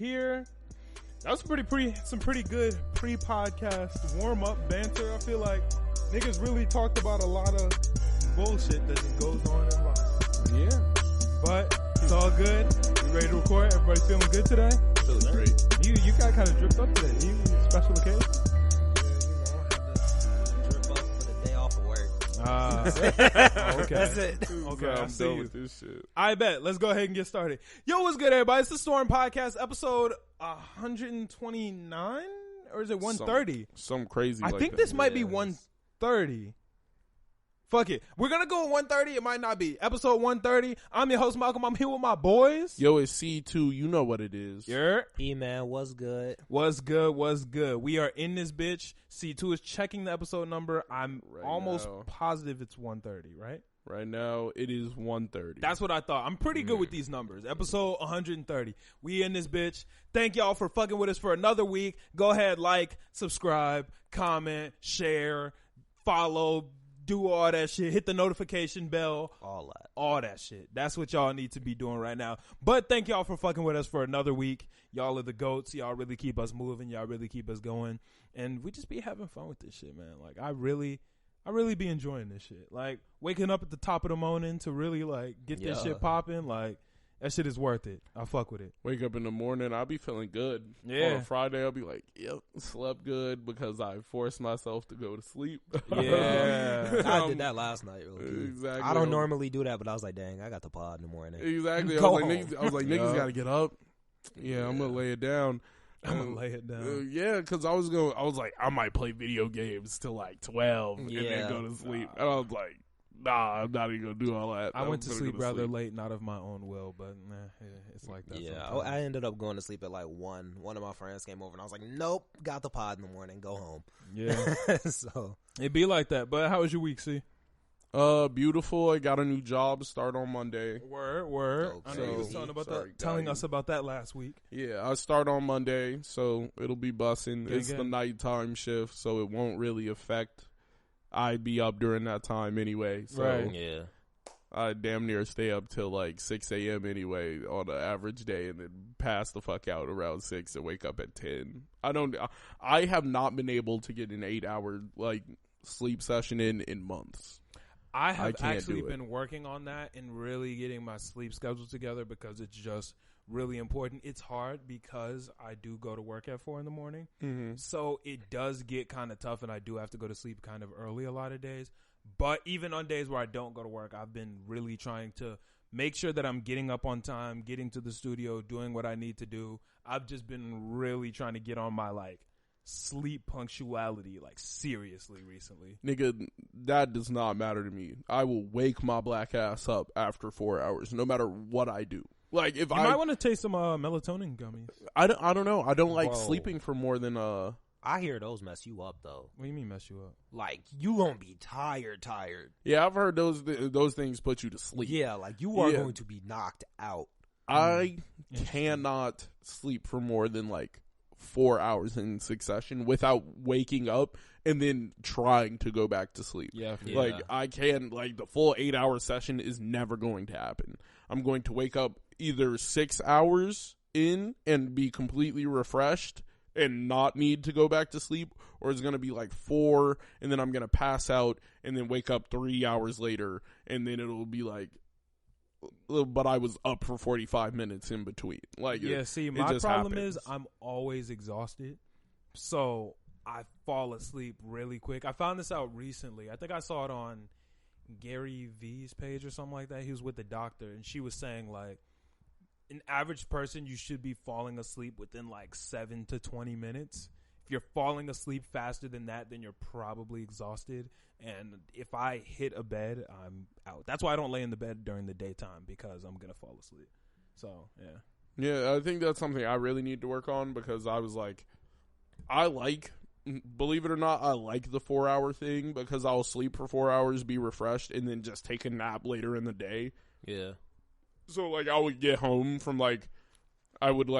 here. That was some pretty good pre-podcast warm-up banter. I feel like niggas really talked about a lot of bullshit that just goes on in life. Yeah. But it's all good. You ready to record? Everybody feeling good today? Feeling great. You got kind of dripped up today. You special occasion? Okay. That's it. Okay, I'm I see done you. with this shit. I bet. Let's go ahead and get started. Yo, what's good, everybody? It's the Storm Podcast, episode 129? Or is it 130? Some crazy. I think this might be 130. Fuck it. We're going to go with 130. It might not be. Episode 130. I'm your host, Malcolm. I'm here with my boys. Yo, it's C2. You know what it is. Yeah. E-man, what's good? What's good? What's good? We are in this bitch. C2 is checking the episode number. I'm Right almost now. positive it's 130, right? Right now, it is 130. That's what I thought. I'm pretty good with these numbers. Episode 130. We in this bitch. Thank y'all for fucking with us for another week. Go ahead, like, subscribe, comment, share, follow, do all that shit. Hit the notification bell. All that shit. That's what y'all need to be doing right now. But thank y'all for fucking with us for another week. Y'all are the GOATs. Y'all really keep us moving. Y'all really keep us going. And we just be having fun with this shit, man. Like, I really be enjoying this shit. Like, waking up at the top of the morning to really, like, get this shit popping. Like, that shit is worth it. I fuck with it. Wake up in the morning, I'll be feeling good. Yeah. On a Friday, I'll be like, yep, slept good because I forced myself to go to sleep. Yeah. I did that last night. Really. Exactly. I don't normally do that, but I was like, dang, I got the pod in the morning. Exactly. I Go was home. like, niggas got to get up. Yeah, I'm going to lay it down. I'm going to lay it down. Yeah, because I was like, I might play video games till like 12 and then go to sleep. And I was like, nah, I'm not even going to do all that. I went to sleep rather sleep. late, not of my own will, but it's like that. Yeah, sometimes. I ended up going to sleep at like 1. One of my friends came over and I was like, nope, got the pod in the morning, go home. Yeah. So It'd be like that. But how was your week, C? Beautiful. I got a new job start on Monday. Word. Okay. I know you was telling us about that last week. Yeah, I start on Monday, so it'll be bussing. Gang, It's gang. the nighttime shift, so it won't really affect. I'd be up during that time anyway, so Right. yeah, I damn near stay up till like 6 a.m. anyway on an average day, and then pass the fuck out around 6 and wake up at 10. I have not been able to get an 8-hour like sleep session in months. I have can't actually do it. been working on that and really getting my sleep schedule together because it's just really important. It's hard because I do go to work at 4 a.m. Mm-hmm. So it does get kind of tough and I do have to go to sleep kind of early a lot of days. But even on days where I don't go to work, I've been really trying to make sure that I'm getting up on time, getting to the studio, doing what I need to do. I've just been really trying to get on my like sleep punctuality, like seriously recently. Nigga, that does not matter to me. I will wake my black ass up after 4 hours, no matter what I do. Like if You might want to taste some melatonin gummies. I don't know. I don't like Whoa. sleeping for more than I hear those mess you up though. What do you mean mess you up? Like you gonna be tired. Yeah, I've heard those things put you to sleep. Yeah, like you are Yeah. going to be knocked out. I cannot sleep for more than like 4 hours in succession without waking up and then trying to go back to sleep. Yeah. Like I can, like the full 8-hour session is never going to happen. I'm going to wake up either 6 hours in and be completely refreshed and not need to go back to sleep, or it's going to be like 4 and then I'm going to pass out and then wake up 3 hours later and then it'll be like, but I was up for 45 minutes in between. Like, yeah, see, it my just problem happens. is I'm always exhausted. So I fall asleep really quick. I found this out recently. I think I saw it on Gary V's page or something like that. He was with the doctor, and she was saying, like, an average person, you should be falling asleep within, like, 7 to 20 minutes. If you're falling asleep faster than that, then you're probably exhausted. And if I hit a bed, I'm out. That's why I don't lay in the bed during the daytime, because I'm going to fall asleep. So, yeah. Yeah, I think that's something I really need to work on, because I was like, believe it or not, I like the 4-hour thing because I'll sleep for 4 hours, be refreshed, and then just take a nap later in the day. Yeah. So, like, I would get home from, like, I would do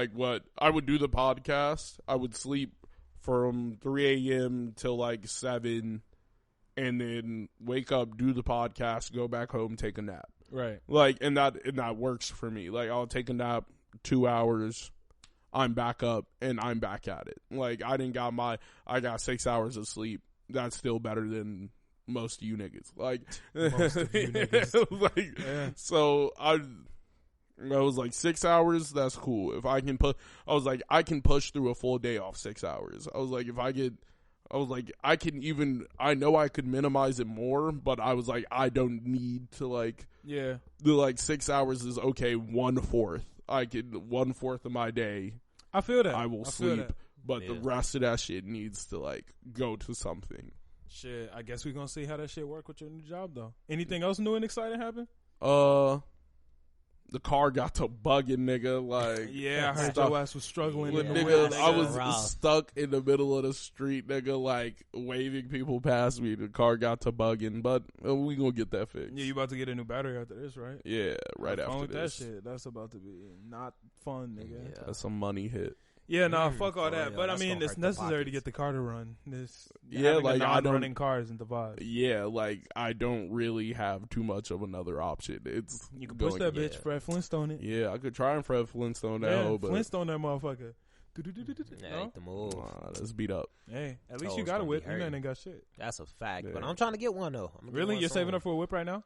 the podcast. I would sleep from 3 a.m. till, like, 7, and then wake up, do the podcast, go back home, take a nap. Right. Like, and that works for me. Like, I'll take a nap 2 hours. I'm back up and I'm back at it. Like I got 6 hours of sleep. That's still better than most of you niggas. Like Most of you niggas. like so I was like 6 hours, that's cool. If I can I can push through a full day off 6 hours. I was like I know I could minimize it more, but I was like, I don't need to the 6 hours is okay. 1/4. I could 1/4 of my day. I feel that. I will sleep, but the rest of that shit needs to go to something. Shit, I guess we're gonna see how that shit work with your new job though. Anything else new and exciting happen? The car got to bugging, nigga. I heard your ass was struggling. Nigga, I was stuck in the middle of the street, nigga, waving people past me. The car got to bugging, but we gonna get that fixed. Yeah, you about to get a new battery after this, right? Yeah, right after this. That shit, that's about to be not fun, nigga. Yeah. That's some money hit. Yeah, fuck all that. But I mean, it's necessary to get the car to run. I don't running cars in the vibe. Yeah, I don't really have too much of another option. It's you can push that bitch, Fred Flintstone it. Yeah, I could try and Fred Flintstone that. But Flintstone that motherfucker. Ain't the move. Let's beat up. Hey, at least you got a whip. You ain't got shit. That's a fact. Yeah. But I'm trying to get one though. Really, you're saving up for a whip right now?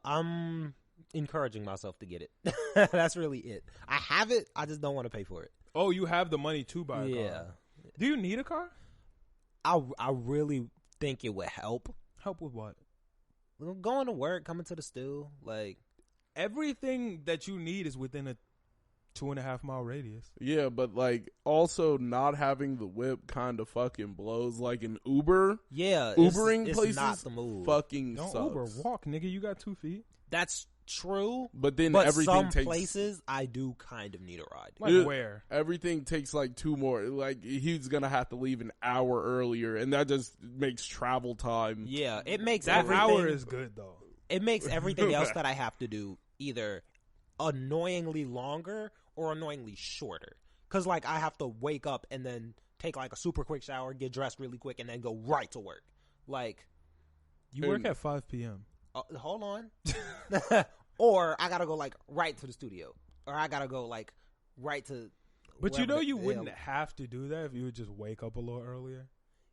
I'm encouraging myself to get it. That's really it. I have it. I just don't want to pay for it. Oh, you have the money to buy a car. Yeah. Do you need a car? I really think it would help. Help with what? Going to work, coming to the stew, everything that you need is within a 2.5 mile radius. Yeah, but also not having the whip kind of fucking blows. Like an Uber. Yeah, Ubering it's places not the move. Fucking don't sucks. Uber, walk, nigga. You got 2 feet. That's true, but then everything some takes places I do kind of need a ride. Where? Everything takes 2 more. He's gonna have to leave an hour earlier, and that just makes travel time. Yeah, it makes that everything, hour is good though. It makes everything else that I have to do either annoyingly longer or annoyingly shorter. Because I have to wake up and then take a super quick shower, get dressed really quick, and then go right to work. You work at 5 p.m. Hold on. Or I gotta go right to the studio, or I gotta go right to. But you wouldn't have to do that if you would just wake up a little earlier.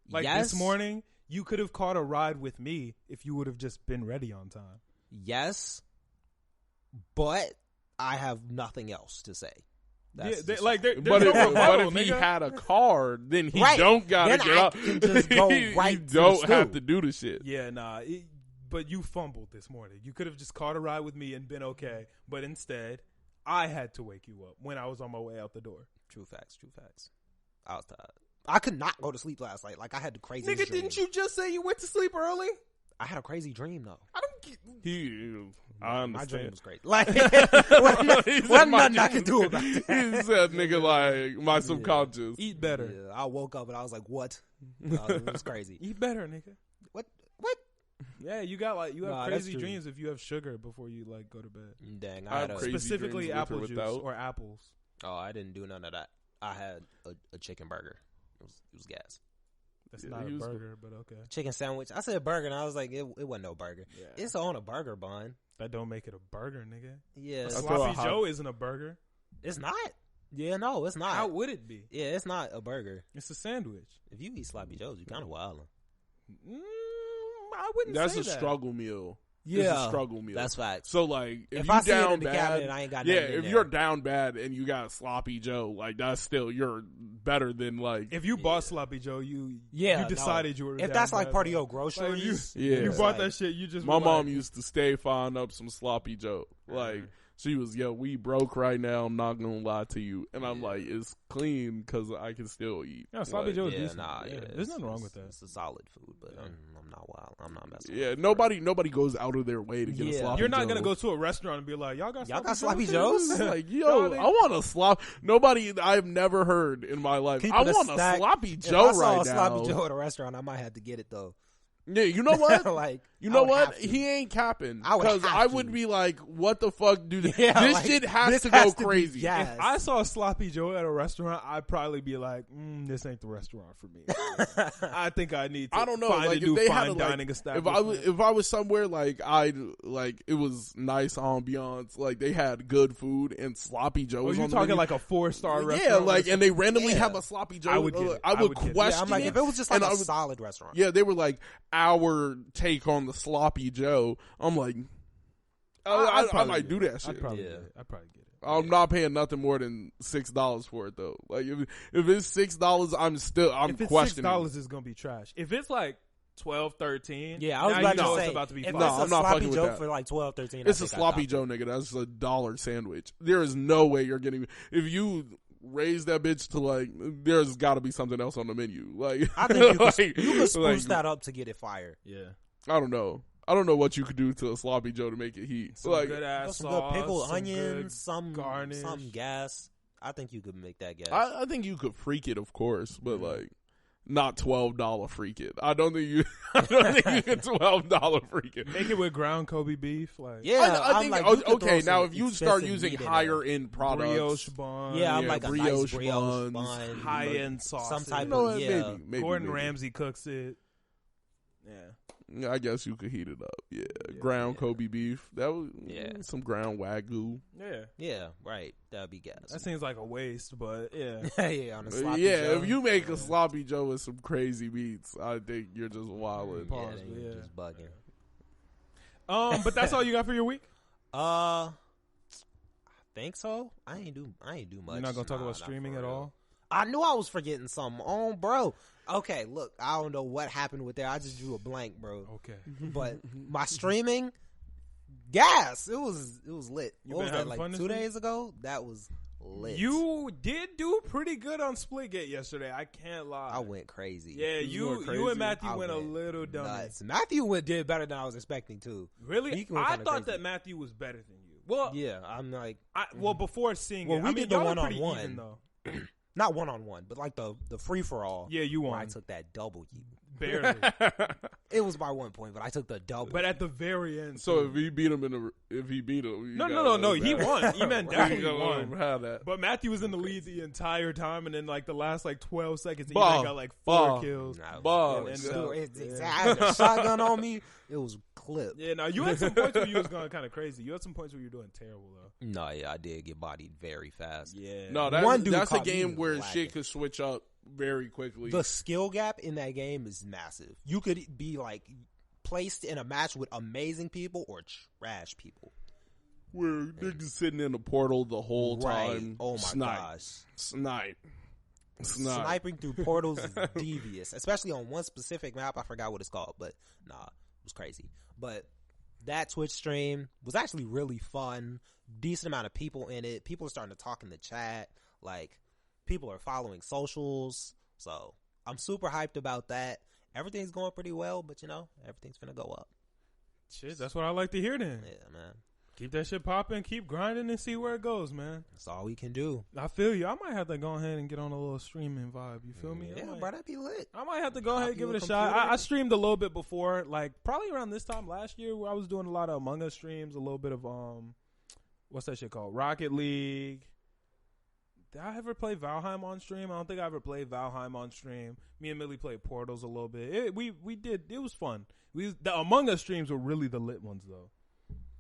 Yes. This morning, you could have caught a ride with me if you would have just been ready on time. Yes, but I have nothing else to say. But if he had a car, then he don't gotta get up. Can just go right. You don't have to do the shit. Yeah, nah. But you fumbled this morning. You could have just caught a ride with me and been okay. But instead, I had to wake you up when I was on my way out the door. True facts. I was tired. I could not go to sleep last night. I had the craziest Nigga, dream. didn't you just say you went to sleep early? I had a crazy dream though. I understand. My dream was crazy. Wasn't nothing I could do about that. He said, nigga, my subconscious. Eat better. Yeah, I woke up and I was like, what? It was crazy. Eat better, nigga. What? Yeah, you have crazy dreams if you have sugar before you go to bed. Dang, I had specifically apple juice or apples. Oh, I didn't do none of that. I had a chicken burger. It was gas. That's not a burger, but okay. Chicken sandwich. I said burger, and I was like, it wasn't no burger. Yeah. It's on a burger bun. That don't make it a burger, nigga. Yeah. A sloppy Joe isn't a burger. It's not. Yeah, no, it's not. How would it be? Yeah, it's not a burger. It's a sandwich. If you eat sloppy Joes, you're kind of wildin'. I wouldn't That's say a that. struggle meal. Yeah, it's a struggle meal. That's facts. So if I you see down it in the bad, cabinet, I ain't got yeah. nothing in If there. you're down bad and you got sloppy Joe, that's still you're better than If you bought sloppy Joe, you decided you were. If that's part of your groceries, you bought that shit. You just my mom used to stay finding up some sloppy Joe. She was, we broke right now. I'm not gonna lie to you, and I'm like, it's clean because I can still eat. Yeah, sloppy Joe is decent. There's nothing wrong with that. It's a solid food, but I'm not wild. I'm not messing. Yeah, with nobody goes out of their way to get a sloppy Joe. You're not gonna go to a restaurant and be like, y'all got sloppy Joes? I want a slop. Nobody I've never heard in my life. I want a sloppy Joe right now. If I saw a sloppy Joe at a restaurant, I might have to get it though. Yeah, you know what? Like, you know I would what? have to. He ain't capping. I would Because have I to. would be like, what the fuck, dude? Yeah, this like, shit has this to has go to be crazy. gas. If I saw a sloppy Joe at a restaurant, I'd probably be like, this ain't the restaurant for me. I think I need to I don't know. find Like, a new if they had fine a, like, dining if establishment. if I was somewhere like it was nice ambiance, like they had good food and sloppy Joe Oh, was you on the talking menu. like a 4-star restaurant? Yeah, like, and they randomly Yeah. have a sloppy Joe. I would get it. I I would would get it. question Yeah, I'm like, it. if it was just like and a I would- solid restaurant. Yeah, they were like our take on the sloppy Joe. I'm like, I might do that shit. I'd probably Yeah. get it. I'd probably get it. I'm not paying nothing more than $6 for it though. Like if it's $6, I'm If it's questioning. $6, it's gonna be trash. If it's like 12, 13, Yeah, I was now about you know to say, it's about to be if fun. No, it's a I'm not sloppy fucking with Joe that. for like 12, 13, It's I a think sloppy I'd Joe, nigga. That's a $1 sandwich. There is no way you're getting. If you raise that bitch to like, there's got to be something else on the menu. Like, I think you could, like, you could spruce like, that up to get it fired. Yeah, I don't know. I don't know what you could do to a sloppy Joe to make it heat. some Like, good ass Some sauce, good pickled some onions, good some garnish. some gas. I think you could make that gas. I think you could freak it, of course, but like, not $12 freak it. I don't think you. I don't think you could $12 freak it. Make it with ground Kobe beef, like yeah, I I'm think like, you could okay. throw Now, some if you start expensive using meat in higher there. end products, brioche bun. Yeah, I'm yeah, like a brioche nice brioche buns, bun, high end sauce. some type you know of what? yeah. Maybe Gordon maybe. Ramsay cooks it. Yeah, Yeah, I guess you could heat it up. Yeah, ground Kobe beef. That was some ground wagyu. yeah. Yeah, right. That'd be gas. That seems like a waste, but yeah. yeah, on a sloppy Yeah, Joe. if you make a sloppy Joe with some crazy meats, I think you're just wilding. Pause, yeah, then you're yeah. just bugging. But that's all you got for your week. I think so. I ain't do much. You're not gonna talk Nah, about not streaming for at real. all. I knew I was forgetting something. Oh, bro. Okay, look, I don't know what happened with that. I just drew a blank, bro. Okay. But my streaming, gas. It was lit. You What was been that? having Like fun this 2 week? days ago? That was lit. You did do pretty good on Splitgate yesterday. I can't lie. I went crazy. Yeah, You went you crazy? and Matthew I went a went little dumb. nuts. Matthew did better than I was expecting too. Really? He went I kinda thought crazy. that Matthew was better than you. Well, Yeah, I'm like before seeing Well, it, we I mean, did the y'all are pretty one-on-one. even though. not 1-on-1, but like the free for all. Yeah, you where I won took that double. barely, It was by 1 point, but I took the double. but at the very end. So too. if he beat him you no, gotta he let him won. E-Man have it. definitely You gotta let won. him have that. But Matthew was in the lead the entire time, and then like the last like 12 seconds, he Bah. got like 4 Bah. kills. Nah, Bah. it was And, still- uh, it's I had a shotgun on me. It was clipped. Yeah, now you had some points where you was going kind of crazy. You had some points where you were doing terrible though. No, yeah, I did get bodied very fast. Yeah. No, One dude that's a caught me game where lacking. shit could switch up very quickly. The skill gap in that game is massive. You could be like placed in a match with amazing people or trash people. Where niggas sitting in the portal the whole Right. time. Oh my Snipe. gosh. Snipe. Sniping through portals is devious, especially on one specific map. I forgot what it's called, but nah, it was crazy. But that Twitch stream was actually really fun. Decent amount of people in it. People are starting to talk in the chat. Like, people are following socials. So I'm super hyped about that. Everything's going pretty well, but you know, everything's gonna go up. Shit, that's what I like to hear then. Yeah, man. Keep that shit popping, keep grinding, and see where it goes, man. That's all we can do. I feel you. I might have to go ahead and get on a little streaming vibe. You feel me? Yeah, I might, bro, that'd be lit. I might have to go ahead and Copy give it a a shot. computer. I streamed a little bit before, like probably around this time last year, where I was doing a lot of Among Us streams, a little bit of what's that shit called? Rocket League. Did I ever play Valheim on stream? I don't think I ever played Valheim on stream. Me and Millie played Portals a little bit. We did. It was fun. The Among Us streams were really the lit ones though.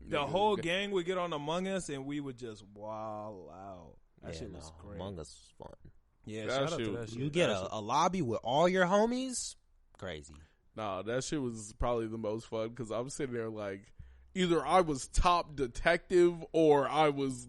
The whole gang would get on Among Us and we would just wow out. That shit was great. Among Us was fun. Yeah, That shout out shit to that was- shit. You get a lobby with all your homies. Crazy. Nah, that shit was probably the most fun because I was sitting there like, either I was top detective or I was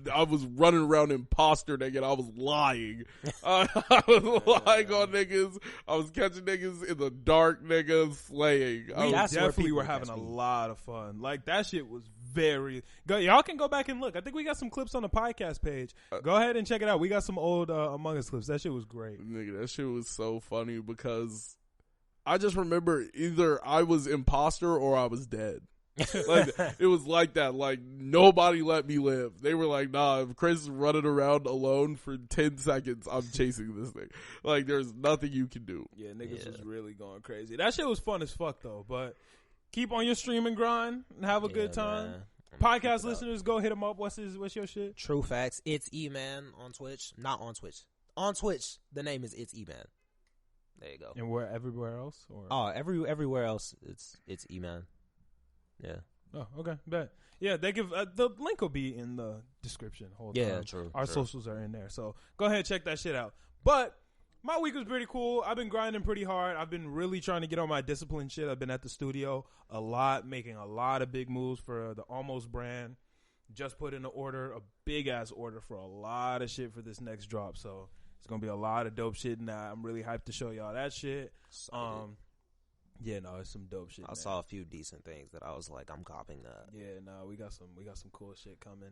running around imposter nigga. I was lying. I was lying on niggas. I was catching niggas in the dark, niggas slaying. We That's where definitely people were having catch a me. lot of fun. Like that shit was y'all can go back and look. I think we got some clips on the podcast page. Go ahead and check it out. We got some old Among Us clips. That shit was great. Nigga, that shit was so funny because I just remember either I was imposter or I was dead. Like, it was like that. Like, nobody let me live. They were like, nah, if Chris is running around alone for 10 seconds, I'm chasing this thing. Like, there's nothing you can do. Yeah, niggas was really going crazy. That shit was fun as fuck, though. But keep on your streaming grind and have a good time. Podcast listeners, go hit him up. What's your shit? True facts. It's E-Man on Twitch. Not on Twitch. On Twitch, the name is It's E-Man. There you go. And where everywhere else? Or? Oh, everywhere else, it's E-Man. Yeah. Oh, okay. Bet. Yeah, they give the link will be in the description. True. Our socials are in there, so go ahead and check that shit out. But my week was pretty cool. I've been grinding pretty hard. I've been really trying to get on my discipline shit. I've been at the studio a lot, making a lot of big moves for the Almost brand. Just put in a big ass order for a lot of shit for this next drop. So it's gonna be a lot of dope shit, and I'm really hyped to show y'all that shit. Yeah, no, it's some dope shit. I saw a few decent things that I was like, I'm copying that. Yeah, no, we got some cool shit coming.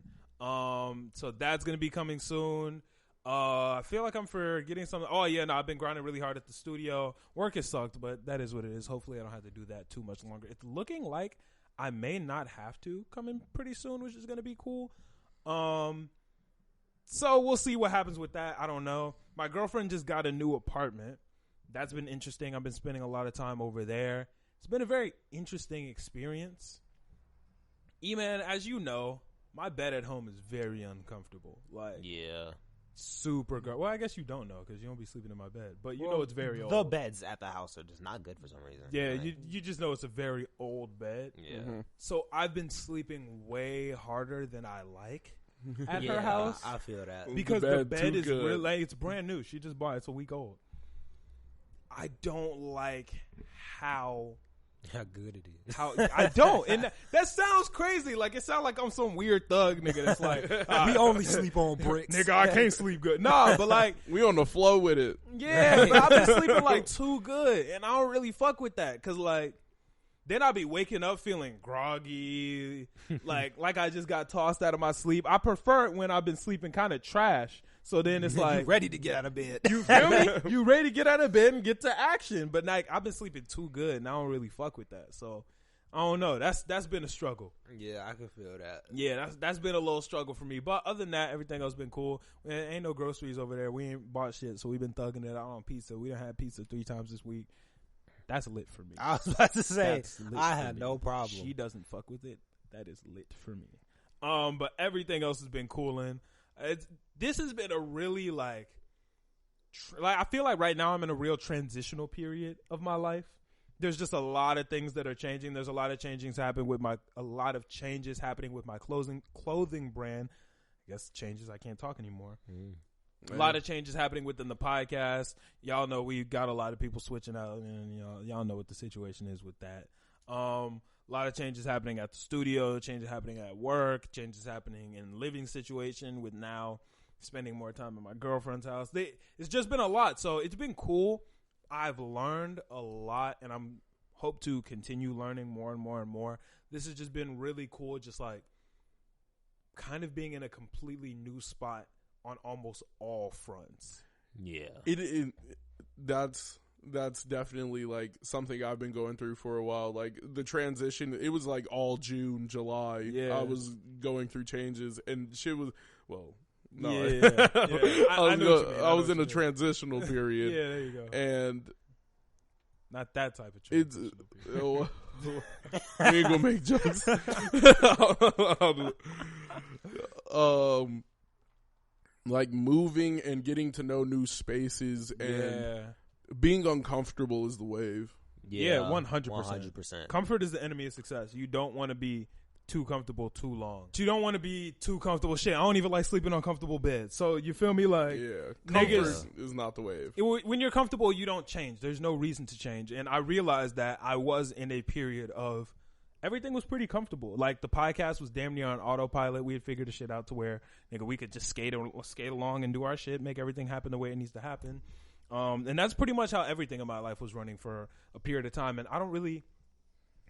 So that's gonna be coming soon. I feel like I'm forgetting something. Oh yeah, no, I've been grinding really hard at the studio. Work has sucked, but that is what it is. Hopefully I don't have to do that too much longer. It's looking like I may not have to come in pretty soon, which is gonna be cool. So we'll see what happens with that. I don't know. My girlfriend just got a new apartment. That's been interesting. I've been spending a lot of time over there. It's been a very interesting experience. E-Man, as you know, my bed at home is very uncomfortable. Like, yeah. Super good. Well, I guess you don't know because you don't be sleeping in my bed. But you know it's very old. The beds at the house are just not good for some reason. Yeah, right? you just know it's a very old bed. Yeah. Mm-hmm. So I've been sleeping way harder than I like at her house. I feel that. Because the bed is really, like, it's brand new. She just bought it. It's a week old. I don't like how good it is. I don't. And that sounds crazy. Like, it sounds like I'm some weird thug nigga that's like, we only sleep on bricks. Nigga, I can't sleep good. Nah, but like, we on the flow with it. Yeah, but I've been sleeping like too good. And I don't really fuck with that. Cause like, then I'll be waking up feeling groggy. like I just got tossed out of my sleep. I prefer it when I've been sleeping kind of trash. So then it's like, you ready to get out of bed. You feel me? You ready to get out of bed and get to action. But like, I've been sleeping too good and I don't really fuck with that. So I don't know. That's been a struggle. Yeah, I can feel that. Yeah, that's been a little struggle for me. But other than that, everything else been cool. Ain't no groceries over there. We ain't bought shit, so we've been thugging it out on pizza. We done had pizza 3 times this week. That's lit for me. I was about to say, I had no problem. She doesn't fuck with it. That is lit for me. But everything else has been cooling. This has been a really like I feel like right now I'm in a real transitional period of my life. There's just a lot of things that are changing. There's a lot of changes happening with my clothing brand. I guess changes. I can't talk anymore. A lot of changes happening within the podcast. Y'all know we got a lot of people switching out, and y'all know what the situation is with that. A lot of changes happening at the studio, changes happening at work, changes happening in living situation with now spending more time at my girlfriend's house. It's just been a lot, so it's been cool. I've learned a lot, and I'm hope to continue learning more and more and more. This has just been really cool, just like kind of being in a completely new spot on almost all fronts. Yeah. That's definitely like something I've been going through for a while. Like the transition, it was like all June, July. Yeah. I was going through changes and shit was, well, no. Yeah. I was in a transitional period. Yeah, there you go. And not that type of transitional period. We ain't gonna make jokes. Like moving and getting to know new spaces and being uncomfortable is the wave. Yeah, 100%. Comfort is the enemy of success. You don't want to be too comfortable too long. You don't want to be too comfortable. Shit, I don't even like sleeping on comfortable beds. So you feel me? Like, comfort is not the wave. When you're comfortable, you don't change. There's no reason to change. And I realized that I was in a period of everything was pretty comfortable. Like the podcast was damn near on autopilot. We had figured the shit out to where nigga we could just skate along and do our shit, make everything happen the way it needs to happen. And that's pretty much how everything in my life was running for a period of time. And I don't really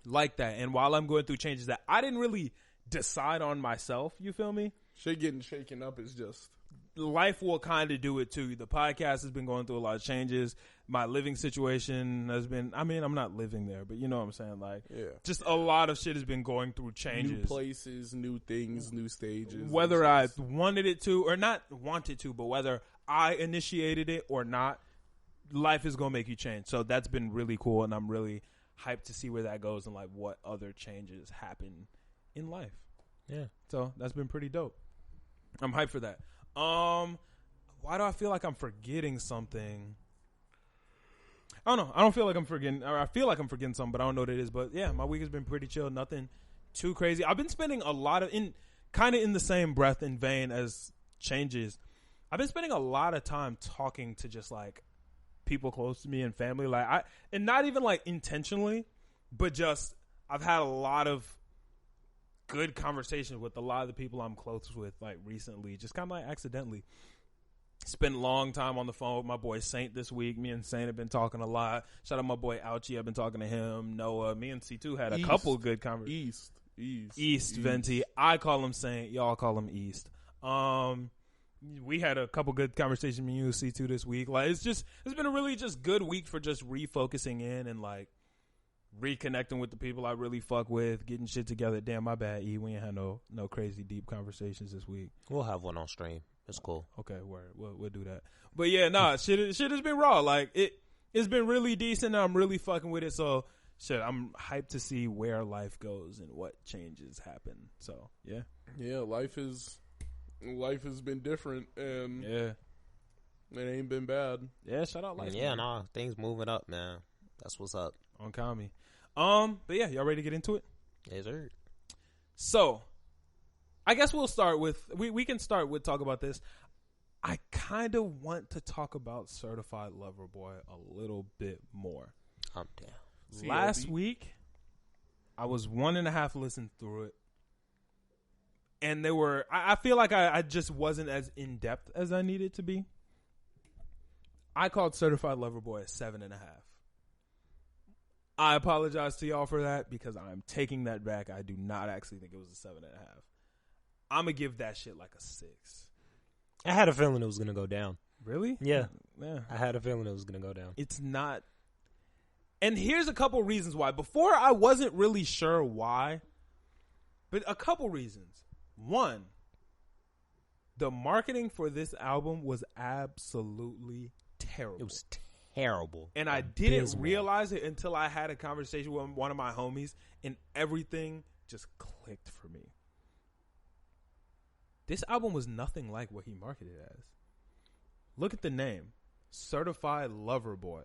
like that. And while I'm going through changes that I didn't really decide on myself, you feel me? Shit getting shaken up is just life will kind of do it too. The podcast has been going through a lot of changes. My living situation has been, I mean, I'm not living there, but you know what I'm saying? Like, just a lot of shit has been going through changes. New places, new things, new stages. Whether I wanted it to or not wanted to, but whether I initiated it or not, life is going to make you change. So that's been really cool, and I'm really hyped to see where that goes and like what other changes happen in life. Yeah. So that's been pretty dope. I'm hyped for that. Why do I feel like I'm forgetting something? I don't know. I don't feel like I'm forgetting, or I feel like I'm forgetting something, but I don't know what it is. But yeah, my week has been pretty chill. Nothing too crazy. I've been spending a lot of, kind of in the same breath and vein as changes, I've been spending a lot of time talking to just like people close to me and family. Like and not even like intentionally, but just I've had a lot of good conversations with a lot of the people I'm close with, like recently, just kind of like accidentally. Spent a long time on the phone with my boy Saint this week. Me and Saint have been talking a lot. Shout out my boy Ouchie. I've been talking to him. Noah. Me and C2 had a couple good conversations. East Venti. I call him Saint. Y'all call him East. We had a couple good conversations with you and C2 this week. Like it's been a really just good week for just refocusing in and like reconnecting with the people I really fuck with, getting shit together. Damn, my bad, E. We ain't had no crazy deep conversations this week. We'll have one on stream. It's cool. Okay, word. We'll do that. But yeah, shit has been raw. Like it's been really decent. And I'm really fucking with it. So shit, I'm hyped to see where life goes and what changes happen. So yeah, life has been different, and it ain't been bad. Yeah, shout out life. Yeah, nah, things moving up, man. That's what's up. On Kami. But yeah, y'all ready to get into it? Yes, sir. So, I guess we'll start with we can start with talk about this. I kind of want to talk about Certified Lover Boy a little bit more. I'm down. Last week, I was 1.5 listen through it, and there were I feel like I just wasn't as in depth as I needed to be. I called Certified Lover Boy a 7.5. I apologize to y'all for that because I'm taking that back. I do not actually think it was a 7.5. I'm going to give that shit like a 6. I had a feeling it was going to go down. Really? Yeah. I had a feeling it was going to go down. It's not. And here's a couple reasons why. Before, I wasn't really sure why, but a couple reasons. One, the marketing for this album was absolutely terrible. It was terrible. And I didn't realize it until I had a conversation with one of my homies, and everything just clicked for me. This album was nothing like what he marketed as. Look at the name, Certified Lover Boy.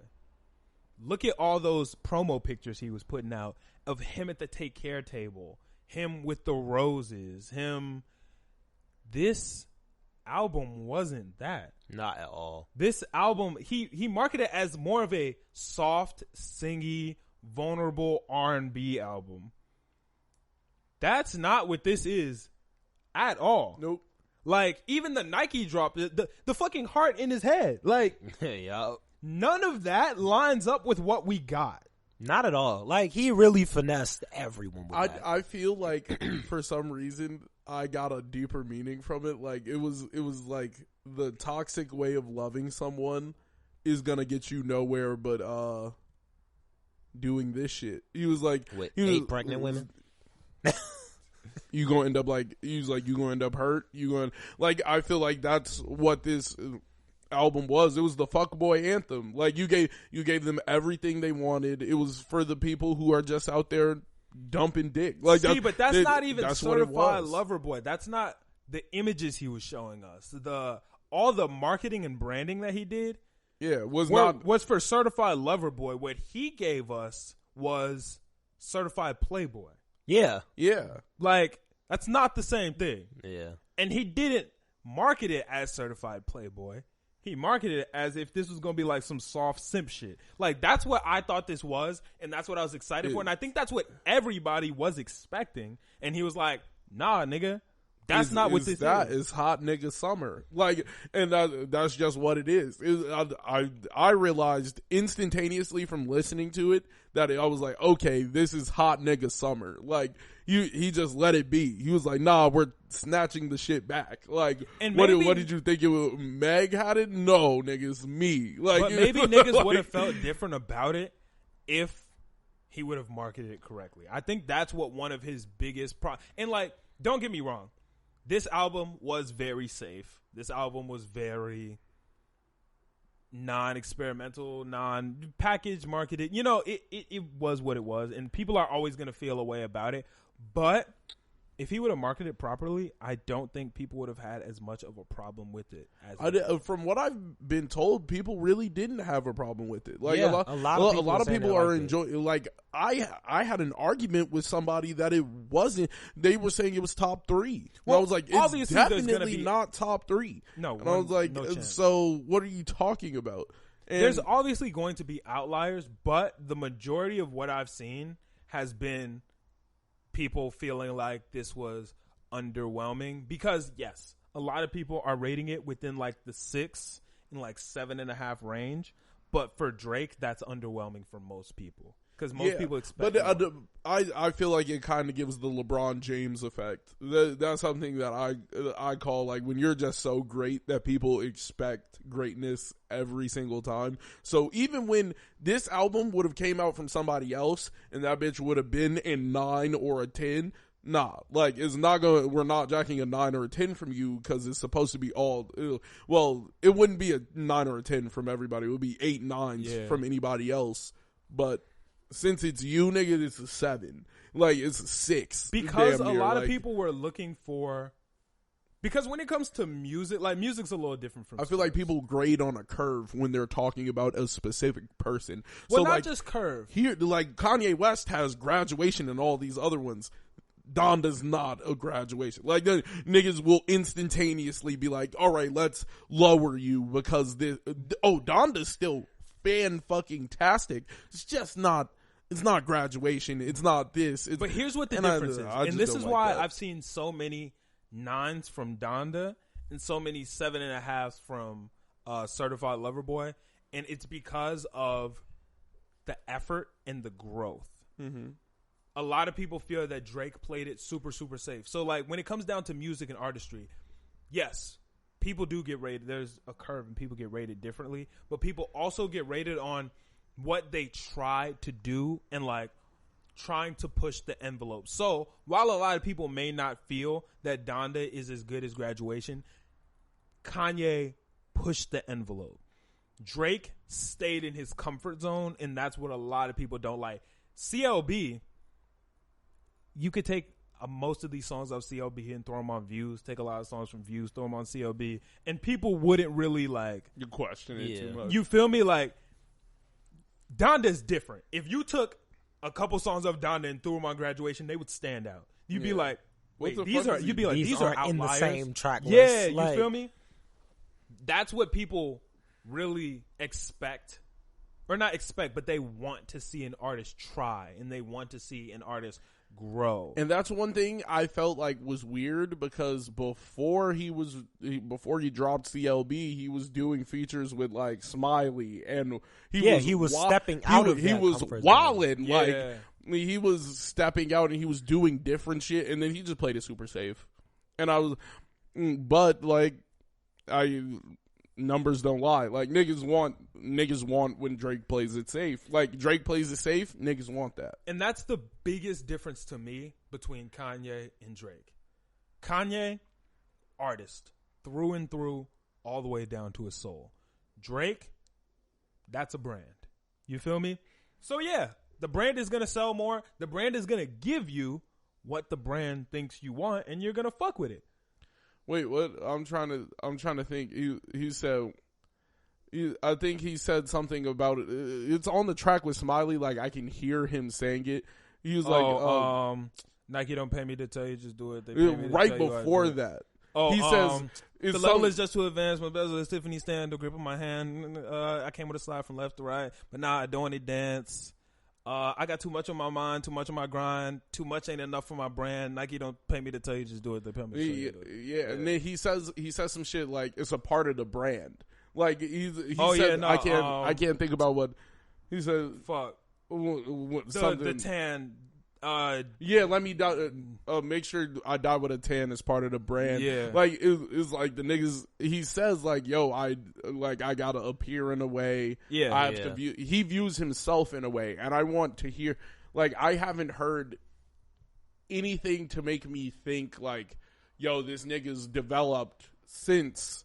Look at all those promo pictures he was putting out of him at the take care table, him with the roses, him. This album wasn't that. Not at all. This album, he marketed it as more of a soft, singy, vulnerable R&B album. That's not what this is at all. Nope. Like, even the Nike drop, the fucking heart in his head. Like, Yup. None of that lines up with what we got. Not at all. Like, he really finessed everyone with that. I feel like for some reason I got a deeper meaning from it. Like it was like the toxic way of loving someone is gonna get you nowhere but doing this shit. He was like with 8 pregnant women. You gonna end up like you gonna end up hurt. You going like I feel like that's what this album was. It was the fuckboy anthem. Like you gave them everything they wanted. It was for the people who are just out there dumping dick. Like but that's not even Certified Lover Boy. That's not the images he was showing us. All the marketing and branding that he did. Yeah, was for Certified Lover Boy. What he gave us was Certified Playboy. Yeah. Like that's not the same thing. Yeah. And he didn't market it as Certified Playboy. He marketed it as if this was going to be like some soft simp shit. Like, that's what I thought this was, and that's what I was excited for. And I think that's what everybody was expecting. And he was like, nah, nigga, That's not what this that is. is hot nigga summer. Like, and that's just what it is. I realized instantaneously from listening to it that I was like, okay, this is hot nigga summer. Like, he just let it be. He was like, nah, we're snatching the shit back. Like, and what maybe, did you think it was? Meg had it? No, niggas, me. Like, but maybe niggas would have felt different about it if he would have marketed it correctly. I think that's what one of his biggest and like, don't get me wrong. This album was very safe. This album was very non-experimental, non-packaged, marketed. You know, it was what it was, and people are always going to feel a way about it. But if he would have marketed it properly, I don't think people would have had as much of a problem with it. From what I've been told, people really didn't have a problem with it. Like, yeah, a lot of people are enjoying. Like, I had an argument with somebody that it wasn't. They were saying it was top 3. Well, I was like, it's definitely not top 3. No, and I was like, so what are you talking about? And there's obviously going to be outliers, but the majority of what I've seen has been people feeling like this was underwhelming, because yes, a lot of people are rating it within like the 6 and like 7.5 range, but for Drake, that's underwhelming for most people, because most people expect. But I feel like it kind of gives the LeBron James effect. That's something that I call, like, when you're just so great that people expect greatness every single time. So even when this album would have came out from somebody else and that bitch would have been a 9 or a 10, nah, like, it's not going. We're not jacking a 9 or a 10 from you because it's supposed to be all. Well, it wouldn't be a 9 or a 10 from everybody. It would be 8 9s from anybody else. But since it's you, nigga, it's a 7. Like, it's a 6. Because a lot of people were looking for. Because when it comes to music, like, music's a little different from. I feel like people grade on a curve when they're talking about a specific person. Well, so, not like, just curve. Here, like, Kanye West has Graduation and all these other ones. Donda's not a Graduation. Like, the niggas will instantaneously be like, all right, let's lower you because this. Oh, Donda's still fan-fucking-tastic. It's just not. It's not Graduation. It's not this. But here's what the difference is. And this is why I've seen so many 9s from Donda and so many 7.5s from Certified Lover Boy, and it's because of the effort and the growth. Mm-hmm. A lot of people feel that Drake played it super, super safe. So, like, when it comes down to music and artistry, yes, people do get rated. There's a curve and people get rated differently, but people also get rated on what they try to do and, like, trying to push the envelope. So while a lot of people may not feel that Donda is as good as Graduation, Kanye pushed the envelope. Drake stayed in his comfort zone, and that's what a lot of people don't like. CLB, you could take most of these songs of CLB and throw them on Views, take a lot of songs from Views, throw them on CLB, and people wouldn't really, like, you question it too much. You feel me? Like, Donda's different. If you took a couple songs of Donda and threw them on Graduation, they would stand out. You'd be like, wait, these are. You'd be like, these are outliers in the same track list. Yeah, like, you feel me? That's what people really expect, or not expect, but they want to see an artist try, and they want to see an artist grow. And that's one thing I felt like was weird, because before he dropped CLB, he was doing features with, like, Smiley, and he was stepping out of that comfort zone. Wildin', like, he was stepping out and he was doing different shit, and then he just played it super safe. And I was, but, like, numbers don't lie. Like, niggas want when Drake plays it safe. Like, Drake plays it safe, niggas want that. And that's the biggest difference to me between Kanye and Drake. Kanye, artist, through and through, all the way down to his soul. Drake, that's a brand. You feel me? So yeah, the brand is going to sell more. The brand is going to give you what the brand thinks you want, and you're going to fuck with it. Wait, what? I'm trying to think. He said, I think he said something about it. It's on the track with Smiley. Like, I can hear him saying it. He was like, Nike don't pay me to tell you, just do it. They pay me to right tell you before that. He says the level is just too advanced. My bezel is Tiffany stand, the grip of my hand. I came with a slide from left to right, but now I don't want to dance. I got too much on my mind, too much on my grind, too much ain't enough for my brand. Nike don't pay me to tell you, just do it. They pay me to show you. Yeah, and then he says some shit like it's a part of the brand. Like he said, no, I can't think about what he said. Fuck something. the tan. Let me die, make sure I die with a tan as part of the brand. Yeah, like it's like the niggas. He says like, "Yo, I gotta appear in a way. Yeah, I have to view." He views himself in a way, and I want to hear. Like, I haven't heard anything to make me think like, "Yo, this nigga's developed since."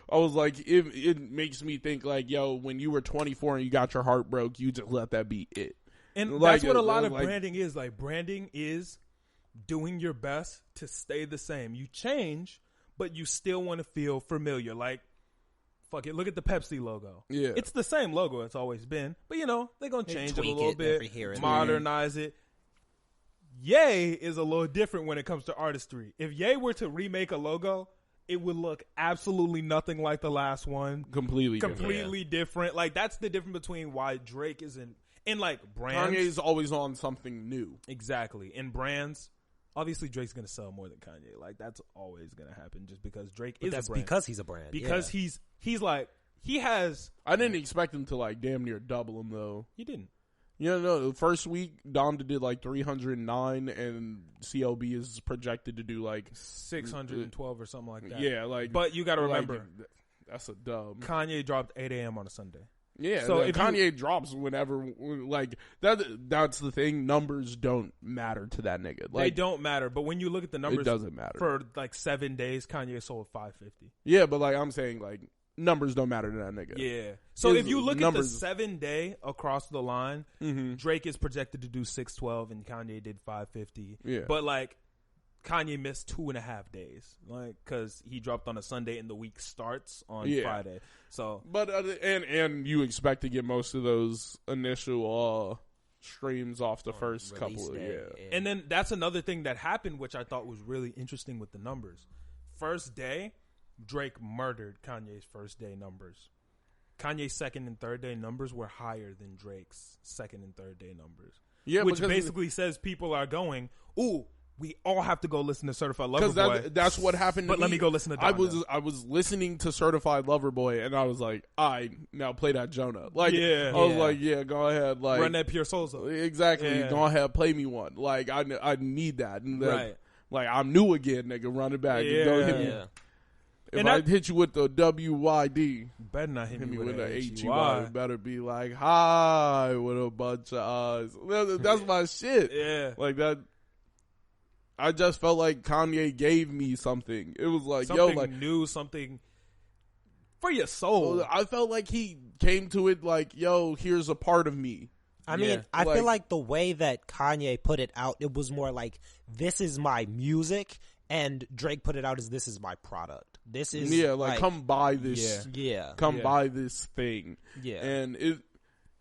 I was like, it makes me think like, "Yo, when you were 24 and you got your heart broke, you just let that be it." And that's what a lot of branding is. Like, branding is doing your best to stay the same. You change, but you still want to feel familiar. Like, fuck it, look at the Pepsi logo. Yeah. It's the same logo it's always been. But, they're going to change it a little bit, modernize it. Ye is a little different when it comes to artistry. If Ye were to remake a logo, it would look absolutely nothing like the last one. Completely different. Like, that's the difference between why Drake isn't. In like brands, Kanye's always on something new. Exactly. In brands, obviously Drake's gonna sell more than Kanye. Like, that's always gonna happen, just because Drake is a brand. Because he's a brand. Because he's like, he has. I didn't expect him to like damn near double him though. He didn't. No. The first week, Donda did like 309, and CLB is projected to do like 612 or something like that. Yeah, like. But you got to remember, that's a dub. Kanye dropped 8 a.m. on a Sunday. Yeah, so if Kanye drops whenever, like that's the thing. Numbers don't matter to that nigga. Like, they don't matter. But when you look at the numbers, it doesn't matter. For like 7 days, Kanye sold 550. Yeah, but like I'm saying, like numbers don't matter to that nigga. Yeah. So if you look at the 7-day across the line, Drake is projected to do 612 and Kanye did 550. Yeah. But like, Kanye missed 2.5 days, like, because he dropped on a Sunday and the week starts on Friday. So, but and you expect to get most of those initial streams off the first couple of And then that's another thing that happened, which I thought was really interesting with the numbers. First day, Drake murdered Kanye's first day numbers. Kanye's second and third day numbers were higher than Drake's second and third day numbers. Yeah, which basically says people are going, ooh, we all have to go listen to Certified Lover Boy. That's what happened to me. But let me go listen to Donda. I was listening to Certified Lover Boy, and I was like, now play that Jonah. Like, I was like, go ahead. Like, run that Pure Souls up. Exactly. Yeah. Go ahead, play me one. Like, I need that. And right. Like, I'm new again, nigga. Run it back. Yeah. Don't hit me. If I hit you with the WYD, better not hit me with the HEY. It better be like, hi, with a bunch of eyes. That's my shit. Yeah. Like that. I just felt like Kanye gave me something. It was like, something like new, something for your soul. I felt like he came to it like, yo, here's a part of me. I mean, I feel like the way that Kanye put it out, it was more like, this is my music, and Drake put it out as, this is my product. This is come buy this. Come buy this thing. Yeah.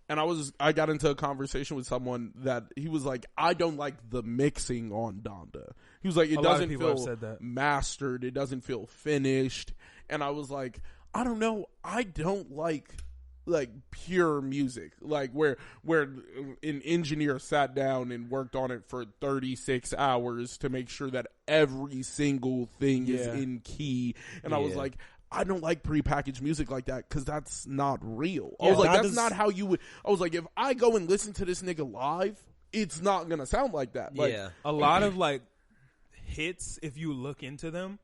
And I got into a conversation with someone that he was like, I don't like the mixing on Donda. He was like, it doesn't feel mastered. It doesn't feel finished. And I was like, I don't know. I don't like pure music, like where an engineer sat down and worked on it for 36 hours to make sure that every single thing is in key. And I was like, I don't like prepackaged music like that because that's not real. I was like, that's not how you would. I was like, if I go and listen to this nigga live, it's not gonna sound like that. Like, a lot of like hits, if you look into them,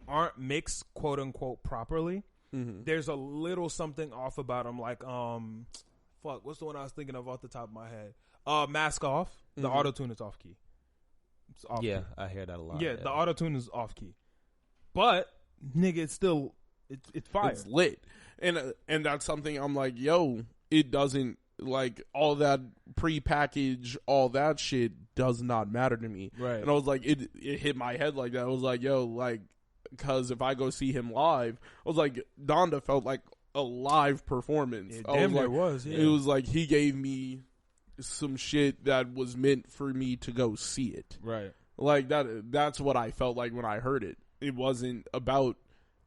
aren't mixed quote unquote properly. There's a little something off about them. Like, what's the one I was thinking of off the top of my head? Mask Off. The auto tune is off key. It's off key. I hear that a lot. Yeah, the auto tune is off key, but nigga, it's still it's fire. It's lit, and that's something I'm like, yo, it doesn't, like, all that prepackaged, all that shit does not matter to me. Right. And I was like, it hit my head like that. I was like, yo, like, because if I go see him live, I was like, Donda felt like a live performance. It was. It was like he gave me some shit that was meant for me to go see it. Right. Like that's what I felt like when I heard it. It wasn't about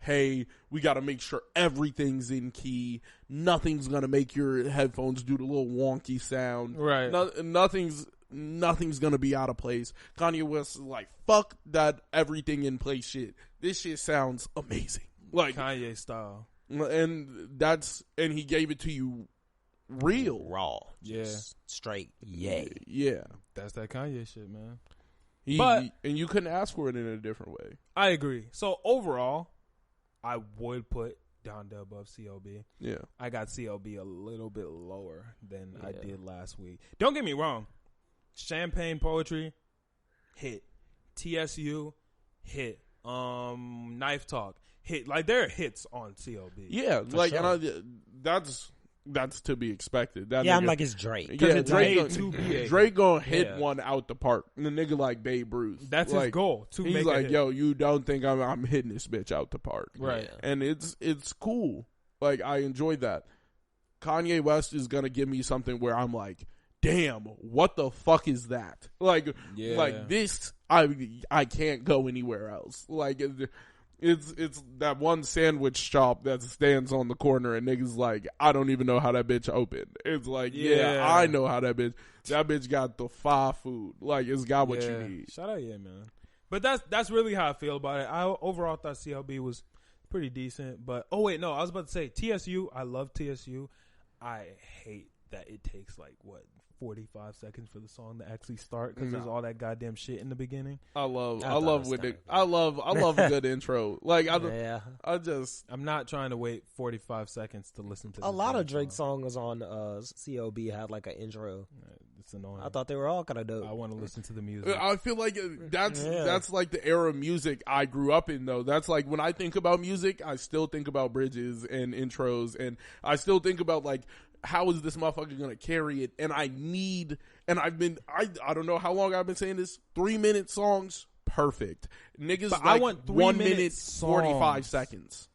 hey, we got to make sure everything's in key. Nothing's going to make your headphones do the little wonky sound. Right. Nothing's going to be out of place. Kanye West is like, fuck that everything in place shit. This shit sounds amazing. Like Kanye style. And he gave it to you real. Raw. Yeah. Just straight yay. Yeah. That's that Kanye shit, man. And you couldn't ask for it in a different way. I agree. So overall, I would put Donda above CLB. Yeah. I got CLB a little bit lower than I did last week. Don't get me wrong. Champagne Poetry, hit. TSU, hit. Knife Talk, hit. Like, there are hits on CLB. Yeah, like, sure. and that's to be expected. That I'm nigga, like, it's Drake. Yeah, it's Drake gonna hit one out the park. And the nigga like Babe Ruth. That's like, his goal. He's like, yo, you don't think I'm hitting this bitch out the park. Right. Yeah. And it's cool. Like, I enjoyed that. Kanye West is gonna give me something where I'm like, damn, what the fuck is that? Like, like this, I can't go anywhere else. Like, it's that one sandwich shop that stands on the corner and niggas like, I don't even know how that bitch opened. It's like, I know how that bitch got the fire food. Like, it's got what you need. Shout out, man. But that's really how I feel about it. I overall thought CLB was pretty decent. But, I was about to say, TSU, I love TSU. I hate that it takes 45 seconds for the song to actually start because there's all that goddamn shit in the beginning. I love a good intro. Like, I'm not trying to wait 45 seconds to listen to a lot of Drake songs on CLB had like an intro. It's annoying. I thought they were all kind of dope. I want to listen to the music. I feel like that's like the era of music I grew up in, though. That's like, when I think about music, I still think about bridges and intros, and I still think about like, how is this motherfucker gonna carry it? And I don't know how long I've been saying this. 3-minute songs, perfect. Niggas, but I want 1 minute, 45 seconds.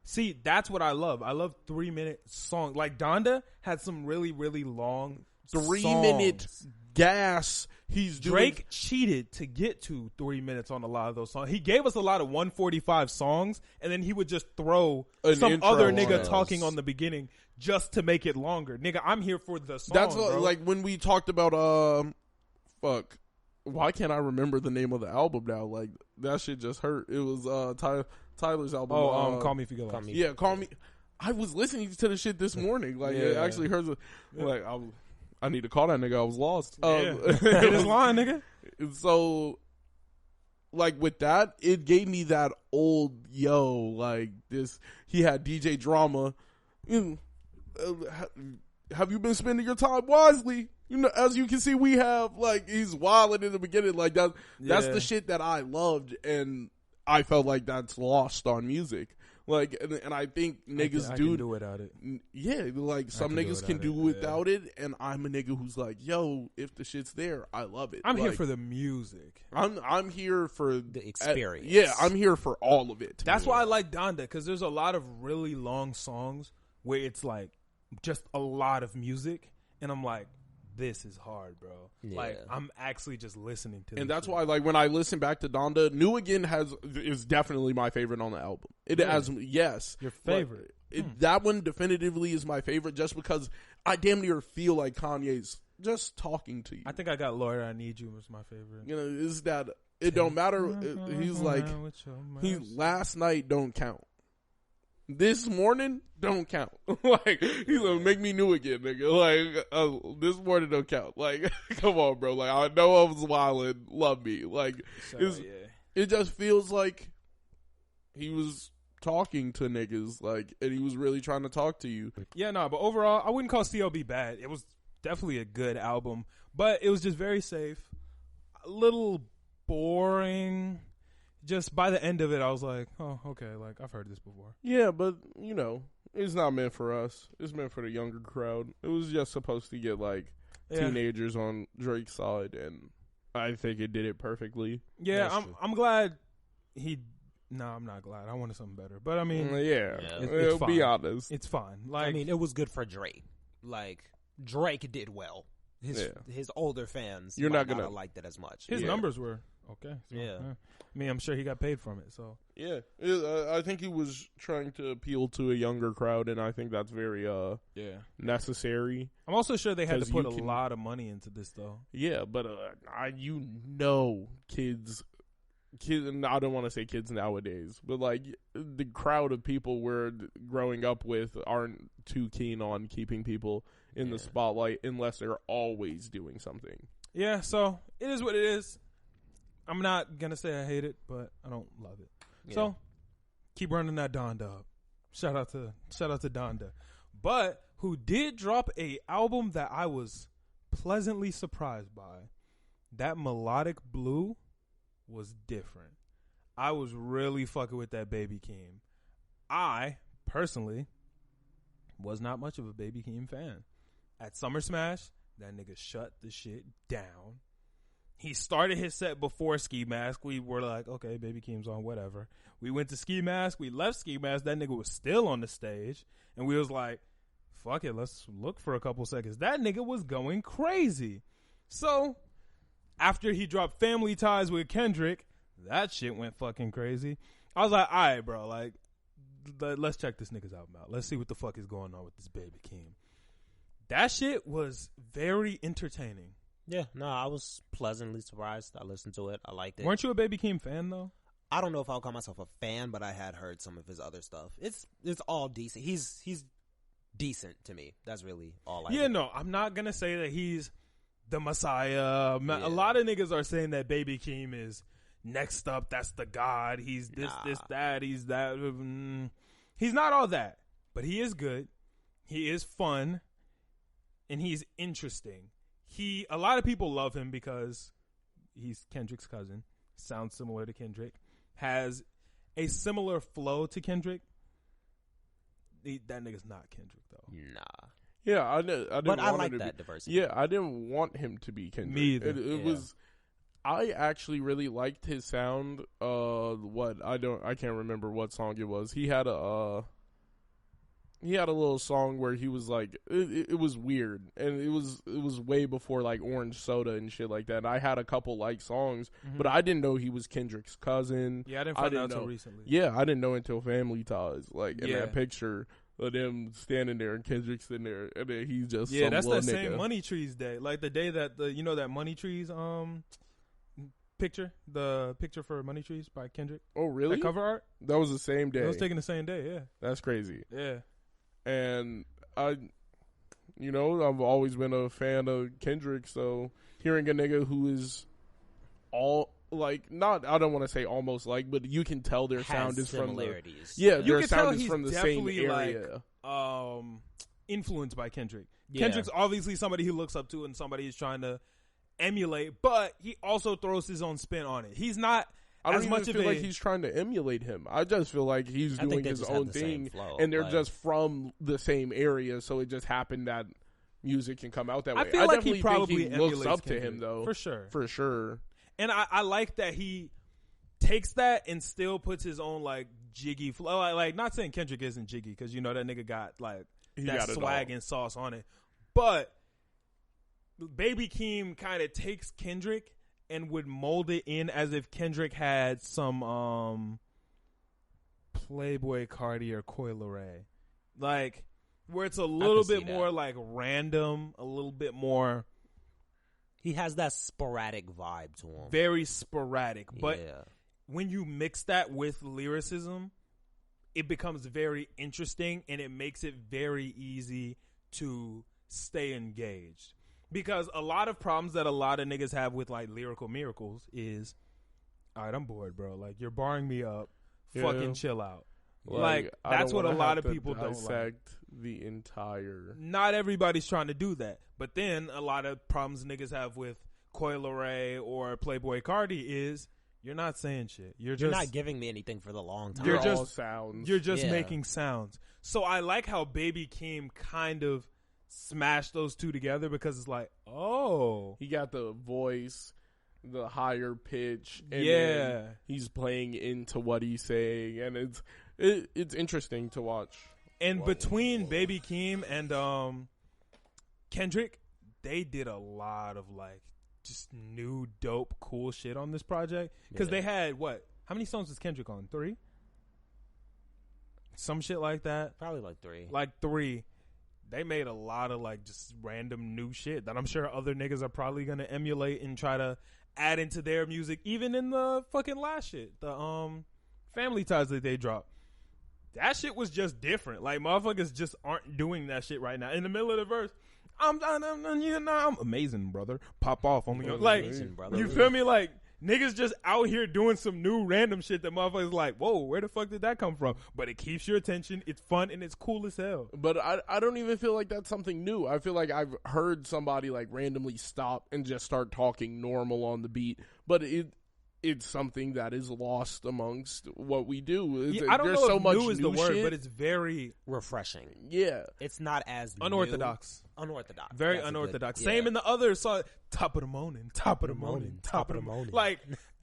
See, that's what I love. I love 3-minute songs. Like, Donda had some really, really long 3-minute gas. Drake cheated to get to 3 minutes on a lot of those songs. He gave us a lot of 145 songs, and then he would just throw some other nigga talking on the beginning just to make it longer. Nigga, I'm here for the song. That's bro. Like when we talked about why can't I remember the name of the album now? Like, that shit just hurt. It was Tyler's album. Call Me If You Get Lost. Yeah, Call Me. I was listening to the shit this morning. Like, it actually hurts. Like, I need to call that nigga. I was lost. Hit his line, nigga. So, like, with that, it gave me that old, like, this. He had DJ Drama. Have you been spending your time wisely? You know, as you can see, we have. Like, he's wilding in the beginning. Like, that's the shit that I loved, and I felt like that's lost on music. Like, and I think niggas I can do without it. Yeah, like, some niggas can do without it, and I'm a nigga who's like, yo, if the shit's there, I love it. I'm here for the music. I'm here for the experience. I'm here for all of it. That's why I like Donda, because there's a lot of really long songs where it's like just a lot of music, and I'm like, this is hard, bro. Yeah. Like, I'm actually just listening to it. And that's why, like, when I listen back to Donda, New Again is definitely my favorite on the album. It has, yes. Your favorite? That one definitively is my favorite, just because I damn near feel like Kanye's just talking to you. I think I got Lawyer I Need You was my favorite. You know, is that it don't matter. He's like, last night don't count. This morning don't count. Like, he's gonna make me new again, nigga. Like, this morning don't count. Like, come on, bro. Like, I know I was wildin'. Love me. Like, it just feels like he was talking to niggas, like, and he was really trying to talk to you. Yeah, no, but overall, I wouldn't call CLB bad. It was definitely a good album, but it was just very safe, a little boring. Just by the end of it, I was like, oh, okay, like, I've heard this before. Yeah, but, you know, it's not meant for us. It's meant for the younger crowd. It was just supposed to get, like, teenagers on Drake's side, and I think it did it perfectly. Yeah, I'm glad No, I'm not glad. I wanted something better. But, I mean, it's fine. Be honest. It's fine. Like, I mean, it was good for Drake. Like, Drake did well. His older fans might not have liked it as much. His numbers were Okay. So, Yeah. I mean, I'm sure he got paid from it. So Yeah, I think he was trying to appeal to a younger crowd, and I think that's very necessary. I'm also sure they had to 'Cause put you a can- lot of money into this, though. Yeah, but kids. And I don't want to say kids nowadays, but like the crowd of people we're growing up with aren't too keen on keeping people in the spotlight unless they're always doing something. Yeah. So it is what it is. I'm not gonna say I hate it, but I don't love it. Yeah. So keep running that Donda up. Shout out to Donda. But who did drop a album that I was pleasantly surprised by. That Melodic Blue was different. I was really fucking with that Baby Keem. I, personally, was not much of a Baby Keem fan. At Summer Smash, that nigga shut the shit down. He started his set before Ski Mask. We were like, okay, Baby Keem's on, whatever. We went to Ski Mask. We left Ski Mask. That nigga was still on the stage. And we was like, fuck it, let's look for a couple seconds. That nigga was going crazy. So after he dropped Family Ties with Kendrick, that shit went fucking crazy. I was like, all right, bro, like, let's check this nigga's album out. Let's see what the fuck is going on with this Baby Keem. That shit was very entertaining. Yeah, no, I was pleasantly surprised. I listened to it. I liked it. Weren't you a Baby Keem fan, though? I don't know if I'll call myself a fan, but I had heard some of his other stuff. It's all decent. He's decent to me. That's really all I No, I'm not going to say that he's the Messiah. Yeah. A lot of niggas are saying that Baby Keem is next up. That's the God. He's this, that. He's that. He's not all that, but he is good. He is fun, and he's interesting. A lot of people love him because he's Kendrick's cousin. Sounds similar to Kendrick. Has a similar flow to Kendrick. That nigga's not Kendrick, though. Nah. Yeah, I didn't. But I want like it to that be, diversity. Yeah, I didn't want him to be Kendrick. Me either. It was. I actually really liked his sound. I can't remember what song it was. He had a little song where he was like, it was weird, and it was way before like Orange Soda and shit like that. I had a couple like songs, but I didn't know he was Kendrick's cousin. Yeah, I didn't find out until recently. Yeah, I didn't know until Family Ties. Like in Yeah. that picture of them standing there and Kendrick's sitting there, and then he's just that's some that little same nigga. Money Trees day, like the day that that Money Trees picture, the picture for Money Trees by Kendrick. Oh really? That cover art. That was the same day. It was taken the same day. Yeah, That's crazy. yeah. And I've always been a fan of Kendrick, so hearing a nigga who is all like, not, I don't want to say almost like, but you can tell their sound is from similarities. their can tell sound is he's from the same definitely, area. Influenced by Kendrick. Yeah. Kendrick's obviously somebody he looks up to and somebody he's trying to emulate, but he also throws his own spin on it. He's not I don't as even much of feel a like he's trying to emulate him. I just feel like he's I think doing they his just have own the same thing, flow, and they're like- just from the same area, so it just happened that music can come out that way. I feel like he definitely probably think he looks emulates up to Kendrick, him, though. for sure. For sure. And I like that he takes that and still puts his own like jiggy flow. Like not saying Kendrick isn't jiggy, because that nigga got like He that got it swag all. and sauce on it. But Baby Keem kind of takes Kendrick and would mold it in as if Kendrick had some Playboy Cardi or Coi Leray, like where it's a little see bit that. more like random, a little bit more He has that sporadic vibe to him. very sporadic. But yeah. when you mix that with lyricism, it becomes very interesting, and it makes it very easy to stay engaged. Because a lot of problems that a lot of niggas have with like lyrical miracles is, all right, I'm bored, bro. Like, you're barring me up. Yeah. Fucking chill out. Like, Like, I that's don't what a wanna lot have of to people don't like. dissect the entire. Not everybody's trying to do that. But then a lot of problems niggas have with Coi Leray or Playboy Cardi is, you're not saying shit. You're You're just not giving me anything for the long time. You're They're just- all sounds. You're just Yeah. making sounds. So I like how Baby Keem kind of smashed those two together, because it's like, oh, He got the voice, the higher pitch, and yeah. then he's playing into what he's saying, and it's interesting to watch. And between Baby Keem and Kendrick, they did a lot of like just new, dope, cool shit on this project. Because they had, what? How many songs was Kendrick on? 3? Some shit like that. Probably like 3. Like 3. They made a lot of like just random new shit that I'm sure other niggas are probably gonna emulate and try to add into their music, even in the fucking last shit, the Family Ties that they dropped. That shit was just different. Like motherfuckers just aren't doing that shit right now. In the middle of the verse, I'm amazing, brother. Pop off on me, like Amazing, brother. you feel me? Like niggas just out here doing some new random shit that motherfuckers like, whoa, where the fuck did that come from? But it keeps your attention. It's fun and it's cool as hell. But I don't even feel like that's something new. I feel like I've heard somebody like randomly stop and just start talking normal on the beat. But it's something that is lost amongst what we do. Yeah, I don't There's know so if much new is the word, shit. but it's very refreshing. Yeah. It's not as unorthodox. Unorthodox. Very That's a unorthodox. good- Same yeah. in the other song, top of the morning, top of the morning, top of the morning. morning.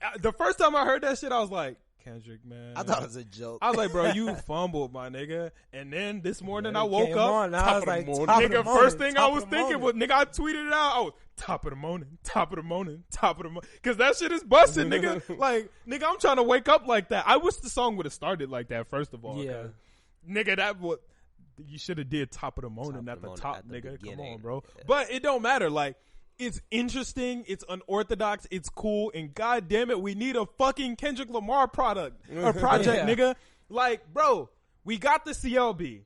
Like, the first time I heard that shit, I was like, Kendrick, man. I thought it was a joke. I was like, bro, you fumbled, my nigga. And then this morning Yeah, I it woke came up, on, I top was of like, the morning. top of the Nigga, morning, first thing I top of was the thinking was, morning. nigga, I tweeted it out. I was, top of the morning, top of the morning, top of the morning. Because that shit is busting, nigga. Like, nigga, I'm trying to wake up like that. I wish the song would have started like that, first of all. Yeah. Nigga, that would, you should have did top of the morning Top at of the the top, morning at the nigga. Come beginning. on, bro. Yeah. But it don't matter. Like, it's interesting, it's unorthodox, it's cool, and god damn it, we need a fucking Kendrick Lamar project, Yeah. nigga. Like, bro, we got the CLB.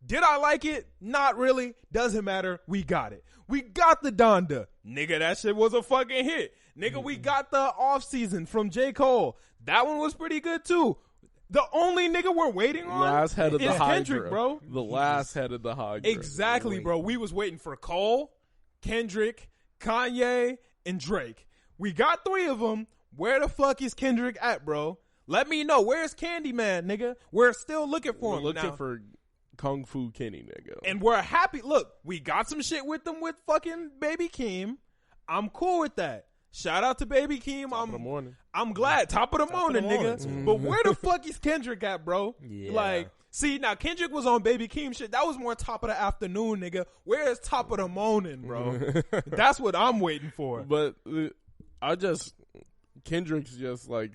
Did I like it? Not really. Doesn't matter. We got it. We got the Donda. Nigga, that shit was a fucking hit. Nigga, we got the off season from J. Cole. That one was pretty good too. The only nigga we're waiting on Last head of is the Hydra. Kendrick, bro. The last head of the Hydra. Exactly, bro. We was waiting for Cole, Kendrick, Kanye, and Drake. We got 3 of them. Where the fuck is Kendrick at, bro? Let me know. Where's Candyman, nigga? We're still looking for We're him looking now. for Kung Fu Kenny, nigga. And we're happy. Look, we got some shit with them with fucking Baby Keem. I'm cool with that. Shout out to Baby Keem. Top of the morning. I'm glad. Top of the morning, nigga. morning. But where the fuck is Kendrick at, bro? Yeah. Like, see, now Kendrick was on Baby Keem shit. That was more top of the afternoon, nigga. Where is top of the morning, bro? That's what I'm waiting for. But Kendrick's just like,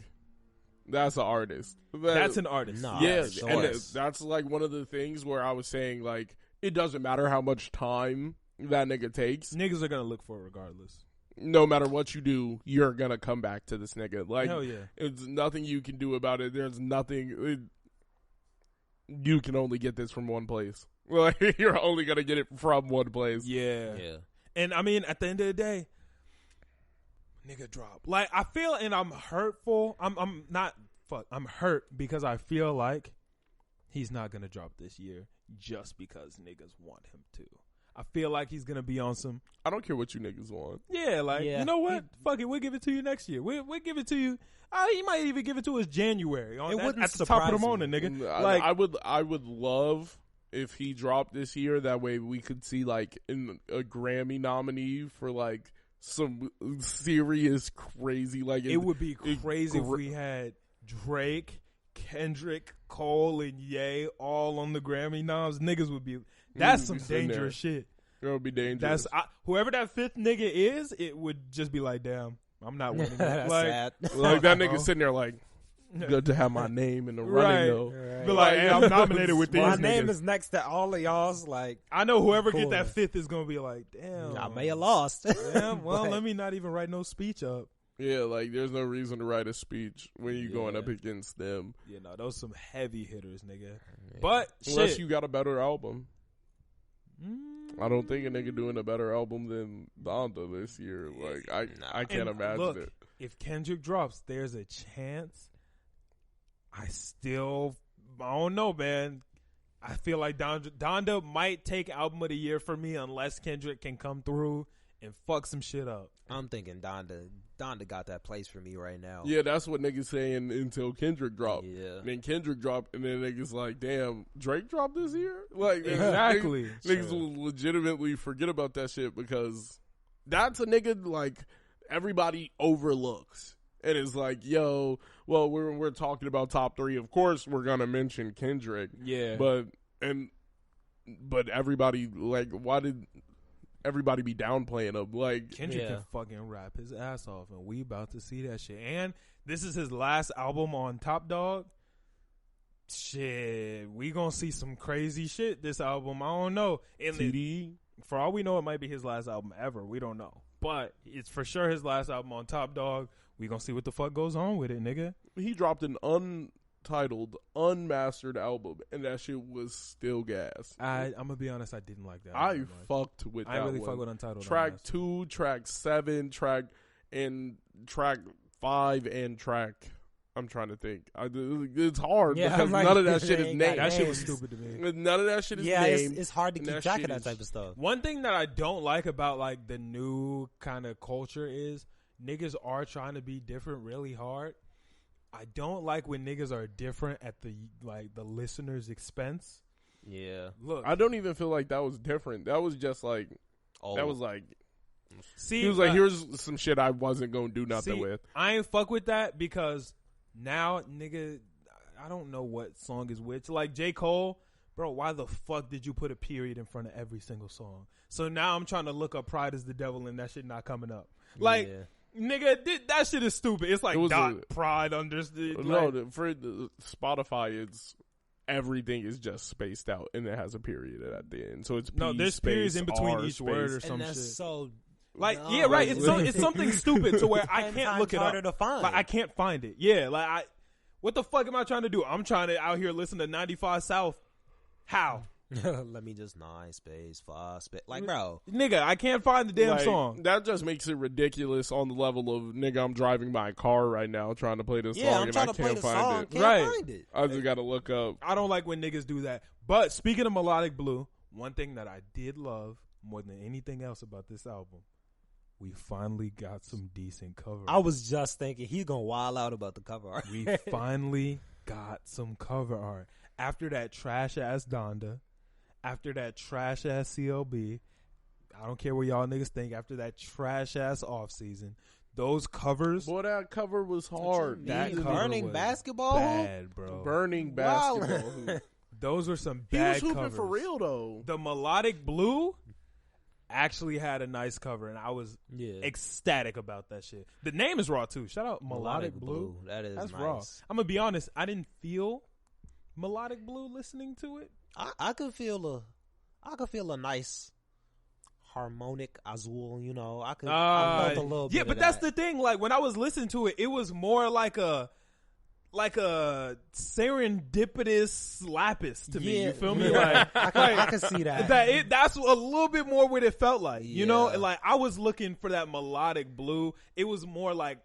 that's an artist. That's an artist. Nah. Yeah, for sure. and that's like one of the things where I was saying, like, it doesn't matter how much time that nigga takes. Niggas are gonna look for it regardless. No matter what you do, you're gonna come back to this nigga. Like, Hell yeah. it's nothing you can do about it. There's nothing. You can only get this from one place. Like, you're only gonna get it from one place. Yeah. Yeah. And I mean, at the end of the day, nigga drop. Like, I feel, and I'm hurtful. I'm not, I'm hurt because I feel like he's not going to drop this year just because niggas want him to. I feel like he's going to be on some, I don't care what you niggas want. yeah, like, Yeah. you know what? Fuck it, we'll give it to you next year. We'll give it to you. He might even give it to us January. It wouldn't at the top of the surprise morning, me. nigga. Like, I would love if he dropped this year. That way we could see like a Grammy nominee for like some serious crazy, like, it would be crazy if we had Drake, Kendrick, Cole, and Ye all on the Grammy noms. Niggas would be, that's some be sitting dangerous shit. It would be dangerous. That's whoever that 5th nigga is, it would just be like, damn, I'm not winning. That's Like, sad. like that nigga bro. sitting there like, good to have my name in the Right. running though. Right. Be like, hey, I'm nominated with these My niggas. name is next to all of y'all's. Like, I know whoever Cool. get that 5th is gonna be like, damn, I may have lost. Damn, well, But- let me not even write no speech up. Yeah, like there's no reason to write a speech when you're going Yeah. up against them. You know, those some heavy hitters, nigga. But Unless shit, you got a better album. Mm. I don't think a nigga doing a better album than Donda this year. Like I can't And imagine look, it. if Kendrick drops, there's a chance. I don't know, man. I feel like Donda might take album of the year for me unless Kendrick can come through and fuck some shit up. I'm thinking Donda got that place for me right now. Yeah, that's what niggas saying until Kendrick dropped. Yeah. And then Kendrick dropped, and then niggas like, damn, Drake dropped this year? Like, Exactly. Niggas will legitimately forget about that shit because that's a nigga, like, everybody overlooks. And it's like, yo, well, we're talking about top 3. Of course, we're going to mention Kendrick. Yeah. But everybody, like, why did everybody be downplaying him. Like Kendrick can fucking rap his ass off, and we about to see that shit. And this is his last album on Top Dog. Shit, we gonna see some crazy shit this album. I don't know. And TD. for all we know, it might be his last album ever. We don't know, but it's for sure his last album on Top Dog. We gonna see what the fuck goes on with it, nigga. He dropped an untitled, unmastered album, and that shit was still gas. I'm gonna be honest, I didn't like that. I fucked with that. I really one. fuck with Untitled. Track 2, track 7, track 5, and track. I'm trying to think. It's hard because like, none of that shit is named. That shit was stupid to me. None of that shit is named. It's hard to keep track of that type of stuff. One thing that I don't like about like the new kind of culture is niggas are trying to be different really hard. I don't like when niggas are different at the listener's expense. Yeah. Look, I don't even feel like that was different. That was just like that was like. See, he was like, "Here's some shit I wasn't gonna do nothing with." I ain't fuck with that because now, nigga, I don't know what song is which. Like J. Cole, bro, why the fuck did you put a period in front of every single song? So now I'm trying to look up "Pride is the Devil" and that shit not coming up. Like. Yeah. Nigga, that shit is stupid. It's like pride understood. No, for the Spotify, it's everything is just spaced out and it has a period at the end. So it's there's periods in between each word or some shit. So like right. It's something stupid to where I can't look it up. To find. Like I can't find it. Yeah, like what the fuck am I trying to do? I'm trying to out here listen to 95 South. How? Let me just 9 space 5 space. Like, bro, nigga, I can't find the damn song. That just makes it ridiculous on the level of nigga. I'm driving my car right now trying to play this song I'm and trying I to play can't the find song. it. Can't find it. I just gotta look up. I don't like when niggas do that. But speaking of Melodic Blue, one thing that I did love more than anything else about this album, we finally got some decent cover art. I was just thinking he's gonna wild out about the cover art. We finally got some cover art after that trash ass Donda. After that trash ass CLB, I don't care what y'all niggas think. After that trash ass off season, those covers. Boy, that cover was hard. That burning basketball, bad, bro. Burning basketball. Those were some bad covers. He was hooping for real though. The Melodic Blue actually had a nice cover, and I was ecstatic about that shit. The name is raw too. Shout out Melodic Blue. That's nice. Raw. I'm gonna be honest. I didn't feel Melodic Blue listening to it. I could feel a nice harmonic azul, you know. I felt a little bit. Yeah, but that's the thing. Like when I was listening to it, it was more like a serendipitous lapis to me. You feel me? Like I can see that. That's a little bit more what it felt like. You know, like I was looking for that Melodic Blue. It was more like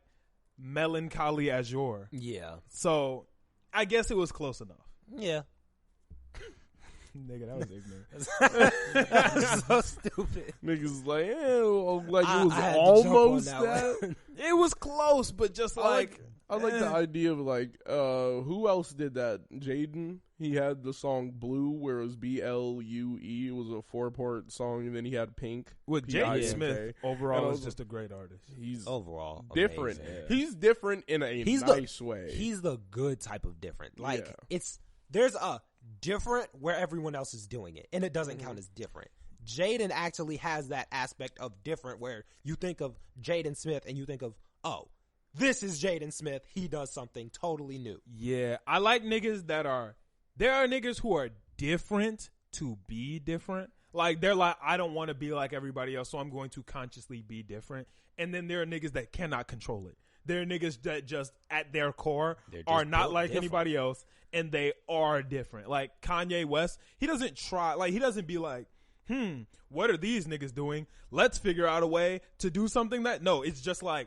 melancholy azure. Yeah. So I guess it was close enough. Yeah. Nigga, that was ignorant. That's so stupid. Niggas like, it was almost that. It was close, but just I like the idea of like, who else did that? Jaden. He had the song Blue, where it was BLUE. It was a 4-part song, and then he had Pink. With Jaden Smith, overall, is just a great artist. He's overall different. Amazing. He's different in a nice way. He's the good type of different. Like there's a different where everyone else is doing it, and it doesn't count as different. Jaden actually has that aspect of different where you think of Jaden Smith and you think of, oh, this is Jaden Smith. He does something totally new. Yeah, I like niggas there are niggas who are different to be different. Like, they're like, I don't want to be like everybody else, so I'm going to consciously be different. And then there are niggas that cannot control it. There are niggas that just, at their core, are not like anybody else, and they are different. Like, Kanye West, he doesn't try, like, he doesn't be like, what are these niggas doing? Let's figure out a way to do something that, no, it's just like,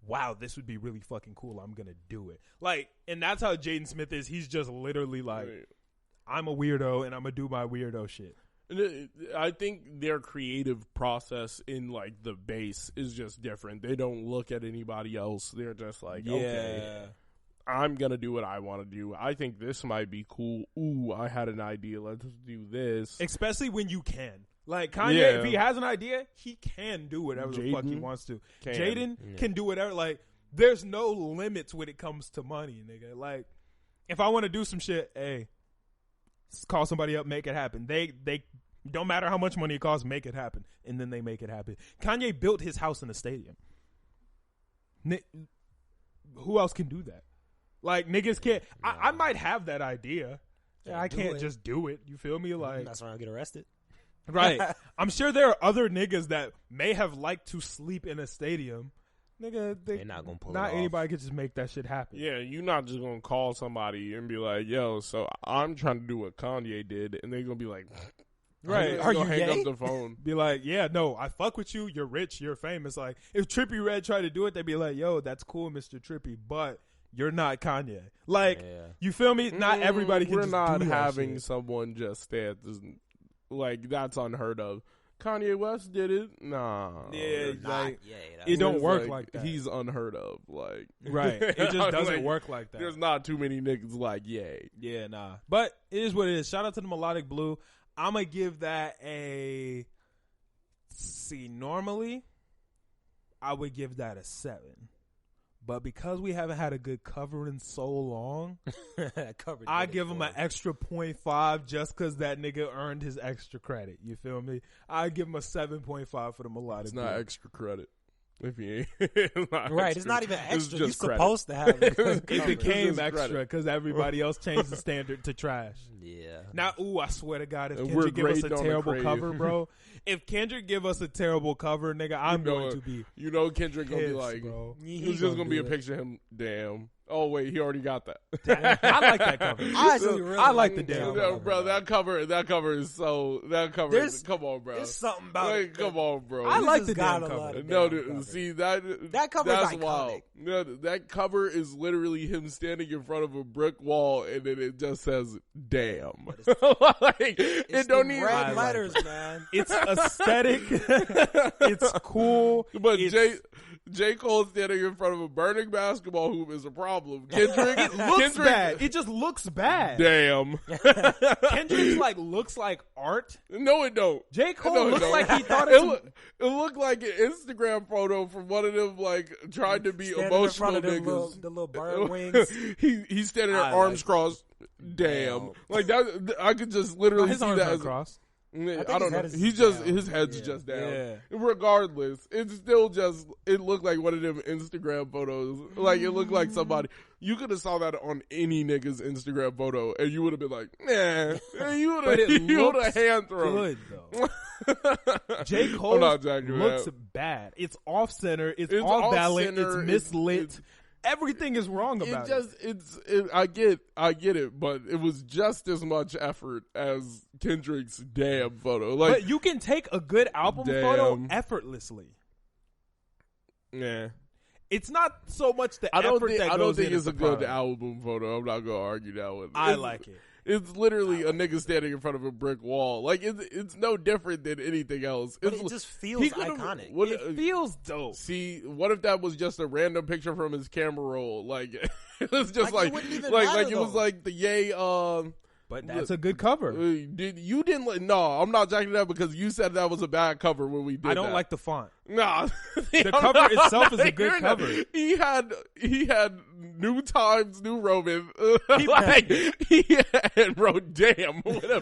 wow, this would be really fucking cool. I'm going to do it. Like, and that's how Jaden Smith is. He's just literally like, I'm a weirdo and I'm going to do my weirdo shit. I think their creative process in like the base is just different. They don't look at anybody else. They're just like, okay, I'm going to do what I want to do. I think this might be cool. Ooh, I had an idea. Let's do this. Especially when you can. Like Kanye, if he has an idea, he can do whatever the fuck he wants to. Jaden can do whatever. Like, there's no limits when it comes to money, nigga. Like, if I want to do some shit, hey, call somebody up, make it happen. They Don't matter how much money it costs, make it happen. And then they make it happen. Kanye built his house in a stadium. Who else can do that? Like, niggas can't. I might have that idea. Yeah, I can't just do it. You feel me? Like, that's when I get arrested. Right. I'm sure there are other niggas that may have liked to sleep in a stadium. Nigga, they're not gonna pull it Not off. anybody can just make that shit happen. Yeah, you're not just gonna call somebody and be like, "Yo, so I'm trying to do what Kanye did," and they're gonna be like, Right. Are you hang up the phone? Be like, yeah, no, I fuck with you. You're rich. You're famous. Like, if Trippie Redd tried to do it, they'd be like, yo, that's cool, Mr. Trippie, but you're not Kanye. Like, you feel me? Not everybody can We're just not do that having shit. someone just stay at this. Like, that's unheard of. Kanye West did it. Nah. Yeah, Not, it don't It's work like that. He's unheard of. Like, Right. It just doesn't like, work like that. There's not too many niggas like Ye. Yeah, nah. But it is what it is. Shout out to the Melodic Blue. I'm going to give that a... See, normally, I would give that a 7. But because we haven't had a good cover in so long, I give him an extra 0.5 just because that nigga earned his extra credit. You feel me? I give him a 7.5 for the Melodic It's not Blue. extra credit. If he ain't. Right, it's not even extra. You're credit. supposed to have it. It became It's just extra credit. because everybody else changed the standard to trash. Yeah. Now, I swear to God, if And Kendrick give us a we're graded on the terrible crave. cover, bro, if Kendrick give us a terrible cover, nigga, I'm going to be You know Kendrick gonna be pissed, like, bro. it's just gonna be a picture of him. Damn. Oh wait, he already got that. I like that cover. I like the damn No, bro, that cover is so. That cover. Come on, bro. There's something about Like, it. come on, bro. I like the got damn a lot cover. of No, damn dude, cover. see that cover's that's iconic. wild. No, that cover is literally him standing in front of a brick wall, and then it just says "damn." Like it don't the even. red letters, man. It's aesthetic. It's cool. But It's- J. Cole standing in front of a burning basketball hoop is a problem. Kendrick looks bad. It just looks bad. Damn. Kendrick's like looks like art. No, it don't. J. Cole No, it looks don't. like he thought it looked like an Instagram photo from one of them, like trying to be Standing emotional in front of niggas. the little bird wings. He's standing there, I arms like crossed. Damn, like that. I could just literally His see arms that are as crossed. I his don't know. head is He's just down. his head's Yeah. just down. Yeah. Regardless, it's still just. It looked like one of them Instagram photos. Like it looked like somebody. You could have saw that on any nigga's Instagram photo, and you would have been like, "Nah." You would But it have hand thrown. Good though. J. Cole I'm not jacking looks that. bad. It's off center. It's It's off off balance. center. It's mislit. It's- Everything is wrong about it. I get it, but it was just as much effort as Kendrick's damn photo. Like, But you can take a good album Damn. photo effortlessly. yeah, It's not so much the I don't effort think that I goes don't think in it's as a the good product. album photo. I'm not gonna argue that one. I like it. It's literally a nigga standing in front of a brick wall. Like it's no different than anything else. But It's, it just feels he could've- iconic. what- It feels dope. See, what if that was just a random picture from his camera roll? Like it was just Like, like it wouldn't even like matter, it was though. like the Ye. But that's a good cover. You didn't like? No, I'm not jacking that because you said that was a bad cover when we did. I don't that. like the font. Nah, The cover itself is a good cover. He had New Times, New Roman. Like, he had wrote "damn" with a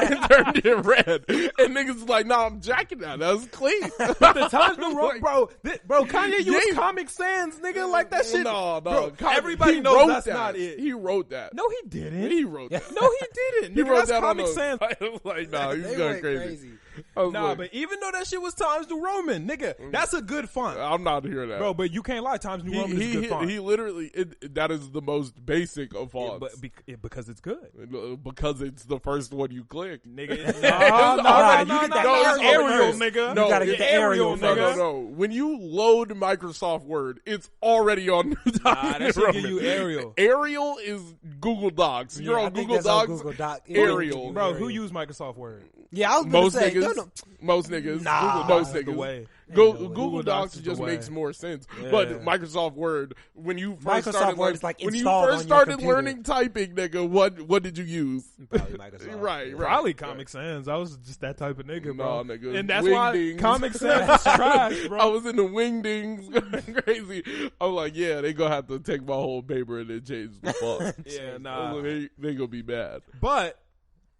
and turned it red. And niggas was like, "Nah, I'm jacking that. That's clean." The Times New Roman, Like, bro, Kanye used Yeah. Comic Sans, nigga, like that shit. No, Bro, Kanye- everybody he knows wrote that's that. not it. He wrote that. No, he didn't. He wrote that. No, he didn't. He Nigga, wrote that's that Comic on Sans. I was like, nah, he's They going went crazy. I was Nah, like, but even though that shit was Times New Roman, nigga, that's a good font. I'm not hearing that. Bro, but you can't lie. Times New Roman is a good font. He literally, that is the most basic of fonts. Because it's good. Because it's the first one you click. Nigga, It's no, already- you get that no, Arial it's Arial, first. nigga. No, You gotta get the Arial No, first. no. When you load Microsoft Word, it's already on New Nah, that should give Roman. you Arial. Arial is Google Docs. You're I on think Google that's on Docs. Google Doc. Arial. Bro, who used Microsoft Word? Yeah, I was Most gonna say, niggas. no. Most niggas. Nah, Google, most that's the niggas. way. Google Docs is the just way. makes more sense. Yeah. But Microsoft Word, when you first Microsoft started, Word is like when you installed first on your started computer. learning typing, nigga, what did you use? Probably Microsoft. Right. Probably Comic Sans. I was just that type of nigga, bro. Nah, nigga. And that's why Wingdings. Comic Sans is trash, bro. I was in the wingdings, crazy. I'm like, yeah, they gonna have to take my whole paper and then change the font. Yeah, I nah. was like, they gonna be bad. But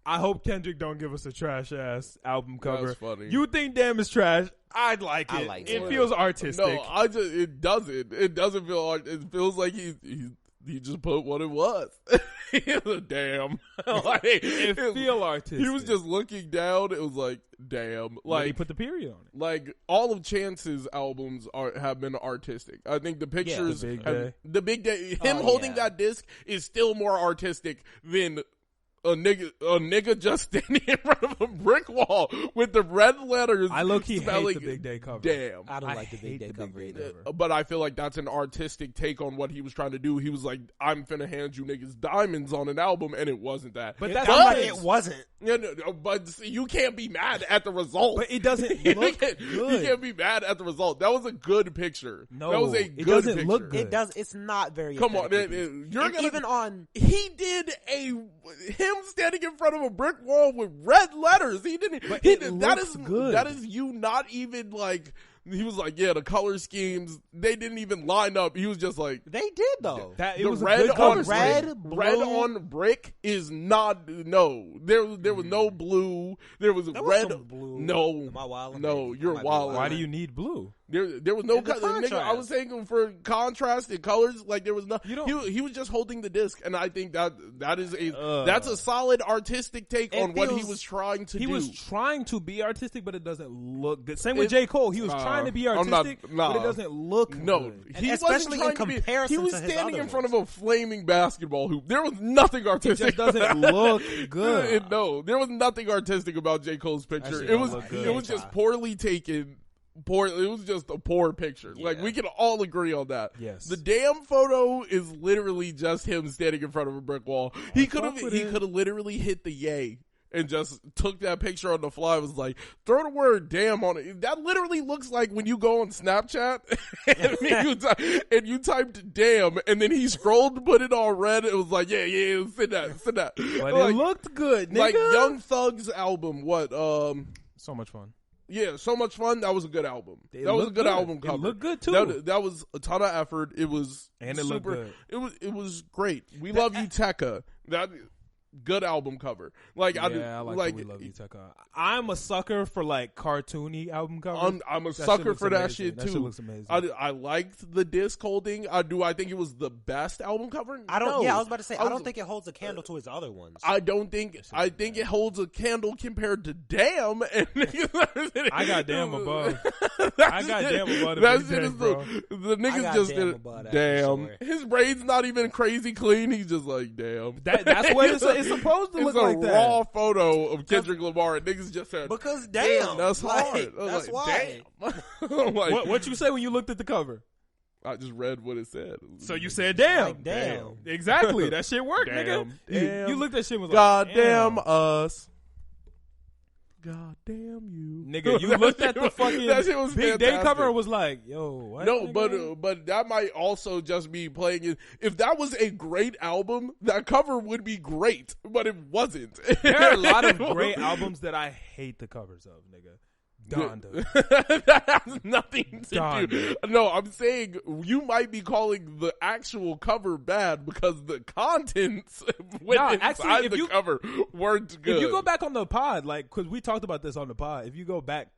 I hope Kendrick don't give us a trash ass album cover. That's funny. You think Damn is trash? I'd like it. I like it it. feels artistic. No, it doesn't. It doesn't feel art. It feels like he just put what it was. Damn. Like, it feel artistic. He was just looking down. It was like, damn. Like, he put the period on it. Like, all of Chance's albums have been artistic. I think the pictures, the Big Day, him holding that disc is still more artistic than a nigga just standing in front of a brick wall with the red letters. I low-key hate the Big Day cover. Damn. I don't like the Big Day cover either. But I feel like that's an artistic take on what he was trying to do. He was like, I'm finna hand you niggas diamonds on an album, and it wasn't that. But it wasn't. No, but you can't be mad at the result. But it doesn't look good. You can't be mad at the result. That was a good picture. No, that was a it good doesn't picture. look good. It does. It's not very. Come on, He did him standing in front of a brick wall with red letters. He didn't. But that is good. That is you not even like. He was like, yeah, the color schemes, they didn't even line up. He was just like, they did though. It was red a good color red, red on brick is not there was no blue. There was there red. Was some blue. No, Am I wilding? no, you're wild. Why do you need blue? There was no contrast. nigga, I was saying for contrast and colors, like there was no. He was just holding the disc, and I think that is that's a solid artistic take on what he was trying to do. He was trying to be artistic, but it doesn't look good. Same with J. Cole. He was trying to be artistic, but it doesn't look good. He especially in comparison. He was to his standing other in front ones. of a flaming basketball hoop. There was nothing artistic. It just doesn't look good. No, there was nothing artistic about J. Cole's picture. It was just poorly taken. It was just a poor picture. Yeah. Like, we can all agree on that. Yes. The damn photo is literally just him standing in front of a brick wall. He could have literally hit the yay and just took that picture on the fly. Was like, throw the word damn on it. That literally looks like when you go on Snapchat and you typed damn, and then he scrolled to put it all red. It was like, yeah, send that. But like, it looked good, nigga. Like Young Thug's album, So much fun. Yeah, So Much Fun. That was a good album. That was a good album cover. It looked good too. That was a ton of effort. It was looked good. It was great. We Love You, Tekka. That good album cover. Like I like We Love You, Tekka. I'm a sucker for like cartoony album covers. I'm a sucker for that shit too. That shit looks amazing. I liked the disc holding. Do I think it was the best album cover? I don't. No. Yeah, I was about to say. I don't think it holds a candle to his other ones. I don't think. I think it holds a candle compared to Damn. And I got Damn above. I got Damn above. That shit is the niggas just did Damn. Sure. His braid's not even crazy clean. He's just like Damn. That's what it's supposed to look like. It's a raw photo of Kendrick Lamar, and niggas just said, because damn, that's hard. That's why. Damn. Like, what you say when you looked at the cover? I just read what it said. So you said damn. Like, damn. Exactly. That shit worked, nigga. Damn. You looked at shit and was God like, damn us. God damn you. Nigga, you looked at the fucking that shit was Big fantastic. Day cover and was like, yo, what? No, nigga? but that might also just be playing it. If that was a great album, that cover would be great, but it wasn't. There are a lot of great albums that I hate the covers of, nigga. Donda. That has nothing to Donda. do. No, I'm saying you might be calling the actual cover bad because the contents inside the cover weren't good. If you go back on the pod, like, because we talked about this on the pod, if you go back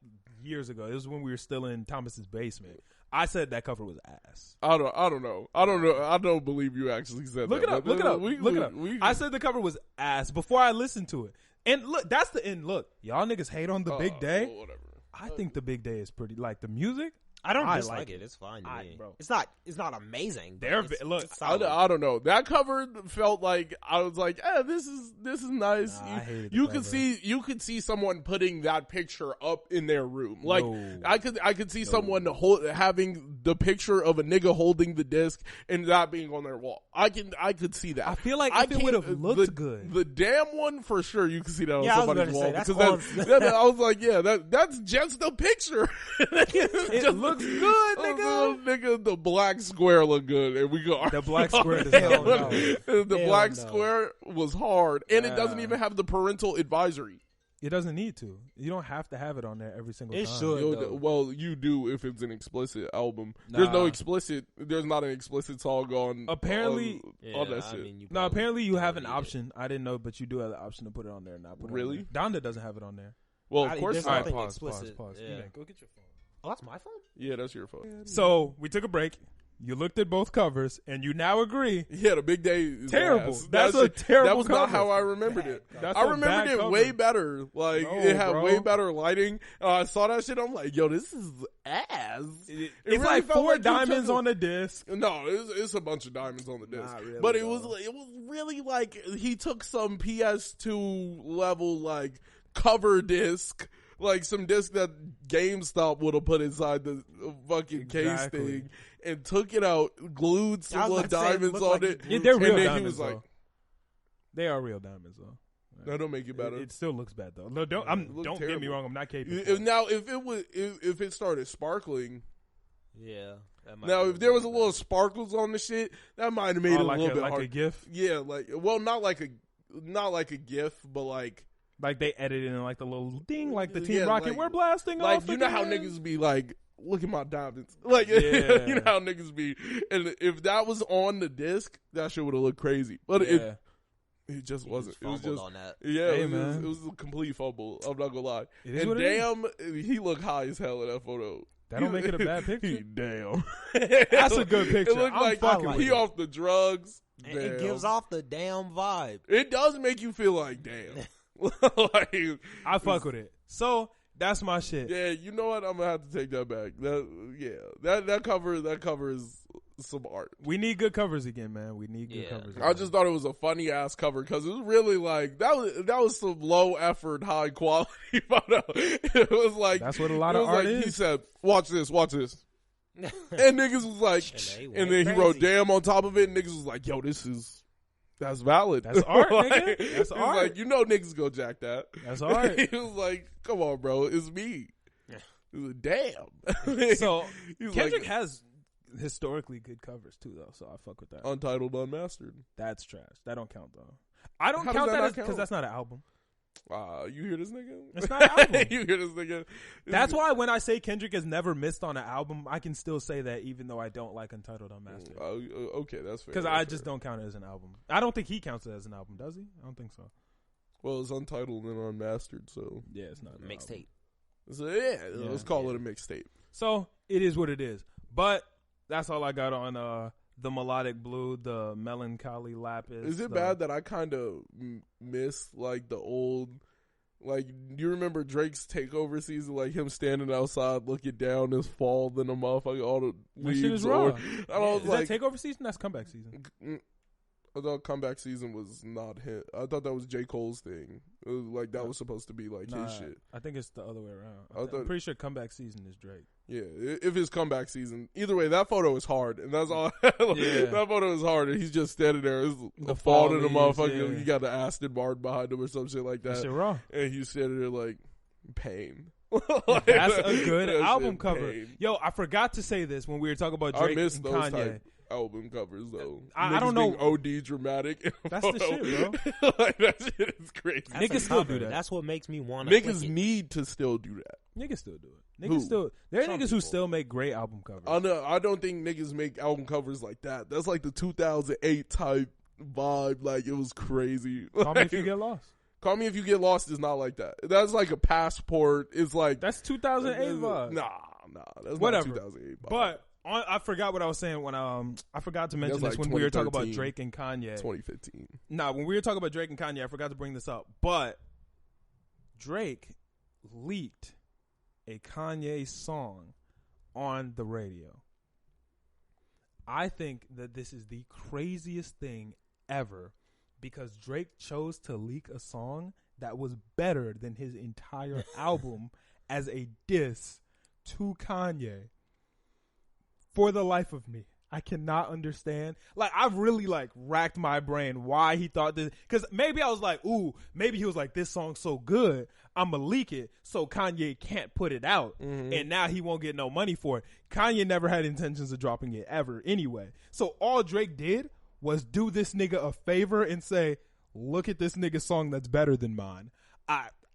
years ago, it was when we were still in Thomas's basement. I said that cover was ass. I don't know. I don't believe you actually said that. Look it up. I said the cover was ass before I listened to it. And look, that's the end. Look, y'all niggas hate on the Big Day. Whatever. I think the Big Day is pretty. Like the music, I don't dislike it. It's fine to me. Bro. It's not amazing. It's I don't know. That cover felt like I was like, this is nice. I hated you the could cover. you could see someone putting that picture up in their room. Like I could see someone having the picture of a nigga holding the disc and that being on their wall. I could see that. I feel like if it would have looked good. The damn one for sure you can see that on Yeah, somebody's wall. I was like, yeah, that's just the picture. It looks good, nigga. Nigga, the black square looked good, and we go. The black square does not look good. The black square was hard, and it doesn't even have the parental advisory. It doesn't need to. You don't have to have it on there every single time. It should. Well, you do if it's an explicit album. Nah. There's not an explicit song on. Apparently, on that shit. No, apparently you have an option. I didn't know, but you do have the option to put it on there and not put it Really? on there. Donda doesn't have it on there. Well, of course there's not. nothing Pause. explicit. Yeah. Yeah. Go get your phone. Oh, that's my phone? Yeah, that's your fault. So we took a break. You looked at both covers, and you now agree. Yeah, the Big Day is Terrible. ass. That's a terrible That was not cover. how I remembered it. That's I a remembered bad it cover. way better. Like, No, it had bro. way better lighting. I saw that shit. I'm like, yo, this is ass. It It's really like felt 4 you diamonds took on the disc. No, it's a bunch of diamonds on the disc. Not really, but it though. was really like he took some PS2 level like cover disc, like some disc that GameStop would have put inside the fucking case Exactly. thing, and took it out, glued some little diamonds on it. Yeah, they're real and then diamonds. he was like, though. They are real diamonds, though. "That don't make it better." It still looks bad though. No, It looked don't get me terrible. wrong. I'm not capable. Now, if it started sparkling, Yeah. now if there was a little sparkles on the shit, that might have made it like a little bit like hard. a GIF. Yeah, like not like a GIF, but like Like they edited in like the little ding, like the Team Yeah, Rocket. like- We're blasting like off. you know how again. niggas be like, look at my diamonds, like Yeah. you know how niggas be, and if that was on the disc, that shit would have looked crazy, but Yeah. it just wasn't. It was fumbled just on that. yeah, Hey, it man. was a complete fumble. I'm not gonna lie. It is And what it is. damn, he looked high as hell in that photo. That don't make it a bad He picture. damn. That's a good picture. It looked I'm like fucking he with it. off the drugs. And it Damn. gives off the damn vibe. It does make you feel like damn. Like, I fuck with it. So that's my shit. yeah, you know what? I'm gonna have to take that back. That cover is some art. We need good covers again, man. We need good Yeah. covers. I just thought it was a funny ass cover because it was really like that was some low effort, high quality photo. It was like That's what a lot it of was art like, is. He said, "Watch this, and niggas was like, and then he crazy. wrote "damn" on top of it. And niggas was like, "Yo, that's valid. That's art, Like, nigga. That's he was art. like, you know, niggas go jack that. That's art. He was like, "Come on, bro, it's me." He was like, damn. So He was Kendrick like, has historically good covers too, though. So I fuck with that. Untitled, Unmastered. That's trash. That don't count though. I don't How does count that that not because count? that's not an album. You hear this nigga? It's not an album. You hear this nigga? That's why when I say Kendrick has never missed on an album, I can still say that even though I don't like Untitled Unmastered. Okay, that's fair. Because that's I fair. just don't count it as an album. I don't think he counts it as an album, does he? I don't think so. Well, it's Untitled and Unmastered, so Yeah, it's not an album. Mixtape. let's call it a mixtape. So it is what it is. But that's all I got on the Melodic Blue, the Melancholy Lapis. Is it bad that I kind of miss like the old? Like, do you remember Drake's takeover season? Like him standing outside, looking down, his fall, then the motherfucker, all the That shit leaves. is raw. And I was Is like, that takeover season? That's comeback season. I thought comeback season was not him. I thought that was J. Cole's thing. It was like that was supposed to be like Nah, his shit. I think it's the other way around. I I'm thought- pretty sure comeback season is Drake. Yeah, if it's comeback season. Either way, that photo is hard, and that's all. Yeah. That photo is hard, and he's just standing there. It's The a fall to the fall leaves, motherfucker. yeah. You got the Aston Martin behind him or some shit like That that. shit raw. And he's standing there like, pain. That's a good That album shit cover. pain. Yo, I forgot to say this when we were talking about I Drake miss and those Kanye. type album covers though. I don't Niggas know. being OD dramatic. That's the shit, bro. Like, that shit is crazy. That's Niggas a still cover. do that. That's what makes me want to. Niggas need to still do that. Niggas still do it. Who? Niggas still. There are Some niggas who people. still make great album covers. I don't think niggas make album covers like that. That's like the 2008 type vibe. Like, it was crazy. Call me if you get lost. Call Me If You Get Lost is not like that. That's like a passport. It's like That's 2008 vibe. Nah, that's Whatever. not 2008 vibe. But I forgot what I was saying when I forgot to mention That's this like when we were talking about 2013. Drake and Kanye. 2015. Nah, when we were talking about Drake and Kanye, I forgot to bring this up. But Drake leaked a Kanye song on the radio. I think that this is the craziest thing ever because Drake chose to leak a song that was better than his entire album as a diss to Kanye. For the life of me, I cannot understand. Like, I've really like racked my brain why he thought this. Because maybe I was like, ooh, maybe he was like, this song's so good, I'm going to leak it so Kanye can't put it out. Mm-hmm. And now he won't get no money for it. Kanye never had intentions of dropping it ever anyway. So all Drake did was do this nigga a favor and say, look at this nigga's song that's better than mine.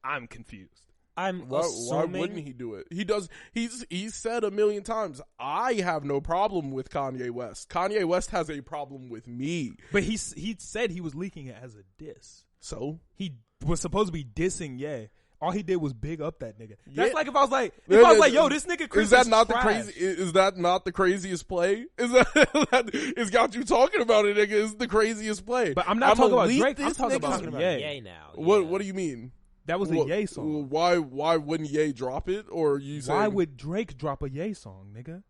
I'm confused. I'm Why assuming. wouldn't he do it? He does. He's said a million times, I have no problem with Kanye West. Kanye West has a problem with me. But he said he was leaking it as a diss. So He was supposed to be dissing Ye. All he did was big up that nigga. Yeah. That's like if I was like, yo, this nigga Chris is that not trash. the crazy? Is that not the craziest play? Is that it's got you talking about it, nigga? Is the craziest play? But I'm not talking about leak Drake. I'm this talking nigga's- about Ye Ye. now. What do you mean? That was a Ye song. Why wouldn't Ye drop it? Or you saying Why would Drake drop a Ye song, nigga?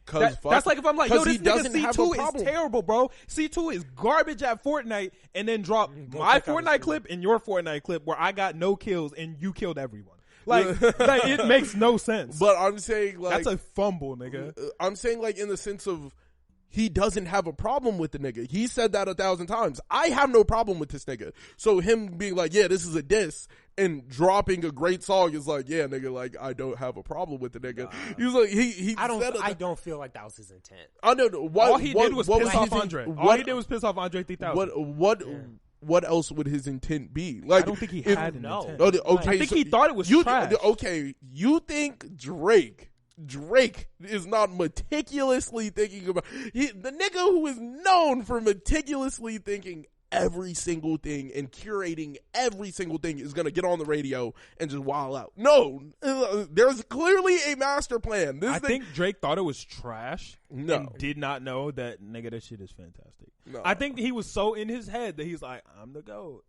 'cause That's like if I'm like, yo, 'cause this he nigga doesn't have a C2 is problem. terrible, bro. C2 is garbage at Fortnite, and then drop my check out his Fortnite clip and your Fortnite clip where I got no kills and you killed everyone. Like it makes no sense. But I'm saying like That's a fumble, nigga. I'm saying like in the sense of he doesn't have a problem with the nigga. He said that 1,000 times. I have no problem with this nigga. So him being like, yeah, this is a diss and dropping a great song is like, yeah, nigga, like I don't have a problem with the nigga. He was like, he I said don't feel like that was his intent. I don't know. What, All he did was piss off Andre. All he did was piss off Andre 3000. What else would his intent be? Like I don't think he if- had an no. intent. Okay, I think so he thought it was you, trash. Okay, you think Drake is not meticulously thinking about the nigga who is known for meticulously thinking every single thing and curating every single thing is gonna get on the radio and just wild out. No, there's clearly a master plan. I think Drake thought it was trash No. and did not know that, nigga, this shit is fantastic. No. I think he was so in his head that he's like, I'm the GOAT.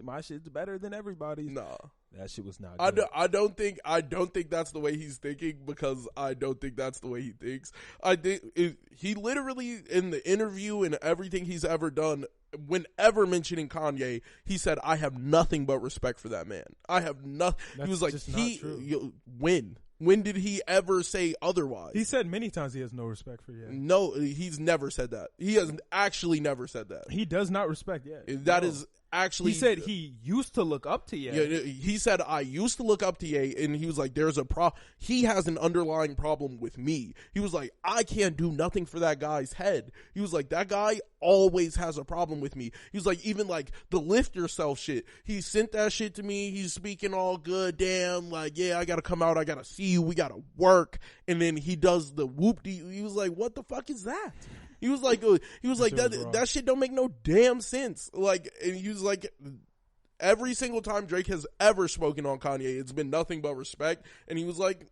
My shit's better than everybody's. No. That shit was not I good. don't think that's the way he's thinking because I don't think that's the way he thinks. I think he literally in the interview and everything he's ever done, whenever mentioning Kanye, he said, I have nothing but respect for that man. I have nothing. He was like, just not true. When did he ever say otherwise? He said many times he has no respect for Ye. No, he's never said that. He has actually never said that. He does not respect Ye. That is actually. He said he used to look up to Ye. Yeah, he said, I used to look up to Ye, and he was like, there's a he has an underlying problem with me. He was like, I can't do nothing for that guy's head. He was like, that guy always has a problem with me. He was like, even like the lift yourself shit. He sent that shit to me. He's speaking all good. Damn, like, yeah, I gotta come out. I gotta see you. We gotta work. And then he does the whoop-de. He was like, what the fuck is that? He was like, that shit don't make no damn sense. Like, and he was like, every single time Drake has ever spoken on Kanye, it's been nothing but respect. And he was like,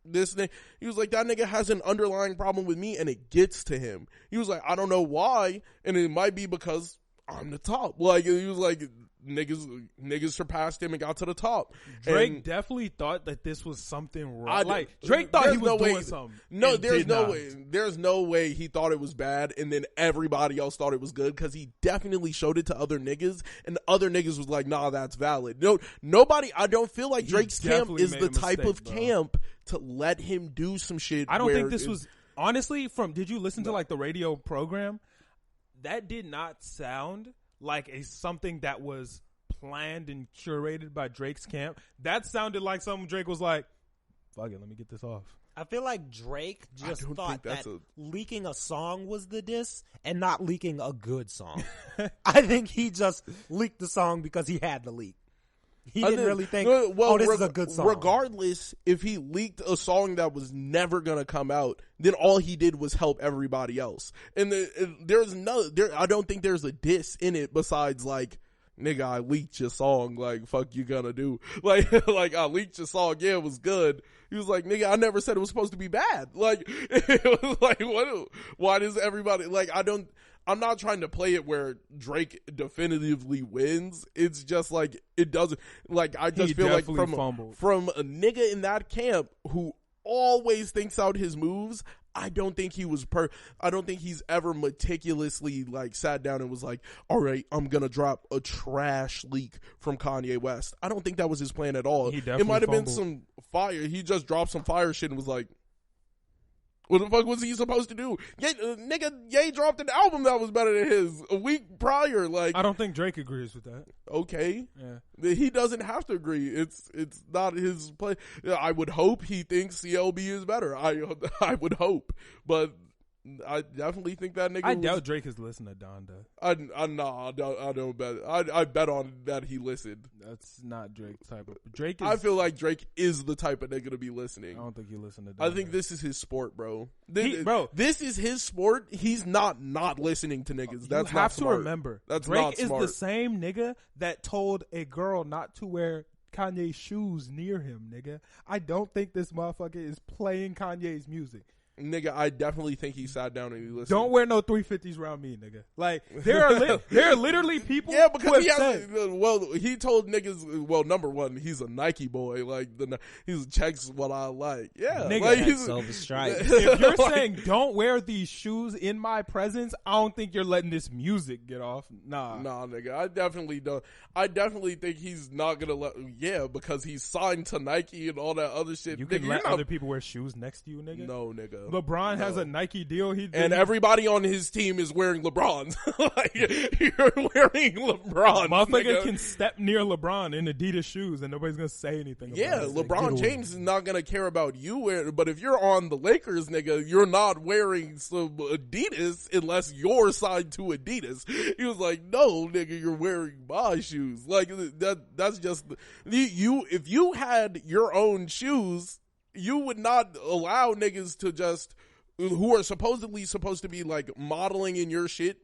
that nigga has an underlying problem with me and it gets to him. He was like, I don't know why. And it might be because I'm the top. Like, he was like, niggas surpassed him and got to the top. Drake definitely thought that this was something wrong. Like Drake thought he was doing something. No, there's no not. way. There's no way he thought it was bad and then everybody else thought it was good because he definitely showed it to other niggas and other niggas was like, nah, that's valid. No, nobody. I don't feel like Drake's camp definitely is made the a type mistake, of bro. camp to let him do some shit. I don't think this was honestly did you listen to like the radio program? That did not sound like something that was planned and curated by Drake's camp. That sounded like something Drake was like, fuck it, let me get this off. I feel like Drake just don't thought think that's that leaking a song was the diss and not leaking a good song. I think he just leaked the song because he had to leak. He didn't really think, this is a good song. Regardless, if he leaked a song that was never going to come out, then all he did was help everybody else. And I don't think there's a diss in it besides like, nigga, I leaked your song, like, fuck you gonna do? Like, I leaked your song, yeah, it was good. He was like, nigga, I never said it was supposed to be bad. Like, it was like, why does everybody, like, I'm not trying to play it where Drake definitively wins. It's just like, it doesn't, like, I just feel like from a nigga in that camp who always thinks out his moves, I don't think he's ever meticulously like sat down and was like, all right, I'm gonna drop a trash leak from Kanye West. I don't think that was his plan at all. It might have been some fire. He just dropped some fire shit and was like, what the fuck was he supposed to do? Nigga, Ye dropped an album that was better than his a week prior. Like, I don't think Drake agrees with that. Okay, yeah, he doesn't have to agree. It's not his play. I would hope he thinks CLB is better. I would hope, but I definitely think that nigga. I doubt Drake has listened to Donda. I don't bet. I bet on that he listened. That's not Drake's type of. Drake. I feel like Drake is the type of nigga to be I listening. don't think he listened to Donda. I think this is his sport, bro. Bro, this is his sport. He's not listening to niggas. That's you have not smart. to remember. That's Drake not is smart. the same nigga that told a girl not to wear Kanye's shoes near him, nigga. I don't think this motherfucker is playing Kanye's music. Nigga, I definitely think he sat down and he listened. Don't wear no 350s around me, nigga. Like there are literally people. Yeah, because who he have has. said, Well, he told niggas. Well, number one, he's a Nike boy. Like he checks what I like. Yeah, Nigga, like, That he's silver stripe. if you're like, saying don't wear these shoes in my presence, I don't think you're letting this music get off. Nah, nigga, I definitely don't. I definitely think he's not gonna let. Yeah, because he's signed to Nike and all that other shit. you Nigga, can let you're not- other people wear shoes next to you, nigga. No, nigga. LeBron has No. a Nike deal. And everybody on his team is wearing LeBrons. Like, you're wearing LeBrons. motherfucker nigga. can step near LeBron in Adidas shoes and nobody's gonna say anything. Yeah, about it. LeBron James is not gonna care about you wearing. But if you're on the Lakers, nigga, you're not wearing some Adidas unless you're signed to Adidas. He was like, "No, nigga, you're wearing my shoes." Like that's just you. If you had your own shoes, you would not allow niggas to just who are supposedly supposed to be like modeling in your shit.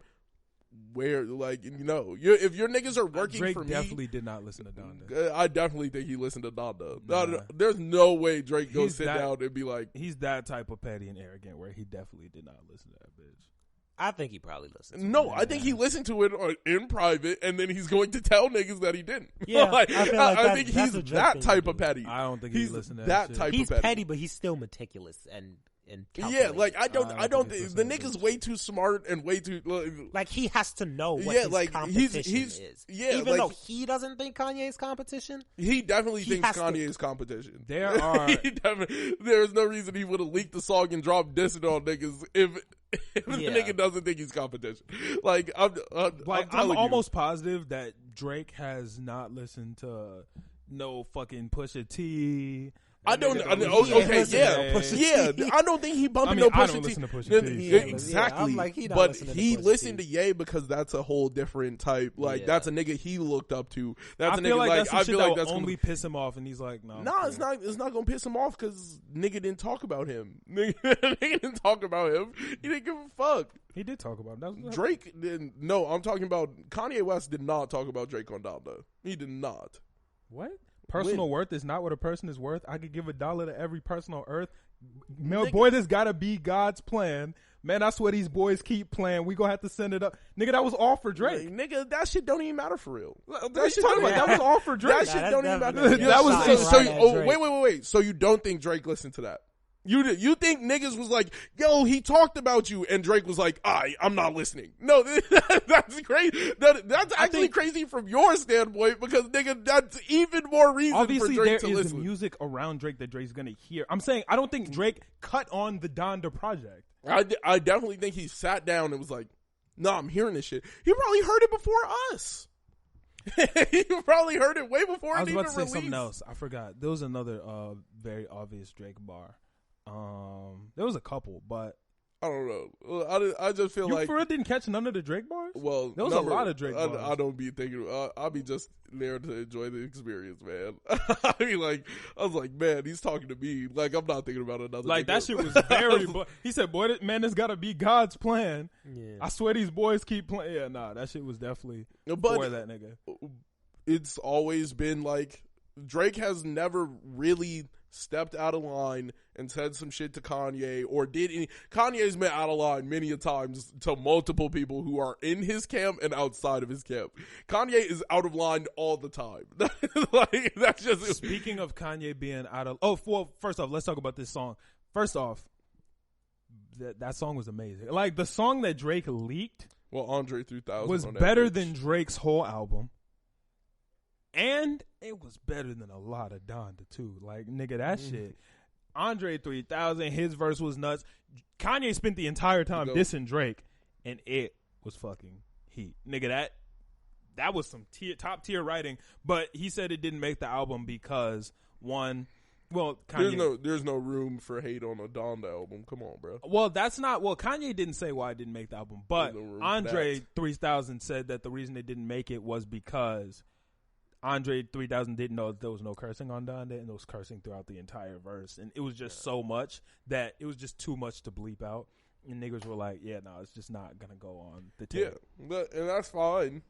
Where like if your niggas are working Drake for me, definitely did not listen to Donda. I definitely think he listened to Donda. Nah. There's no way Drake goes He's sit that- down and be like, He's that type of petty and arrogant where he definitely did not listen to that bitch. I think he probably listens. no, I think he listened to it in private, and then he's going to tell niggas that he didn't. Yeah, Like, I feel like I think that's he's a Drake that thing type to of do. petty. I don't think He's he listened to that shit. type He's of petty, but he's still meticulous and Yeah, calculated. like I don't think he's the listening to nigga's bitch. way too smart and way too Like he has to know what Yeah, his like, competition he's- is. yeah, Even like- though he doesn't think Kanye's competition. he definitely He thinks has to- Kanye's competition. There are There's no reason he would have leaked the song and dropped dissing on niggas if the Yeah. nigga doesn't think he's competition. Like I'm telling you. almost positive that Drake has not listened to no fucking Pusha T. I don't. That I nigga know, don't listen okay, to yeah, Pusha T. yeah. I don't think he bumping I mean, no I Pusha don't T. listen to Pusha Yeah, T. Yeah, exactly. I'm like, he not but listening to he Pusha listened T. to Ye because that's a whole different type. Like Yeah. that's a nigga he looked up to. That's I a feel nigga like that's some I shit feel that like will that's only piss him off, and he's like, no. No, it's not. It's not gonna piss him off because nigga didn't talk about him. Nigga didn't talk about him. He didn't give a fuck. He did talk about it. Drake didn't. No, I'm talking about Kanye West did not talk about Drake on Donda. He did not. What? Personal When? worth is not what a person is worth. I could give $1 to every person on earth. Nigga. Boy, this gotta be God's plan. Man, that's what these boys keep playing. We gonna have to send it up. Nigga, that was all for Drake. Like, nigga, that shit don't even matter for real. That shit talking about that was all for Drake. That shit that's don't even definitely matter. a That was- shot so. right at Drake. Wait. So you don't think Drake listened to that? You think niggas was like, yo, he talked about you, and Drake was like, I'm not listening. No, that's crazy. That's actually crazy from your standpoint because nigga, that's even more reason Obviously, for there Drake to is listen. music around Drake that Drake's gonna hear. I'm saying I don't think Drake cut on the Donda project. I definitely think he sat down and was like, no, I'm hearing this shit. He probably heard it before us. He probably heard it way before I it was even about to say released. something else. I forgot. There was another very obvious Drake bar. There was a couple, but I don't know. I just feel you like for real didn't catch none of the Drake bars. well, There was a lot of Drake bars. I don't be thinking. I'll be just there to enjoy the experience, man. I was like, man, he's talking to me. Like I'm not thinking about another. Like nigga. that shit was very. He said, "Boy, man, this gotta be God's plan." Yeah. I swear these boys keep playing. Yeah, nah, that shit was definitely But for that nigga. it's always been like Drake has never really stepped out of line and said some shit to Kanye or did any. Kanye's been out of line many a times to multiple people who are in his camp and outside of his camp. Kanye is out of line all the time. Like that's just Speaking of Kanye being out of first off, let's talk about this song. First off, that song was amazing. Like the song that Drake leaked well, Andre 3000 was on that better bitch. than Drake's whole album. And it was better than a lot of Donda too. Like nigga, that shit. Andre 3000, his verse was nuts. Kanye spent the entire time dissing Drake, and it was fucking heat. Nigga, that was some top tier writing. But he said it didn't make the album because one, Well, Kanye. There's no room for hate on a Donda album. Come on, bro. Well, that's not. Well, Kanye didn't say why I didn't make the album, but There's no room for Andre that. 3000 said that the reason they didn't make it was because Andre 3000 didn't know that there was no cursing on Donda, and there was cursing throughout the entire verse, and it was just so much that it was just too much to bleep out. And niggas were like, "Yeah, no, it's just not gonna go on the tape." Yeah, and that's fine.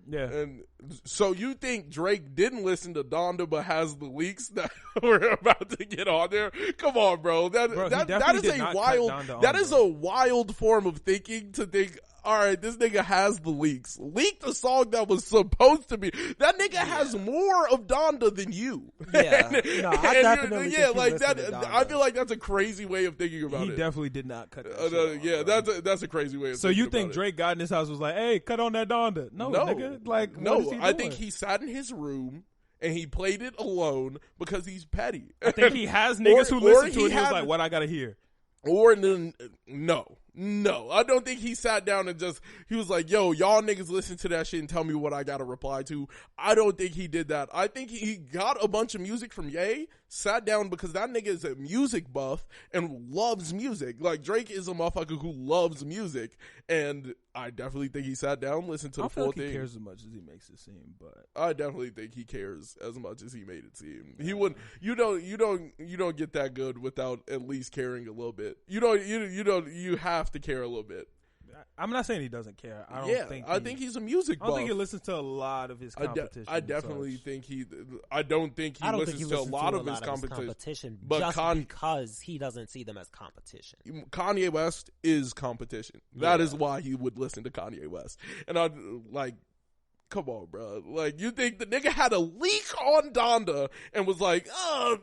Yeah. And so you think Drake didn't listen to Donda but has the leaks that we're about to get on there? Come on, bro. That is a wild. That is a wild form of thinking to think. All right, this nigga has the leaks. Leaked a song that was supposed to be. That nigga has more of Donda than you. Yeah, no, I definitely think he like listened that. to Donda. I feel like that's a crazy way of thinking about He it. definitely did not cut that shit Yeah, off, that's a crazy way of so thinking you about think it. Drake got in his house was like, "Hey, cut on that Donda"? No, nigga. Like, no, what is he I doing? think he sat in his room and he played it alone because he's petty. I think he has niggas who listen to it. And he was like, "What I gotta hear?" Or no, I don't think he sat down and he was like, yo, y'all niggas listen to that shit and tell me what I gotta reply to. I don't think he did that. I think he got a bunch of music from Ye, sat down because that nigga is a music buff and loves music. Like, Drake is a motherfucker who loves music, and I definitely think he sat down, listened to the full thing. He cares as much as he makes it seem, but I definitely think he cares as much as he made it seem. He wouldn't. You don't get that good without at least caring a little bit. You have to care a little bit. I'm not saying he doesn't care. I think he's a music buff. I don't think he listens to a lot of his competition. I definitely think he. I don't think he listens to a lot of his competition, but just because he doesn't see them as competition. Kanye West is competition. That is why he would listen to Kanye West. And I like. Come on, bro. Like, you think the nigga had a leak on Donda and was like, no,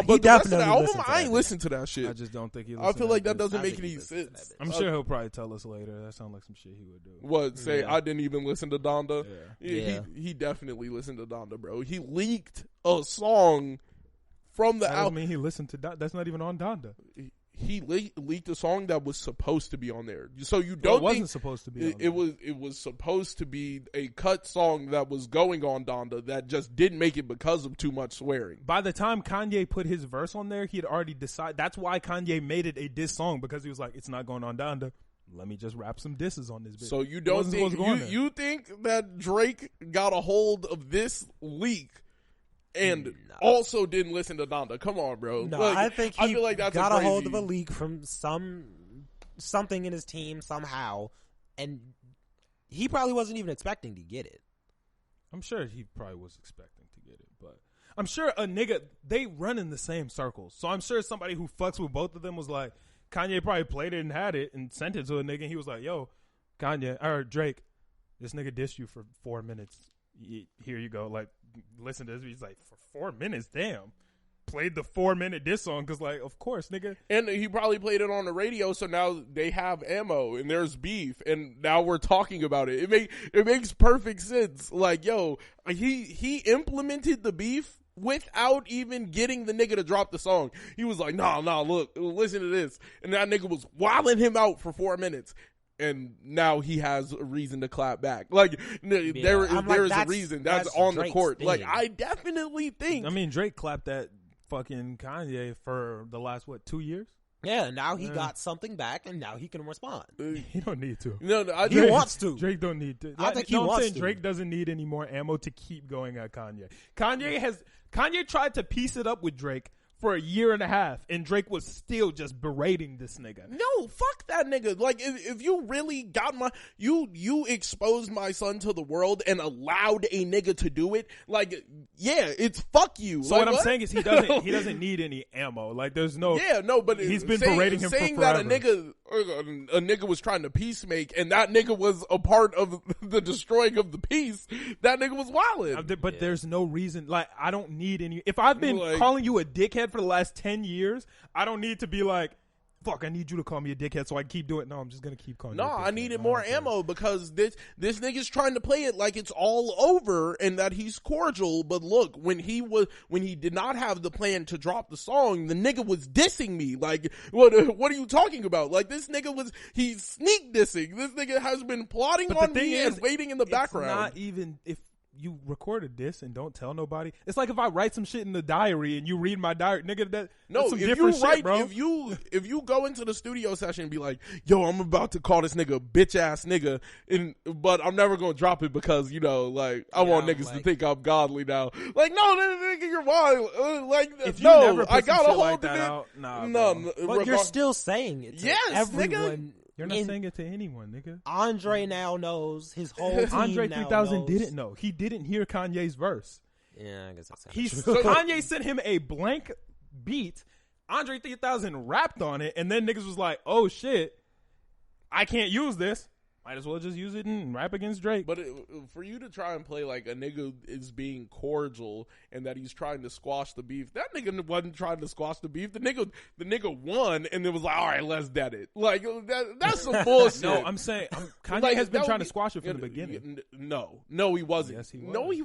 but the rest of the album, I ain't listen to that shit. I just don't think he I feel like that doesn't make any sense. I'm sure he'll probably tell us later. That sounds like some shit he would do. What, say I didn't even listen to Donda? Yeah. He definitely listened to Donda, bro. He leaked a song from the album. That doesn't mean he listened to Donda. That's not even on Donda. He leaked a song that was supposed to be on there. So you don't Well, it think wasn't supposed to be on there. It was supposed to be a cut song that was going on Donda that just didn't make it because of too much swearing. By the time Kanye put his verse on there, he had already decided. That's why Kanye made it a diss song, because he was like, it's not going on Donda. Let me just rap some disses on this bitch. So you don't think you think that Drake got a hold of this leak and also didn't listen to Donda? Come on, bro. No, like, I think he I feel like that's got a hold of a leak from something in his team somehow, and he probably wasn't even expecting to get it. I'm sure he probably was expecting to get it, but I'm sure a nigga, they run in the same circles. So I'm sure somebody who fucks with both of them was like, Kanye probably played it and had it and sent it to a nigga, and he was like, yo, Kanye, or Drake, this nigga dissed you for 4 minutes. Here you go. Like, listen to this. He's like, for 4 minutes, damn. Played the 4-minute diss song because, like, of course, nigga. And he probably played it on the radio, so now they have ammo and there's beef, and now we're talking about it. It makes perfect sense. Like, yo, he implemented the beef without even getting the nigga to drop the song. He was like, nah, look, listen to this. And that nigga was wilding him out for 4 minutes. And now he has a reason to clap back. Like, there is a reason that's on the court. Like, I definitely think. I mean, Drake clapped that fucking Kanye for the last, 2 years? Yeah, now he got something back, and now he can respond. He don't need to. No, he wants to. Drake don't need to. I think he wants to. Drake doesn't need any more ammo to keep going at Kanye. Kanye tried to piece it up with Drake for a year and a half, and Drake was still just berating this nigga. No, fuck that nigga. Like, if you really got you exposed my son to the world and allowed a nigga to do it, like, yeah, it's fuck you. So like, what I'm saying is he doesn't need any ammo. Like, there's no. Yeah, no, but he's been berating him for forever. Saying that a nigga was trying to peacemake, and that nigga was a part of the destroying of the peace. That nigga was wildin'. But there's no reason. Like, I don't need any. If I've been calling you a dickhead for the last 10 years, I don't need to be like, fuck, I need you to call me a dickhead so I can keep doing it. No, I'm just going to keep calling you a dickhead. I needed more ammo because this nigga's trying to play it like it's all over and that he's cordial. But look, when he did not have the plan to drop the song, the nigga was dissing me. Like, what are you talking about? Like, this nigga he's sneak dissing. This nigga has been plotting on me and waiting in the background. Not even, if you recorded this and don't tell nobody. It's like if I write some shit in the diary and you read my diary, nigga. That's some different shit, bro. If you go into the studio session and be like, yo, I'm about to call this nigga bitch ass nigga, but I'm never gonna drop it because I want niggas to think I'm godly now. Like, no, nigga, you're wild. If you never put I gotta some shit hold like it that in. out, nah, No, But you're still saying it to Yes, everyone. nigga. You're not saying it to anyone, nigga. Andre now knows. His whole team Andre now 3000 knows. didn't know. He didn't hear Kanye's verse. Yeah, I guess that's Kanye sent him a blank beat. Andre 3000 rapped on it, and then niggas was like, "Oh shit, I can't use this. Might as well just use it and rap against Drake." But for you to try and play like a nigga is being cordial and that he's trying to squash the beef, that nigga wasn't trying to squash the beef. The nigga won and it was like, all right, let's dead it. Like that's some bullshit. No, I'm saying Kanye has been trying to squash it from the beginning. No, he wasn't. Yes, he was. No, he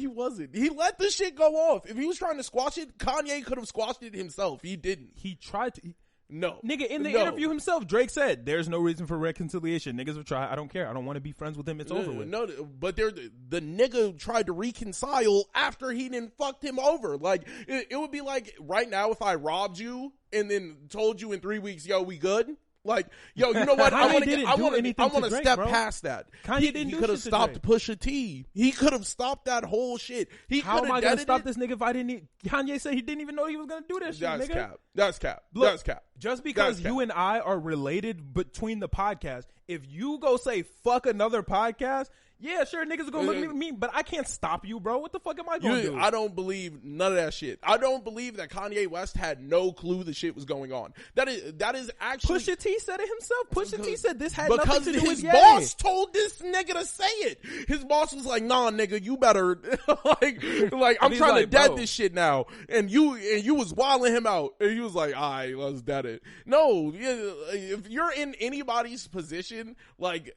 wasn't. He let the shit go off. If he was trying to squash it, Kanye could have squashed it himself. He didn't. He tried to. No. Nigga, in the interview himself, Drake said, there's no reason for reconciliation. Niggas will try. I don't care. I don't want to be friends with him. It's over with. No, but the nigga tried to reconcile after he done fucked him over. Like, it would be like right now if I robbed you and then told you in 3 weeks, yo, we good? Like, yo, you know what? I want to step past that. Kanye didn't he do could have shit to stopped Drake. Pusha T. He could have stopped that whole shit. How am I going to stop this nigga if I didn't? Kanye said he didn't even know he was going to do that shit, That's nigga. cap. That's cap. Look, That's cap. Just because That's you and I are related between the podcasts, if you go say fuck another podcast, yeah, sure, niggas are going to look at me, but I can't stop you, bro. What the fuck am I going to do? I don't believe none of that shit. I don't believe that Kanye West had no clue the shit was going on. That is actually... Pusha T said it himself. Pusha T said this had nothing to do with his boss told this nigga to say it. His boss was like, nah, nigga, you better... like I'm trying to dead this shit now. And you was wilding him out. And he was like, all right, let's dead it. No, if you're in anybody's position, like...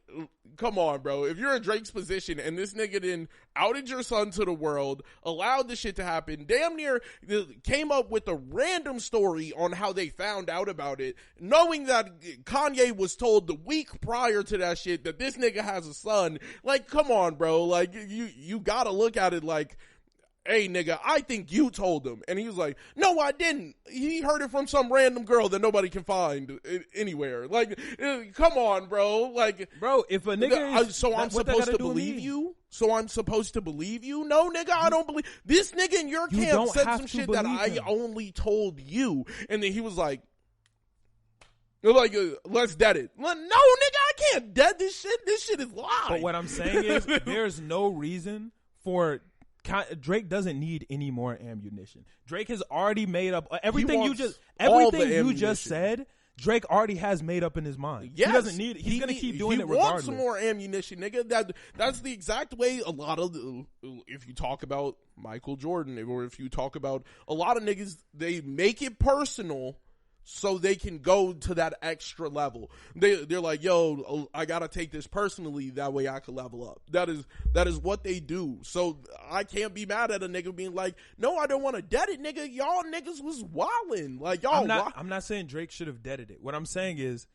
Come on, bro. If you're in Drake's position and this nigga then outed your son to the world, allowed this shit to happen, damn near came up with a random story on how they found out about it, knowing that Kanye was told the week prior to that shit that this nigga has a son. Like, come on, bro. Like, you gotta look at it like, hey, nigga, I think you told him. And he was like, no, I didn't. He heard it from some random girl that nobody can find anywhere. Like, come on, bro. Like, bro, if a nigga so I'm supposed to believe you? So I'm supposed to believe you? No, nigga, I don't believe. This nigga in your camp said some shit that I only told you. And then he was like, let's dead it. No, nigga, I can't dead this shit. This shit is live. But what I'm saying is there's no reason for... Drake doesn't need any more ammunition. Drake has already made up everything you just said. Drake already has made up in his mind. Yes, he doesn't need. He's gonna keep doing it regardless. He wants some more ammunition, nigga. That's the exact way a lot of if you talk about Michael Jordan or if you talk about a lot of niggas, they make it personal so they can go to that extra level. They're like, yo, I gotta take this personally, that way I can level up. That is what they do. So I can't be mad at a nigga being like, no, I don't want to dead it, nigga. Y'all niggas was wildin'. Like, y'all. I'm not saying Drake should have deaded it. What I'm saying is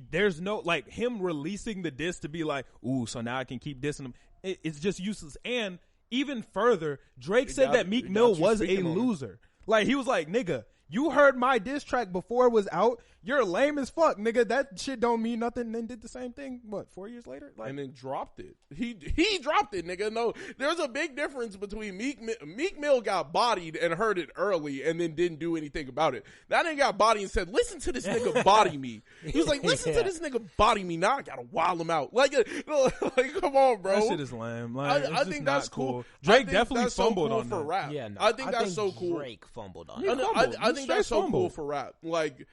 there's no, like, him releasing the diss to be like, ooh, so now I can keep dissing him. It's just useless. And even further, Drake said that Meek Mill was a loser. Like, he was like, nigga, you heard my diss track before it was out. You're lame as fuck, nigga. That shit don't mean nothing. And then did the same thing, 4 years later? And then dropped it. He dropped it, nigga. No, there's a big difference between Meek Mill got bodied and heard it early and then didn't do anything about it. That nigga got bodied and said, listen to this nigga body me. He was like, listen to this nigga body me. Now I gotta wild him out. Like come on, bro. That shit is lame. Like, I think that's cool. Drake definitely fumbled on for that. rap. Yeah, no, I think that's so cool. Drake fumbled on it. I think that's so cool fumbled. for rap. Like,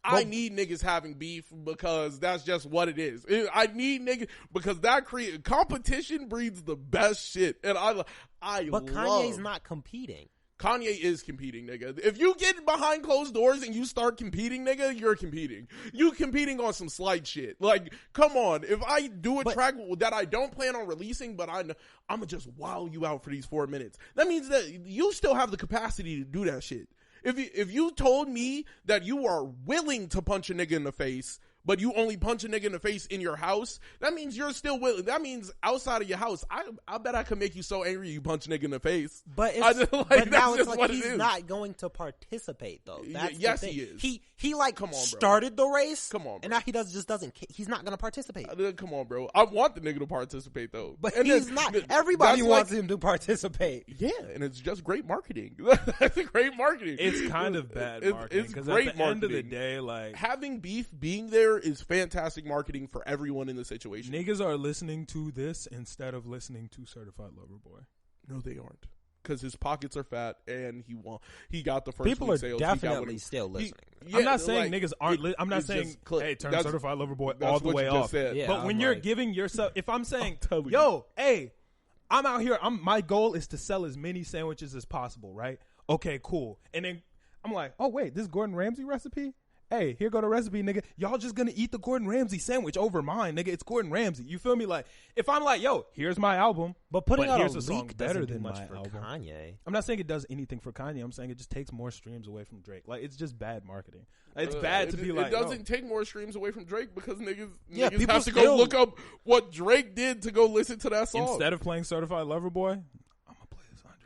I need niggas having beef because that's just what it is. I need niggas because that competition breeds the best shit, and But Kanye's not competing. Kanye is competing, nigga. If you get behind closed doors and you start competing, nigga, you're competing. You competing on some slight shit. Like, come on. If I do a track that I don't plan on releasing, but I'm gonna just wow you out for these 4 minutes, that means that you still have the capacity to do that shit. If you told me that you are willing to punch a nigga in the face, but you only punch a nigga in the face in your house, that means you're still willing. That means outside of your house, I bet I could make you so angry you punch a nigga in the face. But but now it's like he's not going to participate though. That's yes, the thing. he is. He like come on, bro. started the race. Come on, bro. And now he just doesn't. He's not going to participate. Come on, bro. I want the nigga to participate though, but and he's not. Everybody wants him to participate. Yeah, and it's just great marketing. That's great marketing. It's kind of bad marketing. It's great at the marketing. end of the day, like having beef being there is fantastic marketing for everyone in the situation. Niggas are listening to this instead of listening to Certified Lover Boy. No, they aren't. Because his pockets are fat and he got the first people week are sales. definitely still listening. I'm not saying niggas aren't. I'm not saying hey, turn Certified Lover Boy all the way off. Yeah, but when you're giving yourself, if I'm saying, yo, hey, I'm out here. My goal is to sell as many sandwiches as possible, right? Okay, cool. And then I'm like, oh wait, this Gordon Ramsay recipe. Hey, here go the recipe, nigga. Y'all just gonna eat the Gordon Ramsay sandwich over mine, nigga. It's Gordon Ramsay. You feel me? Like, if I'm like, yo, here's my album, but putting out here's a song leak better doesn't do than much my for album. Kanye. I'm not saying it does anything for Kanye. I'm saying it just takes more streams away from Drake. Like, it's just bad marketing. It's bad to be like. It doesn't take more streams away from Drake because niggas people have to go look up what Drake did to go listen to that song. Instead of playing Certified Lover Boy,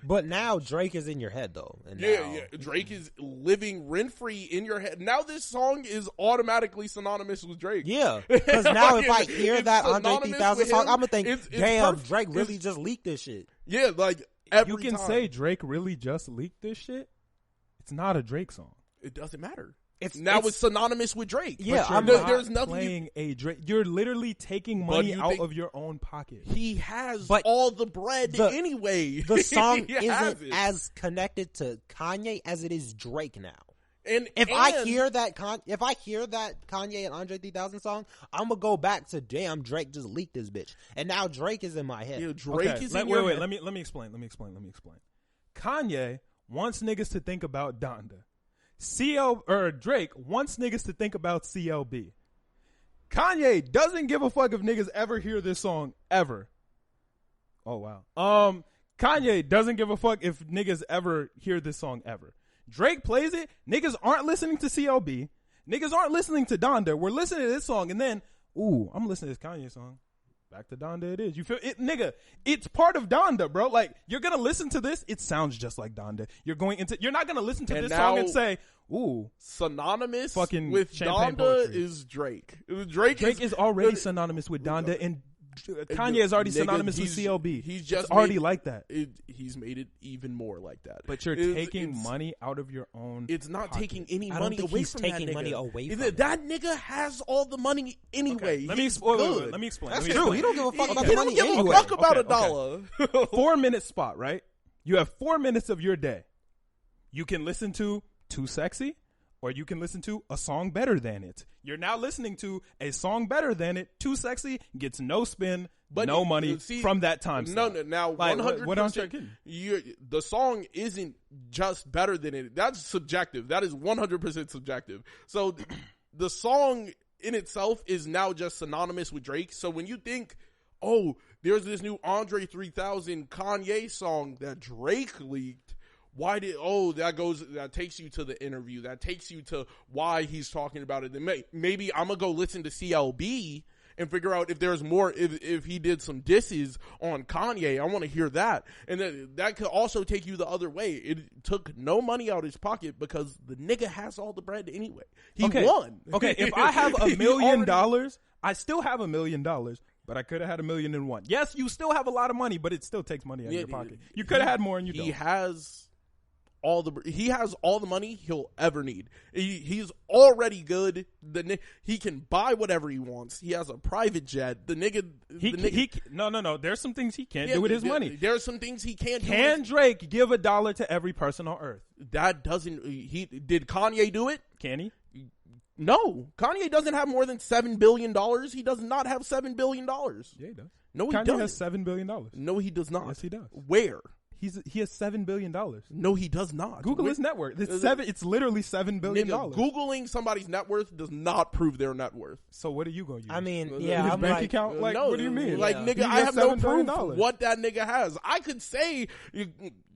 but now Drake is in your head, though. And yeah. Drake is living rent-free in your head. Now this song is automatically synonymous with Drake. Yeah, because now if I hear that Andre 3000 song, I'm going to think, damn, perfect. Drake really just leaked this shit. Yeah, like every You can time. say Drake really just leaked this shit. It's not a Drake song. It doesn't matter. It's synonymous with Drake. Yeah, there's nothing playing a Drake. You're literally taking money out of your own pocket. He has all the bread anyway. The song isn't as connected to Kanye as it is Drake now. And if I hear that Kanye and Andre 3000 song, I'm gonna go back to damn Drake just leaked this bitch, and now Drake is in my head. Yeah, Drake is in your head. Let me explain. Kanye wants niggas to think about Donda. Drake wants niggas to think about CLB. Kanye doesn't give a fuck if niggas ever hear this song ever. Oh wow. Kanye doesn't give a fuck if niggas ever hear this song ever. Drake plays it. Niggas aren't listening to CLB. Niggas aren't listening to Donda. We're listening to this song and then, ooh, I'm listening to this Kanye song. Back to Donda it is. You feel it, nigga? It's part of Donda, bro. Like, you're gonna listen to this. It sounds just like Donda. You're not gonna listen to this song and say, ooh, synonymous fucking with Donda poetry. Is Drake. Drake is already synonymous with Donda, and Kanye is already synonymous with CLB. He's just it's already like that. He's made it even more like that. But you're taking money out of your own. It's not pocket. taking any I money don't think away he's from taking that nigga. money away from that nigga has all the money anyway. Okay. Let me explain. That's true. He don't give a fuck about He the don't money give anyway. a fuck about a dollar. 4-minute spot, right? You have 4 minutes of your day. You can listen to Too Sexy, or you can listen to a song better than it. You're now listening to a song better than it. Too Sexy gets no spin, but no money from that time slot. No, now 100%. The song isn't just better than it. That's subjective. That is 100% subjective. So the song in itself is now just synonymous with Drake. So when you think, oh, there's this new Andre 3000 Kanye song that Drake leaked, that takes you to the interview. That takes you to why he's talking about it. Then maybe I'm going to go listen to CLB and figure out if there's more, if he did some disses on Kanye. I want to hear that. And that could also take you the other way. It took no money out of his pocket because the nigga has all the bread anyway. He won. Okay, if I have $1 million, I still have $1 million. But I could have had $1 million and one. Yes, you still have a lot of money, but it still takes money out of your pocket. You could have had more and you don't. He has all the money he'll ever need. He's already good. He can buy whatever he wants. He has a private jet. No. There's some things he can't do with his money. There's some things he can't do. Can Drake give $1 to every person on earth? That doesn't. Did Kanye do it? Can he? No, Kanye doesn't have more than $7 billion. He does not have $7 billion. Yeah, he does. No, he Kanye doesn't. has $7 billion. No, he does not. Yes, he does. Where? He has $7 billion. No, he does not. Google his net worth. It's literally $7 billion. Googling somebody's net worth does not prove their net worth. So what are you going to use? I mean, his bank account. Like, no, what do you mean? Like, nigga, I have no proof what that nigga has. I could say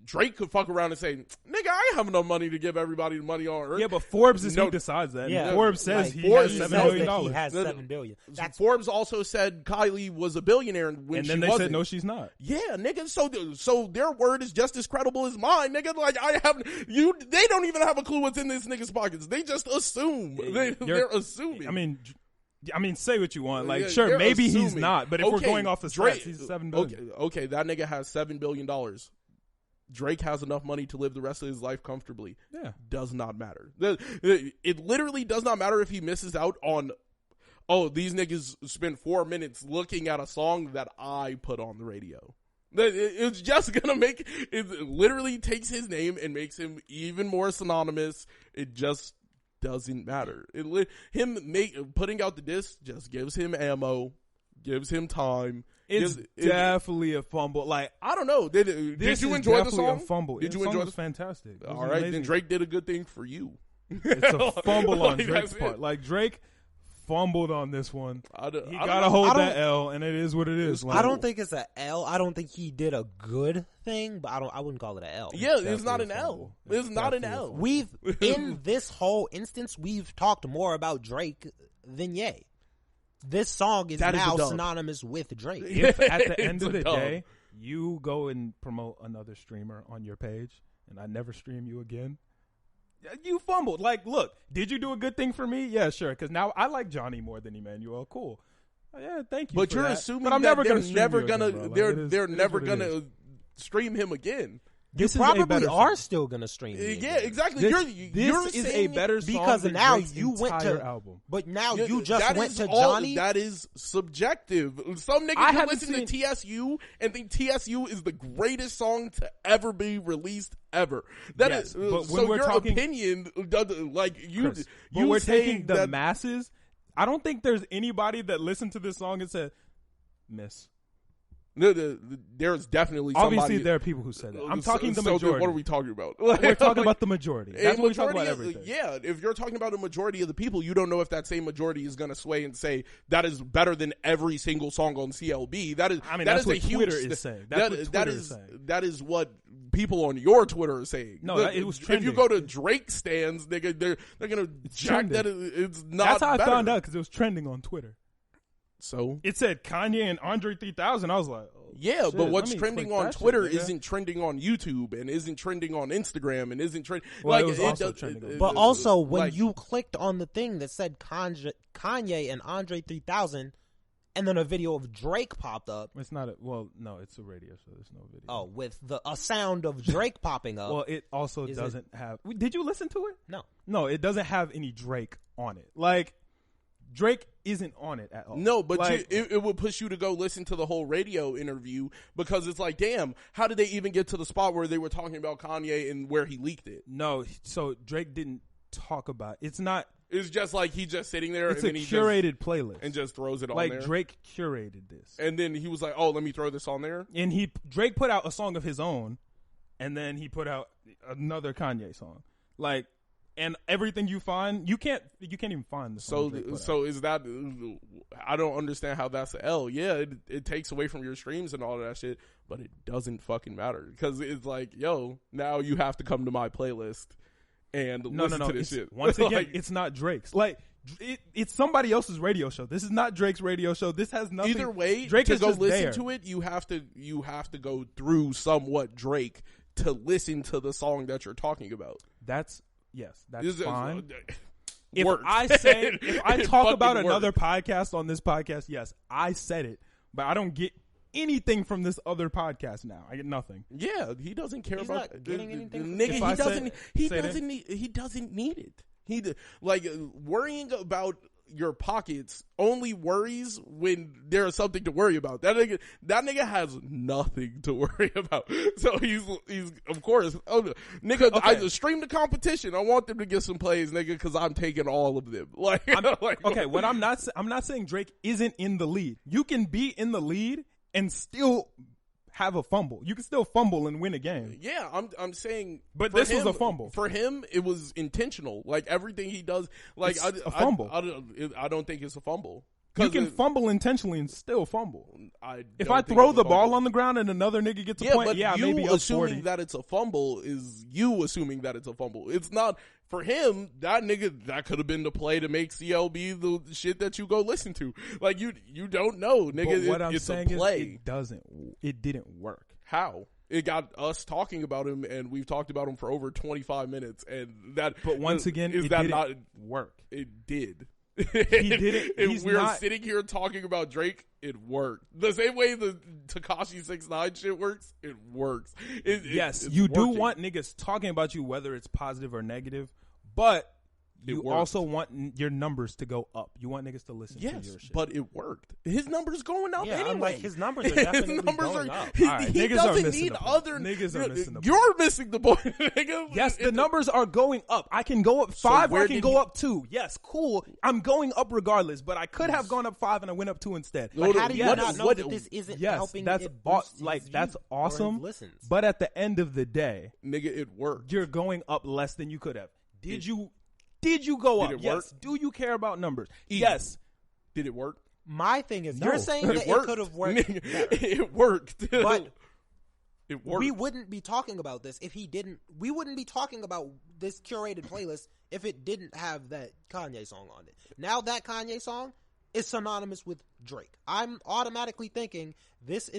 Drake could fuck around and say, "Nigga, I ain't have enough money to give everybody the money on Earth." Yeah, but Forbes is who decides that. Yeah. Forbes says Like, he Forbes has $7 says billion. that he has $7 billion. That's Forbes also said Kylie was a billionaire when And she then they wasn't. said, no, she's not. Yeah, nigga. So their word is just as credible as mine, nigga. Like they don't even have a clue what's in this nigga's pockets. They just assume. They're assuming. I mean, say what you want. Like, Yeah, sure, they're maybe he's assuming. not. But if we're going off the Drake, stats, he's $7 billion. Okay, that nigga has $7 billion. Drake has enough money to live the rest of his life comfortably. Yeah. Does not matter. It literally does not matter if he misses out on, these niggas spent 4 minutes looking at a song that I put on the radio. It's just gonna it literally takes his name and makes him even more synonymous. It just doesn't matter. Putting out the disc just gives him ammo, gives him time. It's definitely a fumble. Like, I don't know. Did you enjoy the song? A fumble. Did you the enjoy song was fantastic. It was All right, amazing. then Drake did a good thing for you. It's a fumble on Like, Drake's that's part. it. Like, Drake fumbled on this one. I don't He gotta hold I don't- that L, and it is what it is. I don't think it's an L. I don't think he did a good thing, but I wouldn't call it an L. Yeah, it's not definitely an a L. fumble. It's not an definitely a L. fumble. In this whole instance, we've talked more about Drake than Ye. This song is That is now a dub. synonymous with Drake. If at the end It's of a the dub. day you go and promote another streamer on your page, and I never stream you again, you fumbled. Like, look, did you do a good thing for me? Yeah, sure. Because now I like Johnny more than Emmanuel. Cool. Yeah, thank you. But for you're that. assuming but I'm that never they're gonna stream never you gonna again, bro. Like, they're it is- they're it is never what it is. gonna stream him again. This You is a probably better are song. still gonna stream it. Yeah, exactly. This, You're this is a saying- better song because than now Drake's you went entire to- album. But now Yeah, you just that went is to all- Johnny. That is subjective. Some niggas I can haven't listen to seen- TSU and think TSU is the greatest song to ever be released ever. That Yes, is but when so we're your talking- opinion doesn't like you. Chris, but You we're saying taking the that, masses. I don't think there's anybody that listened to this song and said, "Miss." there's definitely somebody. Obviously, there are people who said that. I'm talking the so then majority. what are we talking about? We're talking about the majority. That's what we talk about majority everything. Yeah, if you're talking about a majority of the people, you don't know if that same majority is going to sway and say that is better than every single song on CLB. That is, I mean, that that's is what a huge, Twitter is saying. That's what Twitter is saying. That is what people on your Twitter are saying. No, it was If trending. you go to Drake stands, nigga, they're going to jack trending. that it's not. That's how better. I found out because it was trending on Twitter. So It said Kanye and Andre 3000. I was like, oh, yeah, shit, but let what's me trending click on that Twitter shit, nigga. isn't trending on YouTube and isn't trending on Instagram and isn't trending. Well, like it was also does- trending on- But also, when like- you clicked on the thing that said Kanye and Andre 3000, and then a video of Drake popped up. It's not a, well, no, it's a radio, so there's no video. Oh, with a sound of Drake popping up. Well, it also Is doesn't have. Did you listen to it? No. No, it doesn't have any Drake on it. Like, Drake isn't on it at all. No, but like, it would push you to go listen to the whole radio interview because it's like, damn, how did they even get to the spot where they were talking about Kanye and where he leaked it? no, so Drake didn't talk about it. It's not. It's just like he's just sitting there It's and a then he curated playlist. and just throws it on like there. Drake curated this, And then he was like, "Oh, let me throw this on there." and Drake put out a song of his own, and then he put out another Kanye song. Like, and everything you find, you can't even find the song. Drake put out. So is that? I don't understand how that's a L. Yeah, it takes away from your streams and all that shit, but it doesn't fucking matter because it's like, yo, now you have to come to my playlist and listen to this shit. Once again, Like, it's not Drake's. Like, it's somebody else's radio show. This is not Drake's radio show. This has nothing. either way, Drake to is go just listen there. to it, you have to go through somewhat Drake to listen to the song that you're talking about. That's This is- fine. If works. I say, if I It talk fucking about works. another podcast on this podcast, yes, I said it, but I don't get anything from this other podcast now. I get nothing. Yeah, he doesn't care He's about not getting anything from- nigga. If I He say doesn't need it. Like worrying about your pockets only worries when there's something to worry about. That nigga has nothing to worry about. So he's of course, nigga. Okay. I stream the competition. I want them to get some plays, nigga, because I'm taking all of them. Like, Okay, what I'm not saying Drake isn't in the lead. You can be in the lead and still have a fumble. You can still fumble and win a game. Yeah, I'm saying, But for this was him- a fumble. for him. It was intentional. Like everything he does, like It's a fumble. I don't think it's a fumble. You can fumble intentionally and still fumble. If I think throw it's the a ball fumble. on the ground and another nigga gets a Yeah, point, but yeah, you maybe up assuming 40. that it's a fumble is you assuming that it's a fumble. It's not for him. That nigga, that could have been the play to make CLB the shit that you go listen to. Like you don't know, nigga. But what I'm it's saying a play. is it didn't work. How? It got us talking about him, and we've talked about him for over 25 minutes, and that. But once again, is it that didn't not work. It did. He didn't. If He's we're not, sitting here talking about Drake, it worked. The same way the Tekashi 6ix9ine shit works, it works. Yes, it's you do working. want niggas talking about you, whether it's positive or negative, but It you worked. also want your numbers to go up. You want niggas to listen to Yes, your shit. but it worked. His numbers going up Yeah, I'm anyway. like, his numbers are definitely His numbers going are. up. He, All right, he niggas are doesn't missing need the point. other. Niggas are missing the point. You're missing the point, nigga. Yes, the numbers are going up. I can go up 5 or where I can did go he- up 2. Yes, cool. I'm going up regardless, but I could have gone up 5 and I went up 2 instead. But how do you Yes. not know that this isn't Yes, helping that's it boost his like views that's or his awesome. listens? But at the end of the day, Nigga, it worked. you're going up less than you could have. Did you go Did up? it Yes. work? Do you care about numbers? Easy. Yes. Did it work? My thing is, No. you're saying that it could have worked better. It worked. But it worked. we wouldn't be talking about this if he didn't. We wouldn't be talking about this curated playlist if it didn't have that Kanye song on it. Now that Kanye song is synonymous with Drake. I'm automatically thinking this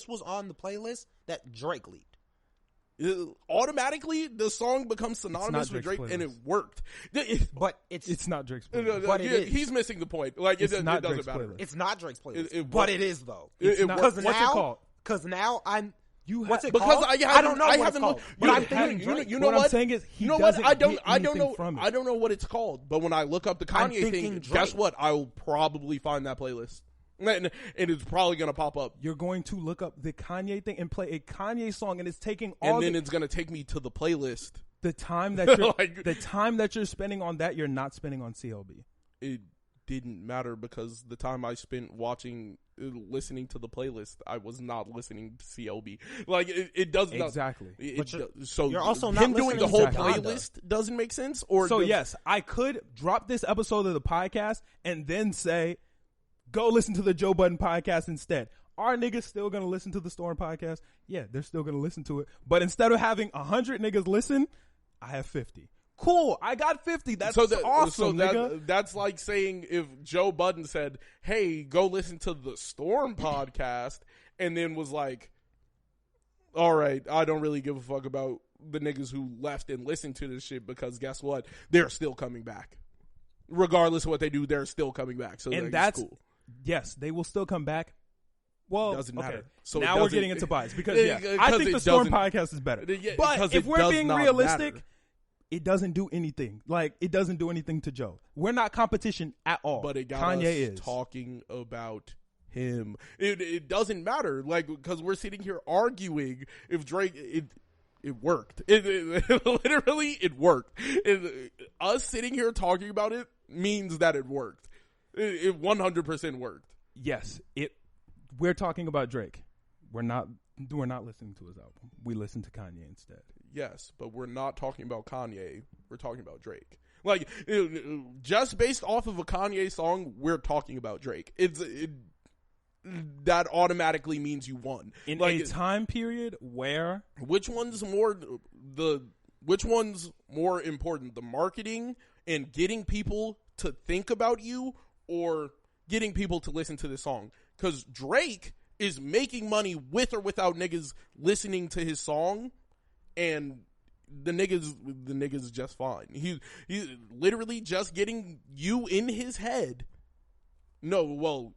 was on the playlist that Drake leaked. Automatically, the song becomes synonymous with Drake's Drake, and it playlist. worked. But it's It's not Drake's No, playlist. But it is. He's missing the point. Like It's it not doesn't Drake's matter. playlist. it's not Drake's playlist. It but worked. it is though. It not- worked. what's it called? Because now I'm. You What's it Because called? I don't know I what it's haven't called. looked. But I'm thinking Drake. You know What what I'm saying is he you know what? doesn't I don't get know. anything from it. I don't know what it's called. But when I look up the I'm Kanye thing, thinking guess Drake. what? I will probably find that playlist, and it's probably gonna pop up. You're going to look up the Kanye thing and play a Kanye song, and it's taking And all then it's gonna take me to the playlist. the time that you're Like- the time that you're spending on that. You're not spending on CLB. It didn't matter because the time I spent listening to the playlist, I was not listening to CLB. Like it does not Exactly. But so you're also him not doing the listening whole to Donda. playlist doesn't make sense. Or So does- yes, I could drop this episode of the podcast and then say, go listen to the Joe Budden podcast instead. Are niggas still going to listen to the Storm podcast? Yeah, they're still going to listen to it. But instead of having 100 niggas listen, I have 50. Cool, I got 50. That's awesome, nigga. That's like saying if Joe Budden said, "Hey, go listen to the Storm podcast," and then was like, "All right, I don't really give a fuck about the niggas who left and listened to this shit because guess what? They're still coming back. Regardless of what they do, they're still coming back." So And like, that's it's cool. Yes, they will still come back. Well, Doesn't okay. matter. So it now we're doesn't- getting into bias because Yeah, I 'cause think it the Storm doesn't- podcast is better. Yeah, But because if it we're does being not realistic, matter. it doesn't do anything. Like it doesn't do anything to Joe. We're not competition at all. But it got Kanye us is talking about him. It doesn't matter, like because we're sitting here arguing if Drake. It worked. Literally, it worked. Us sitting here talking about it means that it worked. It 100% worked. Yes, we're talking about Drake. We're not listening to his album. We listen to Kanye instead. Yes, but we're not talking about Kanye. We're talking about Drake. Like just based off of a Kanye song, we're talking about Drake. That automatically means you won. In like, a time period where which one's more important, the marketing and getting people to think about you or getting people to listen to this song? Because Drake is making money with or without niggas listening to his song, and the niggas is just fine. He's literally just getting you in his head. No, well,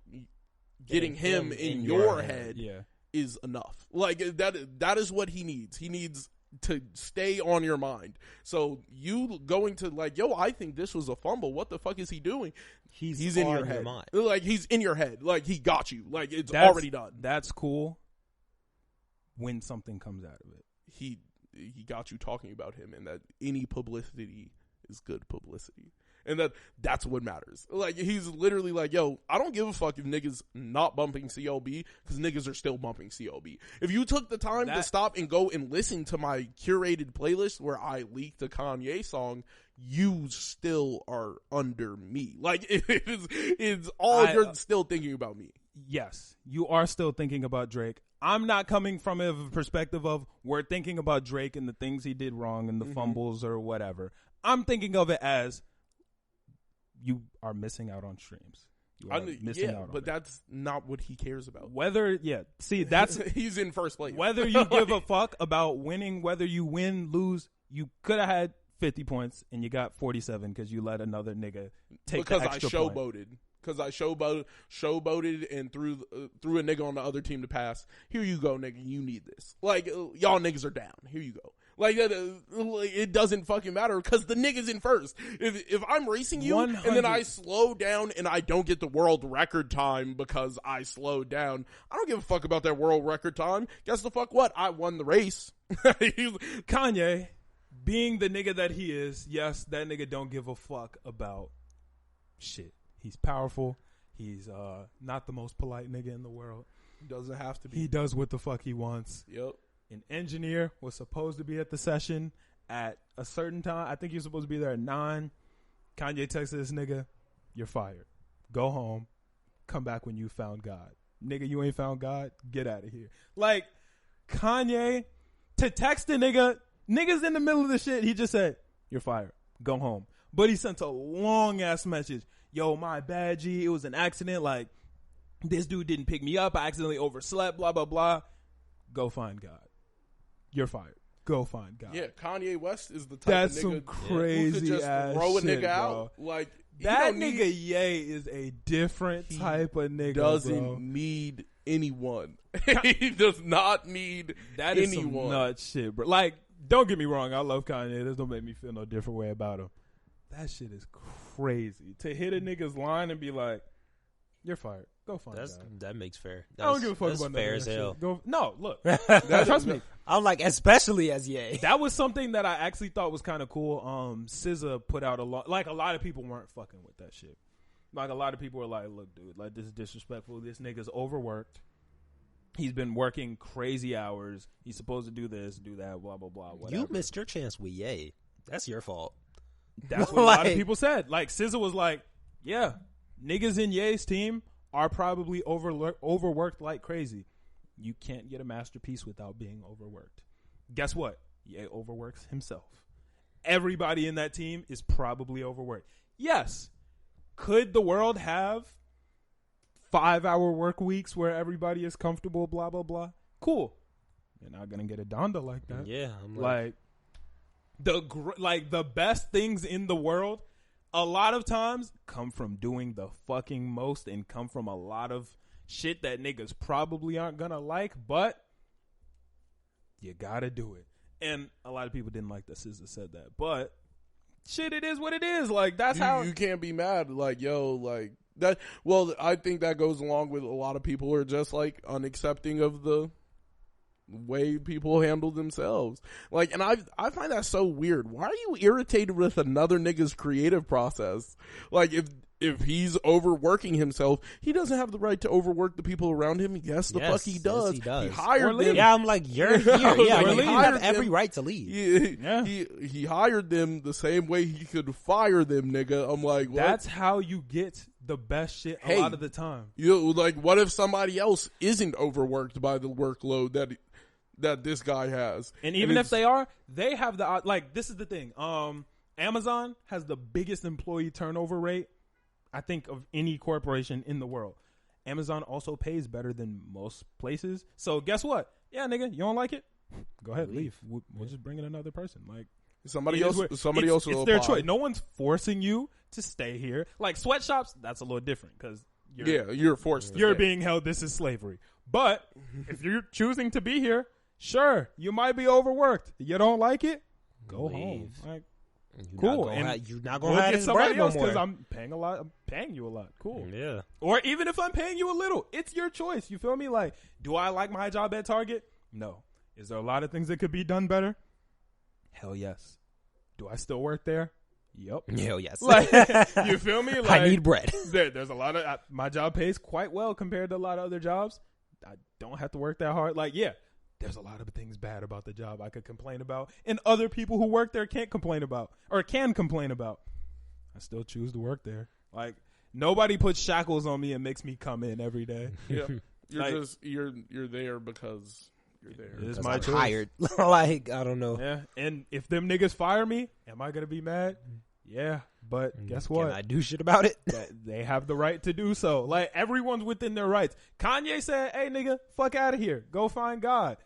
getting him in your head yeah. is enough. Like that is what he needs. He needs to stay on your mind. So you going to like, yo, I think this was a fumble. What the fuck is he doing? He's in on your head. mind. Like he's in your head. Like he got you. Like it's That's already done. That's cool when something comes out of it. He got you talking about him, and that any publicity is good publicity. And that's what matters. Like, he's literally like, yo, I don't give a fuck if niggas not bumping CLB, because niggas are still bumping CLB. If you took the time to stop and go and listen to my curated playlist where I leaked a Kanye song, you still are under me. Like, it's all you're still thinking about me. Yes, you are still thinking about Drake. I'm not coming from a perspective of we're thinking about Drake and the things he did wrong and the fumbles or whatever. I'm thinking of it as you are missing out on streams. You are missing out on but that's not what he cares about. See, that's he's in first place. Whether you give a fuck about winning, whether you win, lose, you could have had 50 points and you got 47 because you let another nigga take the extra point. Because I showboated and threw a nigga on the other team to pass. Here you go, nigga. You need this. Like, y'all niggas are down. Here you go. Like, it doesn't fucking matter because the nigga's in first. If I'm racing you 100. and then I slow down and I don't get the world record time because I slowed down, I don't give a fuck about that world record time. Guess the fuck what? I won the race. Kanye, being the nigga that he is, yes, that nigga don't give a fuck about shit. He's powerful. He's not the most polite nigga in the world. He doesn't have to be. He does what the fuck he wants. Yep. An engineer was supposed to be at the session at a certain time. I think he was supposed to be there at 9. Kanye texted this nigga, "You're fired. Go home. Come back when you found God." Nigga, you ain't found God? Get out of here. Like, Kanye, to text a nigga's in the middle of the shit. He just said, "You're fired. Go home." But he sent a long-ass message. "Yo, my bad, G. It was an accident. Like, this dude didn't pick me up. I accidentally overslept, blah, blah, blah. Go find God. You're fired. Go find God." Yeah, Kanye West is the type That's of nigga some crazy who could just ass throw a shit, nigga bro. out. Like, that nigga Ye is a different type of nigga, doesn't bro. need anyone. He does not need That is anyone. some nut shit, bro. Like, don't get me wrong. I love Kanye. This don't make me feel no different way about him. That shit is crazy. To hit a nigga's line and be like, "You're fired. Go find God." That makes fair. I don't give a fuck that's about fair none as of that hell. shit. No, look. Trust me. I'm like, especially as Ye. That was something that I actually thought was kind of cool. SZA put out a lot of people weren't fucking with that shit. Like, a lot of people were like, "Look, dude, like, this is disrespectful. This nigga's overworked. He's been working crazy hours. He's supposed to do this, do that, blah, blah, blah, whatever." You missed your chance with Ye. That's your fault. That's what a lot of people said. Like, SZA was like, "Yeah, niggas in Ye's team are probably overworked like crazy. You can't get a masterpiece without being overworked." Guess what? Ye overworks himself. Everybody in that team is probably overworked. Yes. Could the world have 5-hour work weeks where everybody is comfortable, blah, blah, blah? Cool. You're not going to get a Donda like that. Yeah. I'm Like, the best things in the world, a lot of times come from doing the fucking most and come from a lot of shit that niggas probably aren't gonna like, but you gotta do it. And a lot of people didn't like that SZA said that, but shit, it is what it is. Like, that's how you can't be mad. Like, yo, like that. Well, I think that goes along with a lot of people who are just like unaccepting of the way people handle themselves. Like, and I find that so weird. Why are you irritated with another nigga's creative process? Like, if he's overworking himself, he doesn't have the right to overwork the people around him. Yes, the fuck he does. Yes, he does. He hired them. Yeah, I'm like, you're here. Yeah, Or you leave. have every right to leave. He hired them the same way he could fire them, nigga. I'm like, what? That's how you get the best shit a lot of the time. You like, what if somebody else isn't overworked by the workload that this guy has? And even if they are, they have the, like, this is the thing. Amazon has the biggest employee turnover rate, I think, of any corporation in the world. Amazon also pays better than most places. So guess what? Yeah, nigga, you don't like it? Go ahead, leave. We'll just bring in another person. Like, somebody else will it's their apply. choice. No one's forcing you to stay here. Like, sweatshops, that's a little different because you're forced to you're stay. being held. This is slavery. But if you're choosing to be here, sure, you might be overworked. You don't like it? Go home. Like, cool. You're not gonna we'll have get his somebody bread no else more. because I'm paying a lot. I'm paying you a lot. Cool. Yeah. Or even if I'm paying you a little, it's your choice. You feel me? Like, do I like my job at Target? No. Is there a lot of things that could be done better? Hell yes. Do I still work there? Yep. Hell yes. Like, you feel me? Like, I need bread. There's a lot of my job pays quite well compared to a lot of other jobs. I don't have to work that hard. Like, yeah, there's a lot of things bad about the job I could complain about, and other people who work there can't complain about or can complain about. I still choose to work there. Like, nobody puts shackles on me and makes me come in every day. Yeah. You're Like, just you're there because you're there. It's 'Cause my I'm choice. hired. Like, I don't know. Yeah, and if them niggas fire me, am I gonna be mad? Yeah, but guess what? Can I do shit about it? They have the right to do so. Like, everyone's within their rights. Kanye said, "Hey, nigga, fuck out of here. Go find God."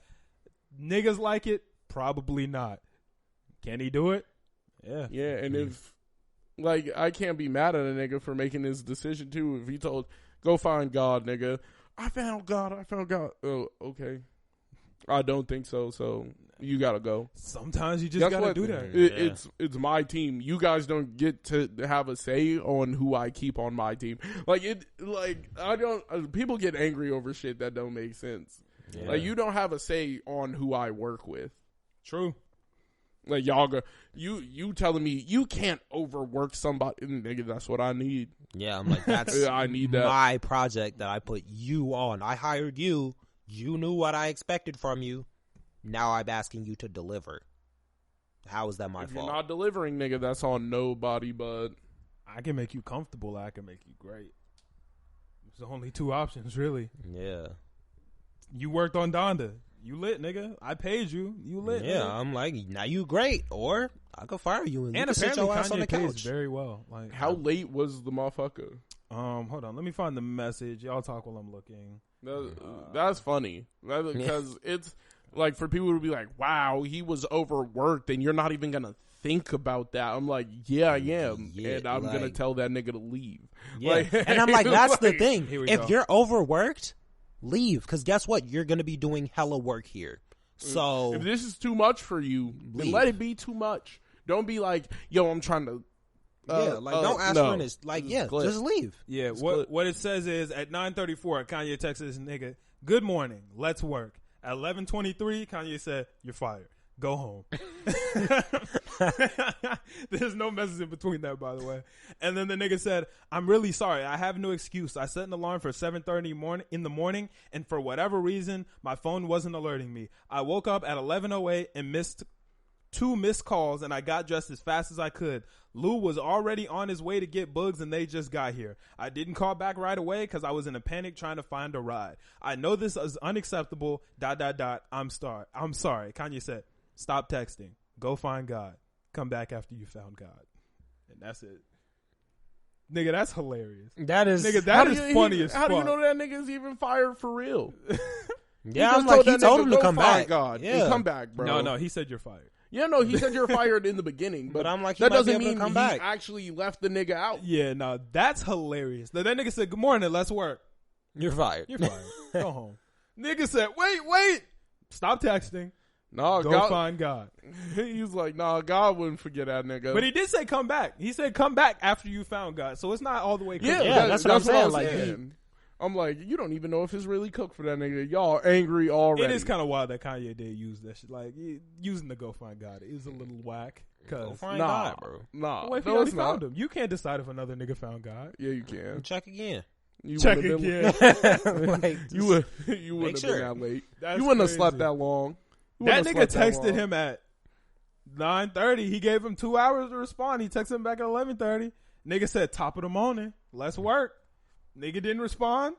Niggas like it? Probably not. Can he do it? Yeah. Yeah, and if like I can't be mad at a nigga for making his decision too. If he told, "Go find God, nigga," I found God. Oh, okay. I don't think so. So you gotta go. Sometimes you just Guess gotta what? do that. It's my team. You guys don't get to have a say on who I keep on my team. I don't. People get angry over shit that don't make sense. Yeah. Like, you don't have a say on who I work with. True. Like, y'all go, you telling me you can't overwork somebody, nigga? That's what I need. Yeah, I'm like, that's I need that. my project that I put you on. I hired you. You knew what I expected from you. Now I'm asking you to deliver. How is that my If fault? you're not delivering, nigga, that's on nobody but. I can make you comfortable. I can make you great. There's only two options, really. Yeah. You worked on Donda. You lit, nigga. I paid you. You lit. Yeah, nigga. I'm like, now you great. Or I could fire you and you And can sit apparently your ass on the Kanye pays couch. very well. Like, How late was the motherfucker? hold on. Let me find the message. Y'all talk while I'm looking. That's funny. Because it's like, for people to be like, wow, he was overworked and you're not even going to think about that. I'm like, yeah, I am. Yeah, and I'm going to tell that nigga to leave. Yeah. Like, And I'm like, that's the thing. Here we If go. you're overworked, leave. Because guess what? You're going to be doing hella work here. So if this is too much for you, then Leave. let it be too much. Don't be like, yo, I'm trying to. don't ask no. for this. Like, Just clip. just leave. Yeah, split. what it says is at 9:34, Kanye texted this nigga, "Good morning, let's work." At 11:23, Kanye said, "You're fired. Go home." There's no message in between that, by the way. And then the nigga said, "I'm really sorry. I have no excuse. I set an alarm for 7:30 in the morning, and for whatever reason, my phone wasn't alerting me. I woke up at 11:08 and missed 2 missed calls, and I got dressed as fast as I could. Lou was already on his way to get Bugs, and they just got here. I didn't call back right away because I was in a panic trying to find a ride. I know this is unacceptable. ... I'm sorry. Kanye said, "Stop texting. Go find God. Come back after you found God." And that's it. Nigga, that's hilarious. That is. Nigga, that is funny as How fuck. do you know that nigga's even fired for real? Yeah, He I'm just like, he that told nigga, him to "Go come find back. God. Yeah. And come back, bro. No, he said you're fired. Yeah, no, he said you're fired in the beginning, But I'm like, he that might be doesn't able to mean come he back. actually left the nigga out. Yeah, no, that's hilarious. That nigga said, "Good morning, let's work." You're fired. You're fired. Go home. Nigga said, wait. Stop texting. No, Go God, find God. he's like, nah, God wouldn't forget that nigga. But he did say come back. He said come back after you found God. So it's not all the way cooked. Yeah, that's what I'm saying. I was Like, saying. I'm like, you don't even know if it's really cooked for that nigga. Y'all angry already. It is kind of wild that Kanye did use that shit. Like, using the go find God is a little whack. Go Cause find nah, God, bro. nah. what if he no, already it's not. found him? You can't decide if another nigga found God. Yeah, you can. Check again. You Check wouldn't again. have been- Like, you wouldn't have sure. been that late. That's You wouldn't have crazy. slept that long. You That wouldn't nigga have slept that texted long. him at 9:30. He gave him 2 hours to respond. He texted him back at 11:30. Nigga said top of the morning. Let's work. Nigga didn't respond.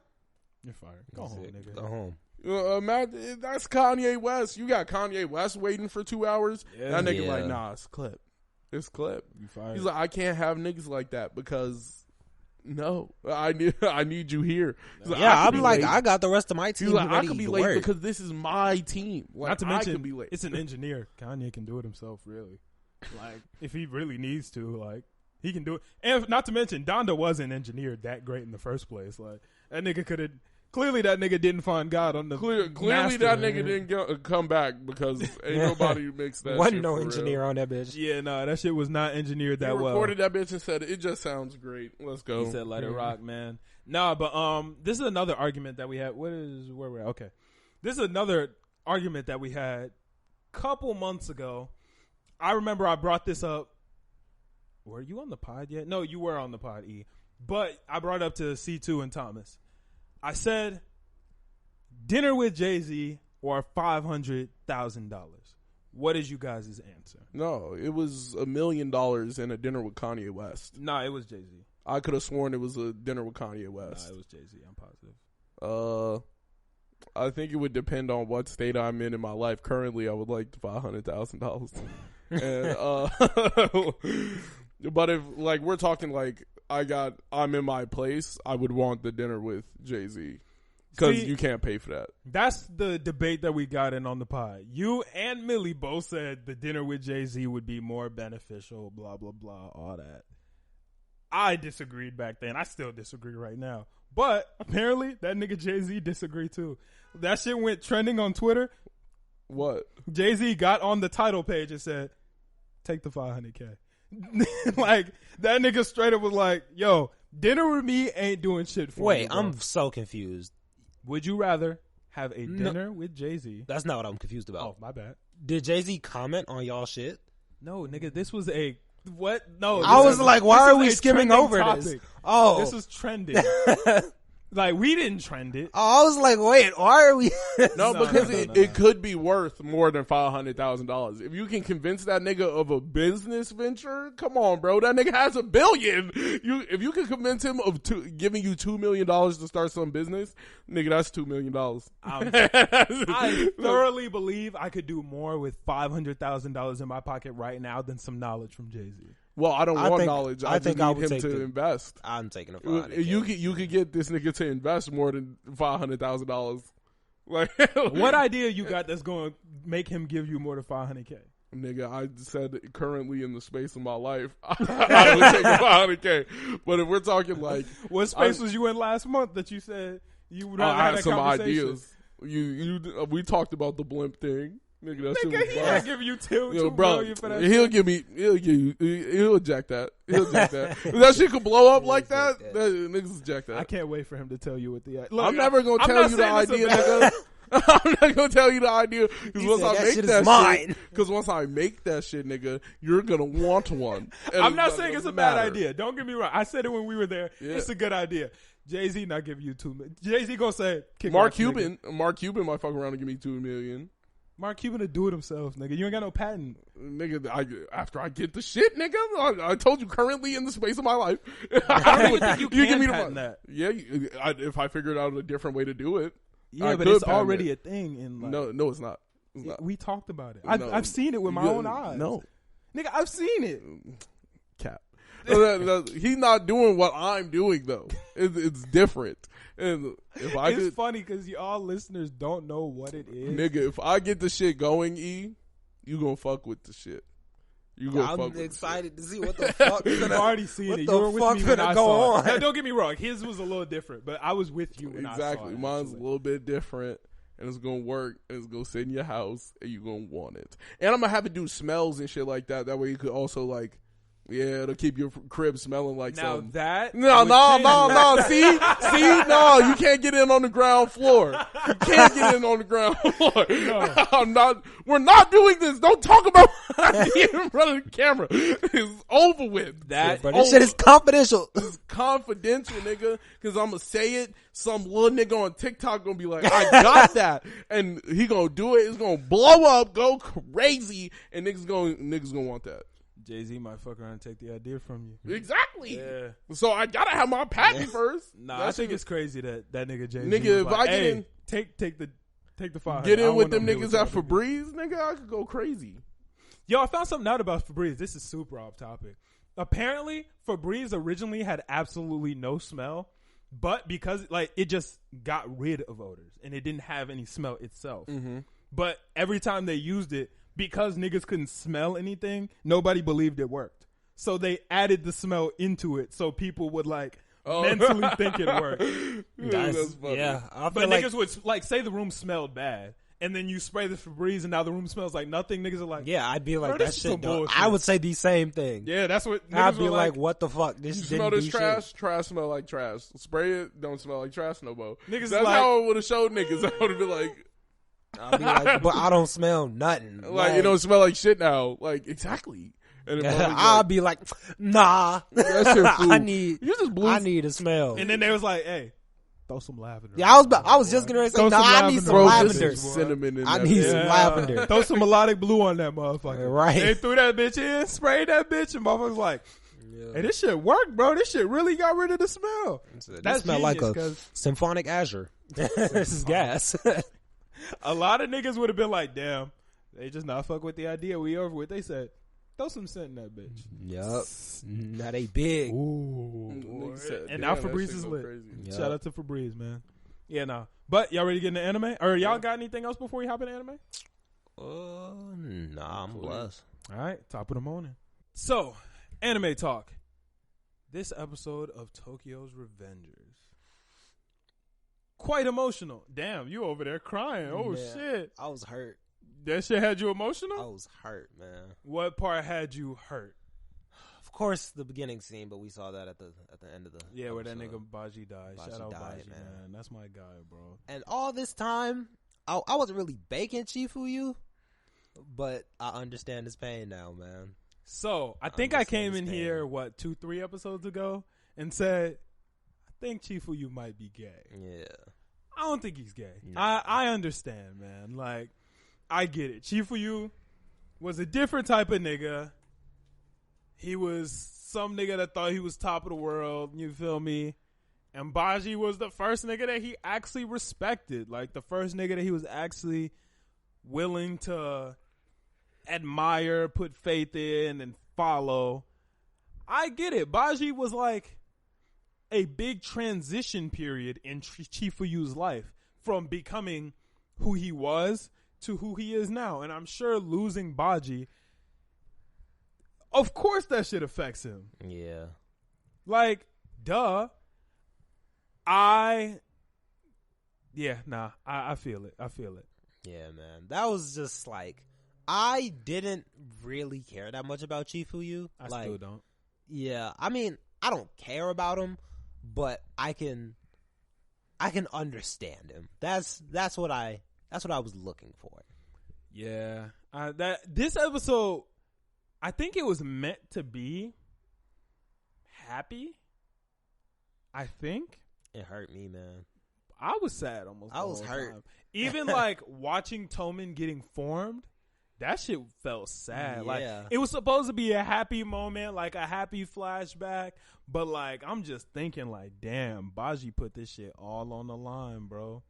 You're fired. Go home, nigga. Go home. Imagine, that's Kanye West. You got Kanye West waiting for 2 hours. Yeah. That nigga Yeah. like, nah, it's clip. It's clip. You fired. He's like, I can't have niggas like that because no, I need you here. He's like, Yeah, I could I'm be like, late. I got the rest of my team He's like, I ready could be to late work. because this is my team. Like, Not to I mention, could be late. it's an engineer. Kanye can do it himself, really. Like, if he really needs to, like, he can do it. And not to mention, Donda wasn't engineered that great in the first place. Like, that nigga could have. Clearly, that nigga didn't find God on the. Clearly, master. that nigga didn't come back because ain't nobody who makes that. Wasn't shit no for engineer real. on that bitch. Yeah, no, that shit was not engineered He that well. recorded that bitch and said it just sounds great. Let's go. He said, "Let it rock, man." Nah, but this is another argument that we had. Where we're at? Okay, this is another argument that we had a couple months ago. I remember I brought this up. Were you on the pod yet? No, you were on the pod, E. But I brought it up to C2 and Thomas. I said, dinner with Jay-Z or $500,000? What is you guys' answer? No, it was $1 million and a dinner with Kanye West. Nah, it was Jay-Z. I could have sworn it was a dinner with Kanye West. Nah, it was Jay-Z. I'm positive. I think it would depend on what state I'm in my life. Currently, I would like $500,000. And but if like we're talking like I'm in my place, I would want the dinner with Jay-Z because you can't pay for that. That's the debate that we got in on the pod. You and Millie both said the dinner with Jay-Z would be more beneficial. Blah blah blah, all that. I disagreed back then. I still disagree right now. But apparently that nigga Jay-Z disagreed too. That shit went trending on Twitter. What? Jay-Z got on the title page and said, take the $500K. Like, that nigga straight up was like, yo, dinner with me ain't doing shit for me. Wait, I'm so confused. Would you rather have a dinner with Jay-Z? That's not what I'm confused about. Oh, my bad. Did Jay-Z comment on y'all shit? No, nigga, this was a... What? No. I was like, why are we skimming over this? Oh. This was trending. Like, we didn't trend it. Oh, I was like, wait, why are we? No, because it could be worth more than $500,000. If you can convince that nigga of a business venture, come on, bro. That nigga has $1 billion. If you can convince him of giving you $2 million to start some business, nigga, that's $2 million. I thoroughly believe I could do more with $500,000 in my pocket right now than some knowledge from Jay-Z. Well, I don't want knowledge. I just need him to invest. I'm taking a $500K. You could get this nigga to invest more than $500,000. Like, what idea you got that's going to make him give you more than $500K? Nigga, I said currently in the space of my life, I would take $500K. But if we're talking like, what space was you in last month that you said you would rather I have had that some conversation? ideas. We talked about the blimp thing. Nigga, he ain't give you $2 million for that. He'll eject that. If that shit could blow up like that, niggas eject that. I can't wait for him to tell you what the. Look, I'm never gonna tell you the idea, nigga. I'm not gonna tell you the idea because once I make that shit, because once I make that shit, nigga, you're gonna want one. I'm not saying it's a bad idea. Don't get me wrong. I said it when we were there. Yeah. It's a good idea. Jay-Z not giving you $2 million. Jay-Z gonna say Mark Cuban might fuck around and give me $2 million. Mark Cuban to do it himself, nigga. You ain't got no patent. Nigga, after I get the shit, nigga, I told you currently in the space of my life. You give me the money. That. Yeah, if I figured out a different way to do it. Yeah, but it's already a thing. In like, no, it's not. We talked about it. I've seen it with my own eyes. No. Nigga, I've seen it. Cap. He's not doing what I'm doing, though. It's different. And it's funny because y'all listeners don't know what it is. Nigga, if I get the shit going, you gonna fuck with the shit. I'm excited to see what the fuck. You've already seen it. You were with me when I saw it. Now, don't get me wrong. His was a little different, but I was with you when I saw it. Exactly. Mine's a little bit different. And it's gonna work. And it's gonna sit in your house, and you're gonna want it. And I'm gonna have it do smells and shit like that. That way you could also like. Yeah, it'll keep your crib smelling like something. That no. See, no, you can't get in on the ground floor. You can't get in on the ground floor. No. We're not doing this. Don't talk about it in front of the camera. It's over with. This shit is confidential. It's confidential, nigga. Because I'm gonna say it. Some little nigga on TikTok gonna be like, I got that, and he gonna do it. It's gonna blow up, go crazy, and niggas gonna want that. Jay-Z might fuck around and take the idea from you. Exactly. Yeah. So I gotta have my patent first. Nah, I think it's crazy that nigga Jay-Z. Nigga, if I get in, take the 500. Get in with them niggas at Febreze, nigga, I could go crazy. Yo, I found something out about Febreze. This is super off topic. Apparently, Febreze originally had absolutely no smell, but because like it just got rid of odors and it didn't have any smell itself. Mm-hmm. But every time they used it, because niggas couldn't smell anything, nobody believed it worked. So they added the smell into it so people would like mentally think it worked. That's funny. Yeah. But niggas would like say the room smelled bad and then you spray the Febreze and now the room smells like nothing. Niggas are like, yeah, I'd be like, that shit I would say the same thing. Yeah, that's what I'd be like, what the fuck? This you smell this trash? Shit. Trash smell like trash. Spray it, don't smell like trash no more. Niggas that's how I would have showed niggas. I would have been like, I'll be like, but I don't smell nothing. Like it don't smell like shit now. Like exactly. And I'll be like, nah. That's your food. I need a smell. And then they was like, hey, throw some lavender. Yeah, I was just gonna say, Throw no, some I need some Bro, lavender. this is cinnamon in I that need bitch. some lavender. Throw some melodic blue on that motherfucker. Right. They threw that bitch in, sprayed that bitch, and motherfuckers like, hey, this shit worked, bro. This shit really got rid of the smell. That smelled like a 'cause symphonic azure. This is gas. a lot of niggas would have been like, damn, they just not fuck with the idea. We over with. They said, throw some scent in that bitch. Yup. Now they big. Ooh. Nigga said, And damn, now that Febreze shit is go lit. crazy. Yep. Shout out to Febreze, man. Yeah, nah. But y'all ready to get into anime? Or y'all got anything else before we hop into anime? Nah, I'm blessed. All right, top of the morning. So, anime talk. This episode of Tokyo's Revengers. Quite emotional. Damn, you over there crying. Oh, Yeah. shit. I was hurt. That shit had you emotional? I was hurt, man. What part had you hurt? Of course, the beginning scene, but we saw that at the end of the Yeah, where that episode. nigga Baji died. Baji Shout out died, Baji, man. man. That's my guy, bro. And all this time, I wasn't really baking Chifuyu, but I understand his pain now, man. So, I think I came in Understand. here, 2-3 episodes ago, and said, I think Chifuyu might be gay. Yeah. I don't think he's gay. No. I understand, man. Like, I get it. Chifuyu was a different type of nigga. He was some nigga that thought he was top of the world. You feel me? And Baji was the first nigga that he actually respected. Like, the first nigga that he was actually willing to admire, put faith in, and follow. I get it. Baji was like a big transition period in Chifuyu's life from becoming who he was to who he is now. And I'm sure losing Baji, of course that shit affects him. Yeah. Like, duh. I feel it. I feel it. Yeah, man. That was just like, I didn't really care that much about Chifuyu. I like, still don't. Yeah, I mean, I don't care about him, but I can understand him. That's what I was looking for. Yeah. This episode, I think it was meant to be happy. I think. It hurt me, man. I was sad almost. I the was whole hurt. time. Even like watching Toman getting formed, that shit felt sad. Like, Yeah. it was supposed to be a happy moment, like a happy flashback, but like, I'm just thinking like, damn, Baji put this shit all on the line, bro,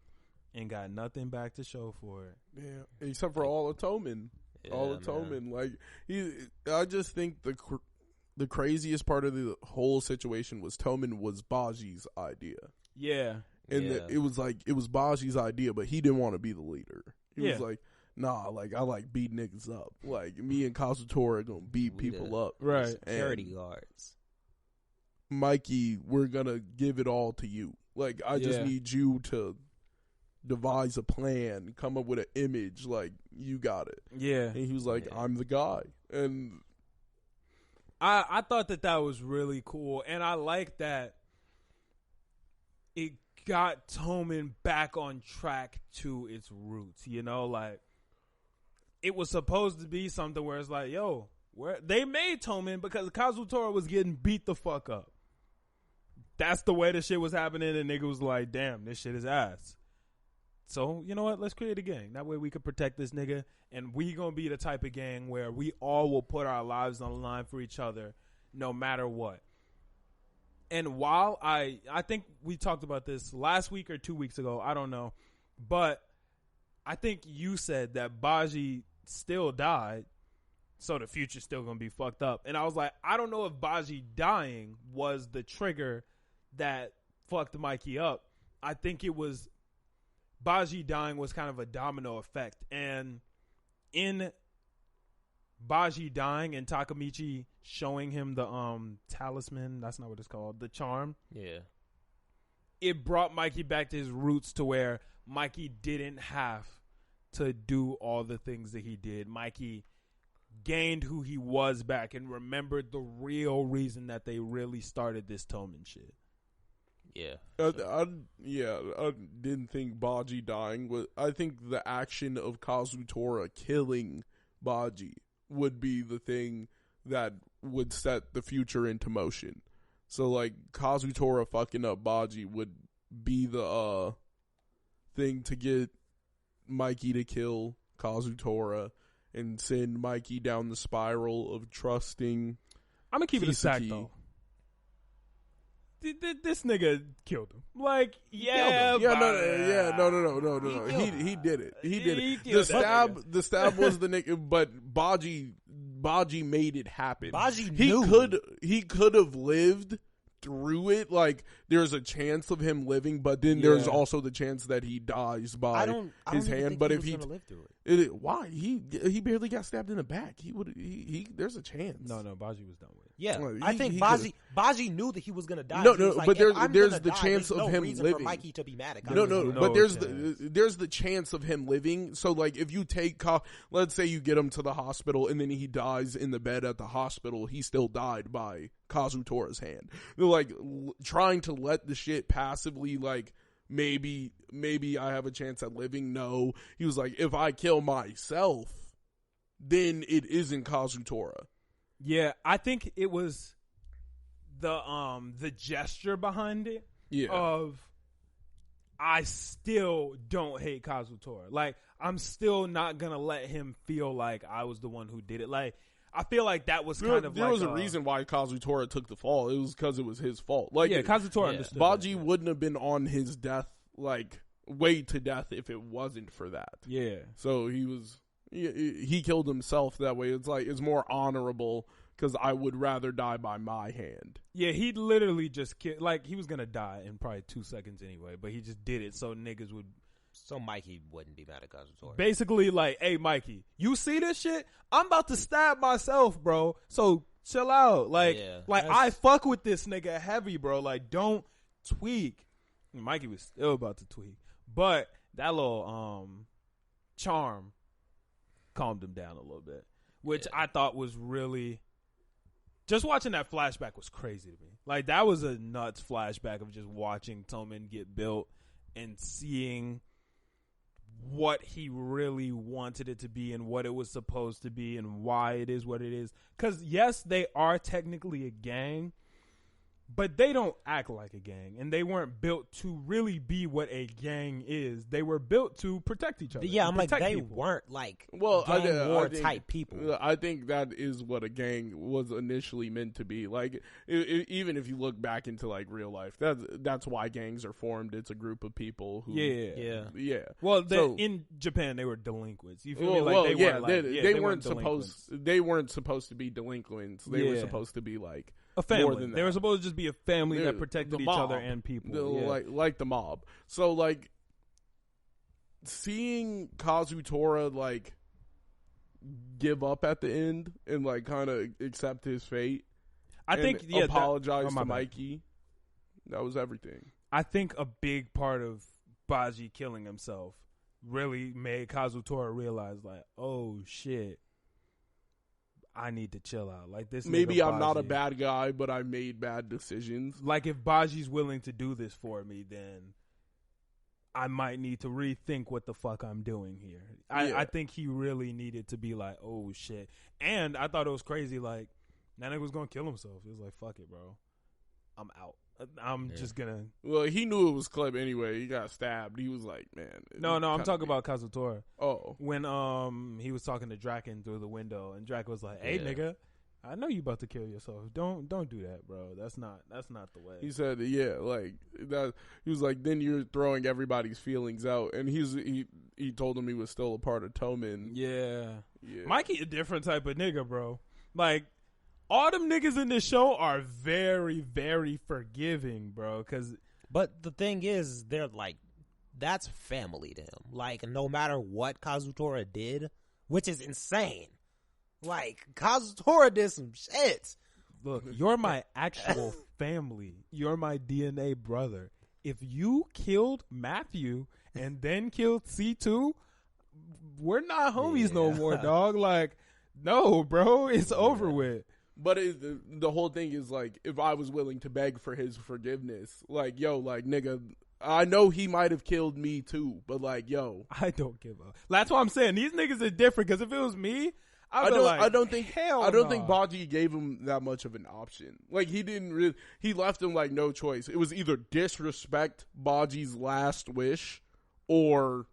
and got nothing back to show for it. Yeah, except for all of Toman. All of Toman. Like, I just think the craziest part of the whole situation was Toman was Baji's idea. Yeah. And Yeah. it was like, it was Baji's idea, but he didn't want to be the leader. He Yeah. was like, nah, like, I like beat niggas up. Like, me and Kazutora are going to beat We people the- up. Right. Security And guards. Mikey, we're going to give it all to you. Like, I just Yeah. need you to devise a plan, come up with an image. Like, you got it. Yeah. And he was like, Yeah. I'm the guy. And I thought that was really cool, and I like that it got Toman back on track to its roots. You know, like, it was supposed to be something where it's like, yo, where they made Toman because Kazutora was getting beat the fuck up. That's the way the shit was happening, and nigga was like, damn, this shit is ass. So, you know what? Let's create a gang. That way we can protect this nigga, and we gonna be the type of gang where we all will put our lives on the line for each other no matter what. And while I think we talked about this last week or 2 weeks ago, I don't know, but I think you said that Baji still died, so the future's still gonna be fucked up. And I was like, I don't know if Baji dying was the trigger that fucked Mikey up. I think it was Baji dying was kind of a domino effect. And in Baji dying and Takamichi showing him the talisman, that's not what it's called, the charm, Yeah. it brought Mikey back to his roots to where Mikey didn't have to do all the things that he did. Mikey gained who he was back and remembered the real reason that they really started this Toman shit. Yeah. I didn't think Baji dying was. I think the action of Kazutora killing Baji would be the thing that would set the future into motion. So, like, Kazutora fucking up Baji would be the thing to get Mikey to kill Kazutora and send Mikey down the spiral of trusting. I'm gonna keep it a stack though. This nigga killed him. Like, yeah, no. He did it. He did it. The stab was the nigga, but Baji made it happen. Baji knew. He could have lived through it. Like, there's a chance of him living, but then there's also the chance that he dies by his hand. But if he live through why he barely got stabbed in the back. He would. There's a chance. No, Baji was done with. Yeah, I think Baji knew that he was gonna die. No, like, but there's the chance of him living. For Mikey to be mad at but there's the chance of him living. So like, if you take, let's say you get him to the hospital and then he dies in the bed at the hospital, he still died by Kazutora's hand. They're like trying to let the shit passively like. Maybe I have a chance at living. No, he was like, if I kill myself, then it isn't Kazutora. Yeah, I think it was the gesture behind it. Yeah. Of I still don't hate Kazutora. Like, I'm still not gonna let him feel like I was the one who did it. Like, I feel like that was kind of there was a reason why Kazutora took the fall. It was because it was his fault. Like, Kazutora understood. Baji wouldn't have been on his death, like way to death, if it wasn't for that. Yeah. So he killed himself that way. It's like it's more honorable because I would rather die by my hand. Yeah, he literally just like he was gonna die in probably 2 seconds anyway, but he just did it so niggas would. So Mikey wouldn't be mad at Kazutora. Basically, like, hey, Mikey, you see this shit? I'm about to stab myself, bro. So chill out. Like, I fuck with this nigga heavy, bro. Like, don't tweak. And Mikey was still about to tweak, but that little charm calmed him down a little bit, which I thought was really. Just watching that flashback was crazy to me. Like, that was a nuts flashback of just watching Tomen get built and seeing what he really wanted it to be and what it was supposed to be and why it is what it is. Because, yes, they are technically a gang, but they don't act like a gang. And they weren't built to really be what a gang is. They were built to protect each other. Yeah, I'm like, they people. weren't like gang war type people. I think that is what a gang was initially meant to be. Like, even if you look back into like real life, that's why gangs are formed. It's a group of people who. Yeah. Well, in Japan, they were delinquents. You feel me? Like, they weren't supposed. They weren't supposed to be delinquents. They were supposed to be like. A family. They were supposed to just be a family that protected each other and people. Like the mob. So, like, seeing Kazutora, like, give up at the end and, like, kind of accept his fate. I think, apologize to Mikey. That was everything. I think a big part of Baji killing himself really made Kazutora realize, like, oh, shit. I need to chill out. Like, this. Maybe I'm not a bad guy, but I made bad decisions. Like, if Baji's willing to do this for me, then I might need to rethink what the fuck I'm doing here. I think he really needed to be like, oh shit. And I thought it was crazy. Like, that nigga was gonna kill himself. He was like, fuck it, bro. I'm out. I'm just gonna. Well, he knew it was Clip anyway. He got stabbed. He was like, man. No, I'm talking about Kazutora. Oh. When he was talking to Draken through the window, and Draken was like, hey, nigga, I know you about to kill yourself. Don't do that, bro. That's not the way. He said, like that. He was like, then you're throwing everybody's feelings out. And he told him he was still a part of Tomen. Yeah. Mikey a different type of nigga, bro. Like, all them niggas in this show are very, very forgiving, bro. But the thing is, they're like, that's family to him. Like, no matter what Kazutora did, which is insane. Like, Kazutora did some shit. Look, you're my actual family. You're my DNA brother. If you killed Matthew and then killed C2, we're not homies no more, dog. Like, no, bro, it's over with. But the whole thing is, like, if I was willing to beg for his forgiveness, like, yo, like, nigga, I know he might have killed me too, but, like, yo. I don't give up. That's what I'm saying. These niggas are different, because if it was me, I don't think nah. Baji gave him that much of an option. Like he didn't really. He left him like no choice. It was either disrespect Baji's last wish, or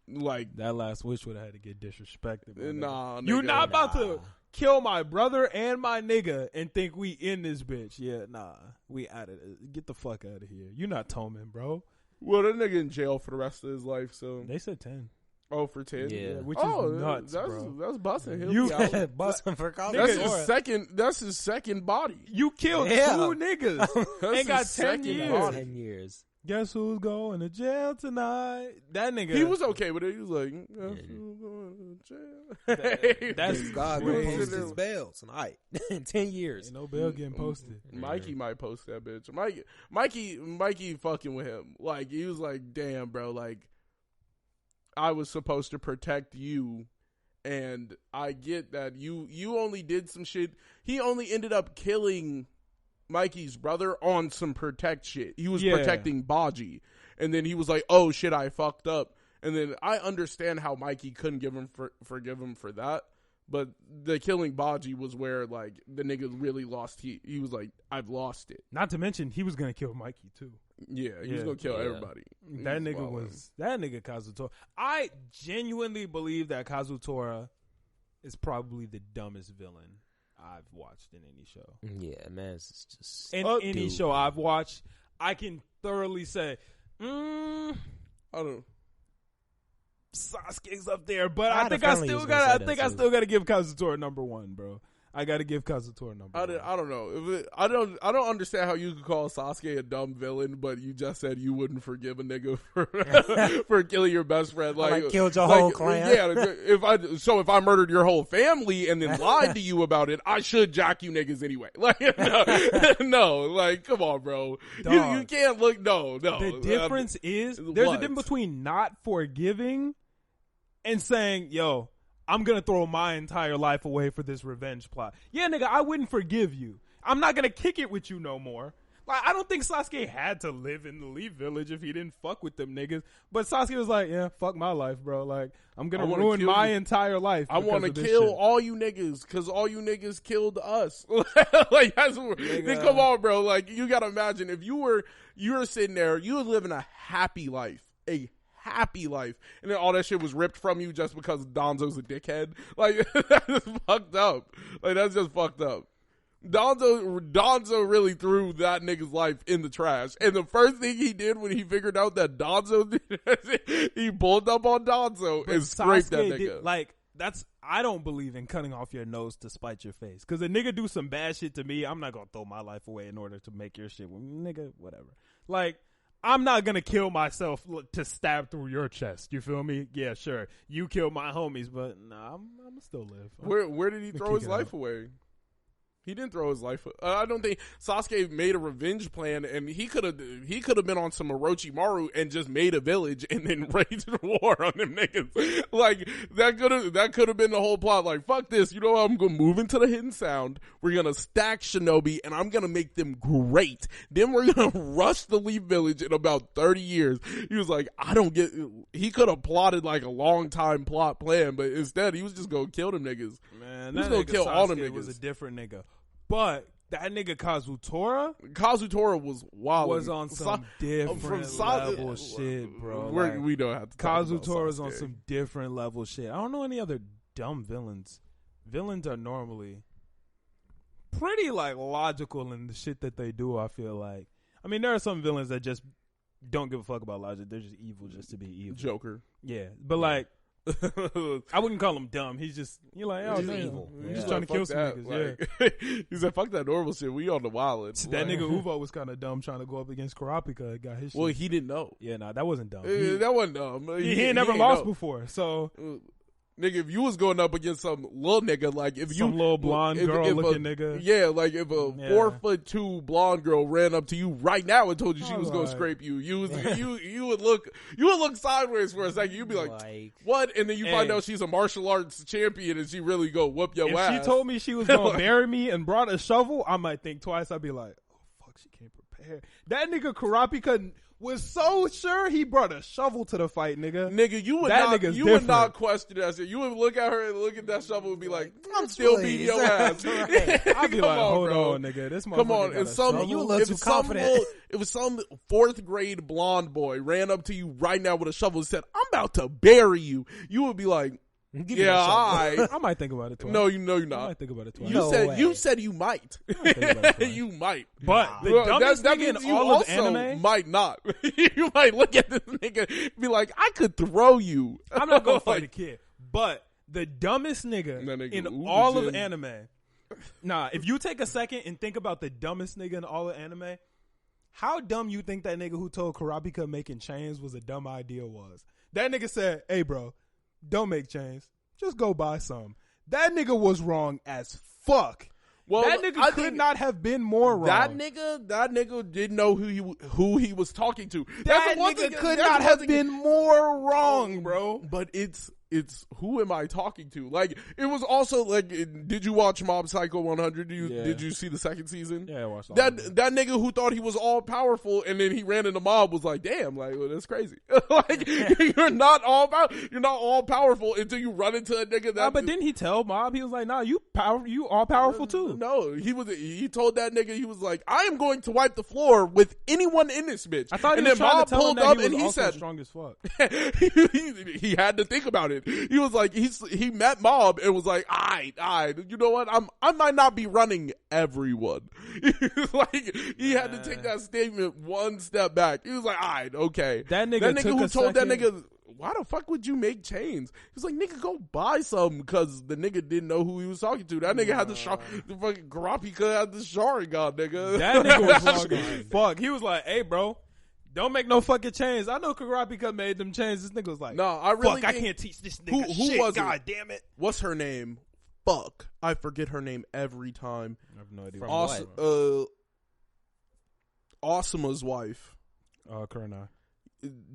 like that last wish would have had to get disrespected. Nah, you're nigga. not about to kill my brother and my nigga and think we in this bitch. Yeah, nah, we out of it. Get the fuck out of here. You're not Toman, bro. Well, that nigga in jail for the rest of his life. So they said 10. Oh, for 10? Yeah. Which is nuts, that's, bro. That's busting. He'll You be out. busting for college. That's his second body. You killed 2 niggas and got 10 years. 10 years. Guess who's going to jail tonight? That nigga. He was okay with it. He was like, guess who's going to jail? That's God crazy. gonna post his bail tonight in 10 years. Ain't no bail getting posted. Mikey might post that bitch. Mikey fucking with him. Like, he was like, damn, bro, like, I was supposed to protect you, and I get that you only did some shit. He only ended up killing Mikey's brother on some protect shit. He was protecting Baji, and then he was like, oh shit, I fucked up. And then I understand how Mikey couldn't forgive him for that, but the killing Baji was where like the nigga really lost. He was like, I've lost it. Not to mention he was gonna kill Mikey too. Yeah, he was gonna kill everybody. That nigga Kazutora. I genuinely believe that Kazutora is probably the dumbest villain I've watched in any show. Yeah, man, it's just in any show I've watched. I can thoroughly say, I don't. Sasuke's up there, but I think I still gotta give Kazutora number 1, bro. I gotta give Kazutora number 1. I don't know. I don't understand how you could call Sasuke a dumb villain, but you just said you wouldn't forgive a nigga for killing your best friend. Like killed your whole clan. Yeah. If I murdered your whole family and then lied to you about it, I should jack you niggas anyway. Like no, like come on, bro. You can't look. No. The difference is there's a difference between not forgiving and saying, yo, I'm going to throw my entire life away for this revenge plot. Yeah, nigga, I wouldn't forgive you. I'm not going to kick it with you no more. Like, I don't think Sasuke had to live in the Leaf Village if he didn't fuck with them niggas. But Sasuke was like, yeah, fuck my life, bro. Like, I'm going to ruin my entire life. I want to kill all you niggas because all you niggas killed us. Like, that's come on, bro. Like, you got to imagine if you were sitting there, you were living a happy life, and then all that shit was ripped from you just because Donzo's a dickhead. Like, that's fucked up. Like, that's just fucked up. Donzo really threw that nigga's life in the trash. And the first thing he did when he figured out that Donzo did it, he pulled up on Donzo and scraped that nigga. I don't believe in cutting off your nose to spite your face. Because a nigga do some bad shit to me, I'm not going to throw my life away in order to make your shit. Nigga, whatever. Like, I'm not going to kill myself to stab through your chest. You feel me? Yeah, sure. You killed my homies, but nah, I'm going to still live. Where did he throw his life away? He didn't throw his life. I don't think Sasuke made a revenge plan, and he could have been on some Orochimaru and just made a village and then waged war on them niggas. Like that could have been the whole plot. Like fuck this, you know what? I'm gonna move into the Hidden Sound. We're gonna stack Shinobi, and I'm gonna make them great. Then we're gonna rush the Leaf Village in about 30 years. He was like, I don't get. He could have plotted like a long time plot plan, but instead he was just gonna kill them niggas. Man, he was gonna kill all them niggas. Was a different nigga. But that nigga Kazutora was wild. Was on some different level shit, bro. We don't have to. Kazutora was on some different level shit. I don't know any other dumb villains. Villains are normally pretty like logical in the shit that they do. I feel like. I mean, there are some villains that just don't give a fuck about logic. They're just evil just to be evil. Joker. Yeah, but like. I wouldn't call him dumb. He's just he's evil. He's just trying to kill some niggas. Yeah. He said, "Fuck that normal shit. We on the wild." That nigga Uvo was kind of dumb trying to go up against Kurapika. Got his shit. Well, he didn't know. Yeah, nah, that wasn't dumb. That wasn't dumb. He ain't never lost before, so. Nigga, if you was going up against some little nigga, like if some little blonde girl looking nigga, yeah, like if a 4'2" blonde girl ran up to you right now and told you she was gonna scrape you, you would look sideways for a second. You'd be like, what? And then you find out she's a martial arts champion and she really go whoop your ass. If she told me she was gonna bury me and brought a shovel, I might think twice. I'd be like, oh fuck, she came prepared. That nigga Kurapika was so sure he brought a shovel to the fight, nigga. Nigga, you would not question that shit. You would look at her and look at that shovel and be like, I'm still beating your ass. Right. I'd be like, hold on, nigga. This come on. You look too confident. If some 4th grade blonde boy ran up to you right now with a shovel and said, I'm about to bury you, you would be like, I might think about it twice. No, you're not. I might think about it twice. You said you might. You might. But the dumbest nigga in all of anime might not. You might look at this nigga and be like, I could throw you. I'm not gonna fight a kid. But the dumbest nigga in all of anime. Nah, if you take a second and think about the dumbest nigga in all of anime, how dumb you think that nigga who told Kurapika making chains was a dumb idea was? That nigga said, hey bro, don't make chains. Just go buy some. That nigga was wrong as fuck. Well, that nigga could not have been more wrong. That nigga didn't know who he was talking to. That nigga could not have been more wrong, bro. But it's who am I talking to? Like, it was also like, did you watch Mob Psycho 100? Did you see the 2nd season? Yeah, I watched that nigga who thought he was all powerful and then he ran into Mob was like, damn, like, well, that's crazy. Like, you're not all powerful until you run into a nigga that. But didn't he tell Mob? He was like, nah, you all powerful too. No, he told that nigga, he was like, I am going to wipe the floor with anyone in this bitch. I thought he and was then trying Mob to tell him pulled that up he was and he also said, strong as fuck. he had to think about it. He was like, he met Mob and was like, I, you know what? I might not be running everyone. Like, he had to take that statement one step back. He was like, okay. That nigga who told that nigga, why the fuck would you make chains? He was like, nigga, go buy some, because the nigga didn't know who he was talking to. That nigga had the fucking Kurapika had the Sharingan, nigga. That nigga was wrong as fuck. He was like, hey, bro. Don't make no fucking chains. I know Kurapika made them chains. This nigga was like, no, I really fuck, I can't teach this nigga shit. Was God damn it. What's her name? Fuck. I forget her name every time. I have no idea. Asuma's wife. Kurana.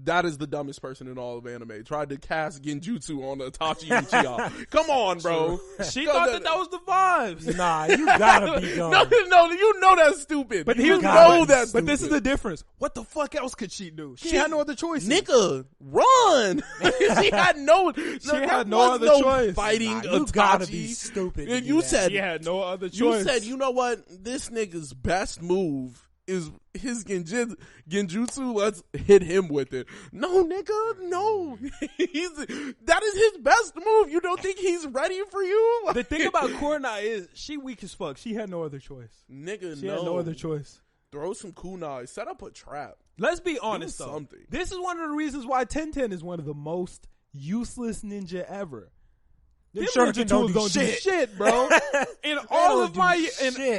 That is the dumbest person in all of anime. Tried to cast Genjutsu on Itachi Uchiha. Come on, bro. She thought that was the vibes. Nah, you gotta be dumb. No, you know that's stupid. But But this is the difference. What the fuck else could she do? She had no other choice. Nigga, run. She had no other choice. Fighting Itachi. You gotta be stupid. And you said she had no other choice. You said, you know what? This nigga's best move is his genjutsu. Let's hit him with it. No, nigga, no. That is his best move. You don't think he's ready for you? The thing about Korna is she weak as fuck. She had no other choice. Nigga, she had no other choice. Throw some kunai. Set up a trap. Let's be honest though. This is one of the reasons why 1010 is one of the most useless ninja ever. Them ninja tools don't do shit, bro. In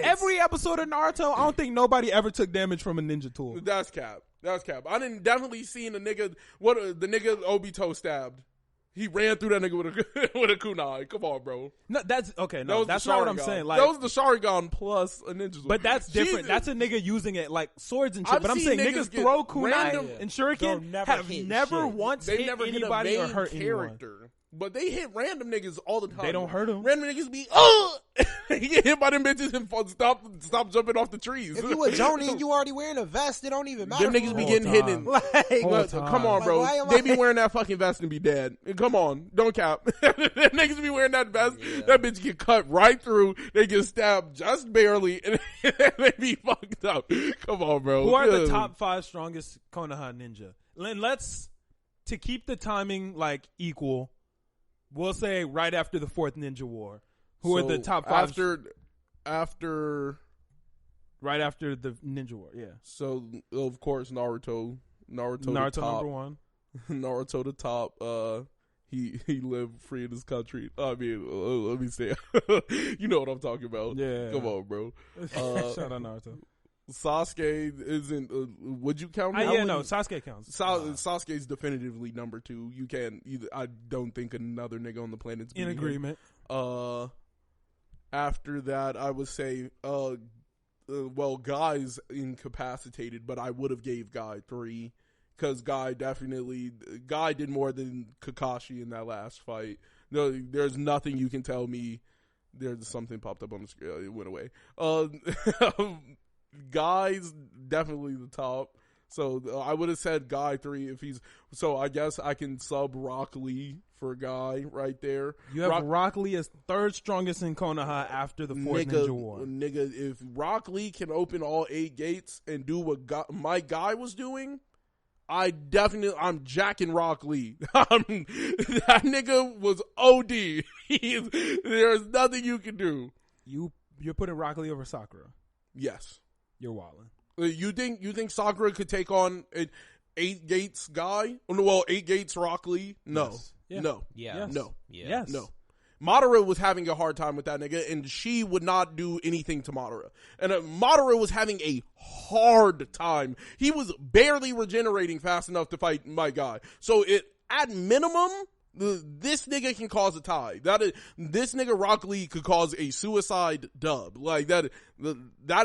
every episode of Naruto, I don't think nobody ever took damage from a ninja tool. That's cap. I didn't definitely seen a nigga. The nigga Obito stabbed. He ran through that nigga with a kunai. Come on, bro. No, that's okay. No, that's not what I'm saying. Like, that was the Sharingan plus a ninja sword. But that's different. That's a nigga using it like swords and shit. But I'm saying niggas throw kunai and shuriken have never once hit anybody or hurt anyone. But they hit random niggas all the time. They don't hurt them. Random niggas be, he get hit by them bitches and stop jumping off the trees. If you a Jonin and you already wearing a vest, it don't even matter. Them niggas be getting hit and come on, bro. They be wearing that fucking vest and be dead. Come on, don't cap. Niggas be wearing that vest. Yeah. That bitch get cut right through. They get stabbed just barely, and they be fucked up. Come on, bro. Who are the top 5 strongest Konoha Ninja? Let's to keep the timing like equal. We'll say right after the 4th Ninja War. Who are the top 5? Right after the Ninja War, yeah. So, of course, Naruto Naruto number 1. Naruto the top. He lived free in his country. I mean, let me say, you know what I'm talking about. Yeah. Come on, bro. Shout out Naruto. Sasuke isn't. Would you count him? Yeah, no, Sasuke counts. Sasuke's definitively number 2. You can't either. I don't think another nigga on the planet's in agreement. After that, I would say, well, Guy's incapacitated, but I would have gave Guy 3 because Guy did more than Kakashi in that last fight. No, there's nothing you can tell me. There's something popped up on the screen. It went away. Guy's definitely the top. So I would have said Guy 3 if he's. So I guess I can sub Rock Lee for Guy right there. You have Rock Lee as third strongest in Konoha after the fourth Ninja War. Nigga, if Rock Lee can open all 8 gates and do what my guy was doing, I'm jacking Rock Lee. That nigga was OD. There's nothing you can do. You're putting Rock Lee over Sakura. Yes. You're wilding. You think Sakura could take on an 8 gates guy? Well, 8 gates Rock Lee? No. Yes. Yeah. No. Yeah. Yes. No. Yeah. Yes. No. Madara was having a hard time with that nigga, and she would not do anything to Madara. And Madara was having a hard time. He was barely regenerating fast enough to fight my guy. So at minimum, this nigga can cause a tie. This nigga Rock Lee could cause a suicide dub. Like that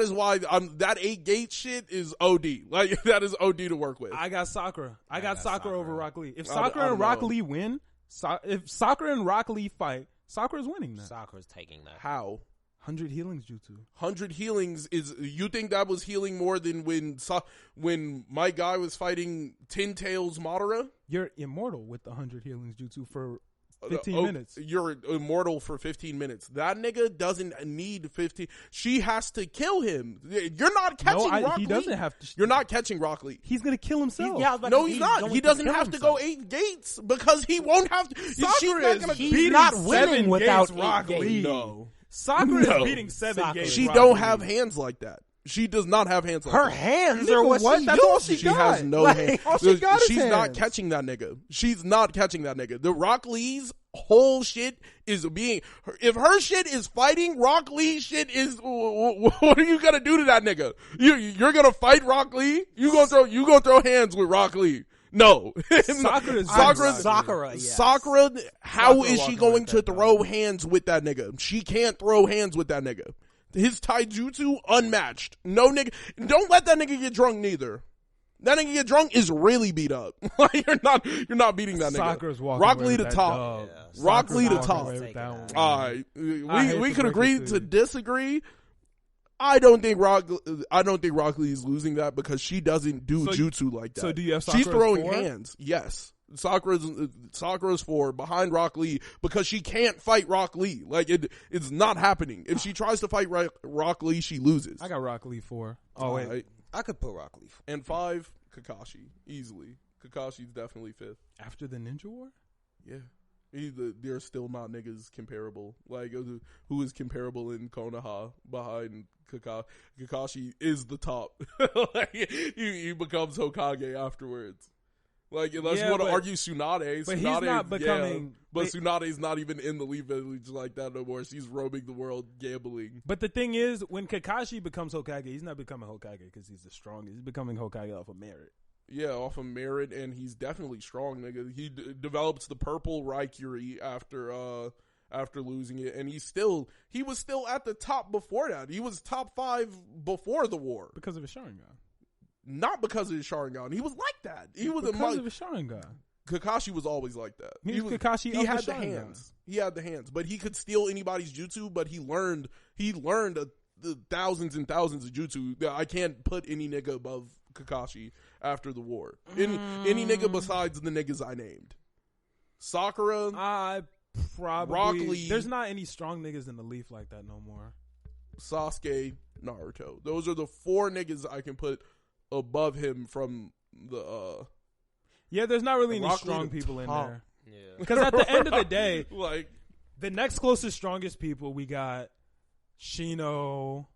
is why that 8 gate shit is OD. Like that is OD to work with. I got Sakura. I got Sakura over Rock Lee. If I Sakura don't and Rock know. Lee win, if Sakura and Rock Lee fight, Sakura's winning that. Sakura's taking that. How? 100 healings jutsu. 100 healings is, you think that was healing more than when my guy was fighting Ten Tails Madara? You're immortal with the 100 healings jutsu for 15 minutes. You're immortal for 15 minutes. That nigga doesn't need 15. She has to kill him. You're not catching Rock Lee. He doesn't have to. You're not catching Rock Lee. He's going to kill himself. No, he's not. He doesn't have to go himself. 8 gates because he won't have to. He's not winning without Rock 8 Lee. gates. No. Sakura No. is beating 7 Sakura. gates. She Rock don't Lee. have hands like that. She does not have hands like Her that. hands Nigga, are what? what? That's all she She got. has no Like, hands. all she got is She's not hands. catching that nigga. She's not catching that nigga. The Rock Lee's whole shit is being. If her shit is fighting, Rock Lee's shit is. What are you gonna do to that nigga? You're gonna fight Rock Lee? You gonna throw hands with Rock Lee? No. Sakura. Yes. Sakura. How Sakura is she walking going like to that, throw dog. hands with that nigga? She can't throw hands with that nigga. His taijutsu unmatched. No nigga. Don't let that nigga get drunk neither. That nigga get drunk is really beat up. Like you're not beating that nigga. Sakura's walking Rock away Lee with to that top. dub. Yeah. Rock Sakura's Lee to walking top. away with that one. All right, I hate we to could break agree it to to you. disagree. I don't think Rock Lee is losing that because she doesn't do jutsu like that. So do you have She's Sakura throwing 4? hands. Yes. Sakura's 4 behind Rock Lee because she can't fight Rock Lee. Like it's not happening. If she tries to fight Rock Lee, she loses. I got Rock Lee 4. Oh, wait. Right. I could put Rock Lee. And 5, Kakashi easily. Kakashi's definitely 5th. After the Ninja War? Yeah. They're still not niggas comparable. Like, who is comparable in Konoha behind Kakashi? Kakashi is the top. Like, he becomes Hokage afterwards. Like, unless you want to argue Tsunade. But Tsunade, he's not becoming... Yeah, but Tsunade's not even in the Leaf Village like that no more. She's roaming the world gambling. But the thing is, when Kakashi becomes Hokage, he's not becoming Hokage because he's the strongest. He's becoming Hokage off of merit. Yeah, off of merit, and he's definitely strong, nigga. He develops the purple Raikiri after losing it, and he was still at the top before that. He was top 5 before the war. Because of his Sharingan. Not because of his Sharingan. He was like that. He was Because of his Sharingan. Kakashi was always like that. He was Kakashi He of had the the Sharingan. hands. He had the hands, but he could steal anybody's jutsu. But he learned the thousands and thousands of jutsu. I can't put any nigga above Kakashi after the war. Any nigga besides the niggas I named. Sakura, I probably... Rock Lee. There's not any strong niggas in the Leaf like that no more. Sasuke, Naruto. Those are the 4 niggas I can put above him from the Yeah, there's not really any Rock Lee strong to people in top. there. Yeah. Because at the end of the day, like the next closest strongest people, we got Shino,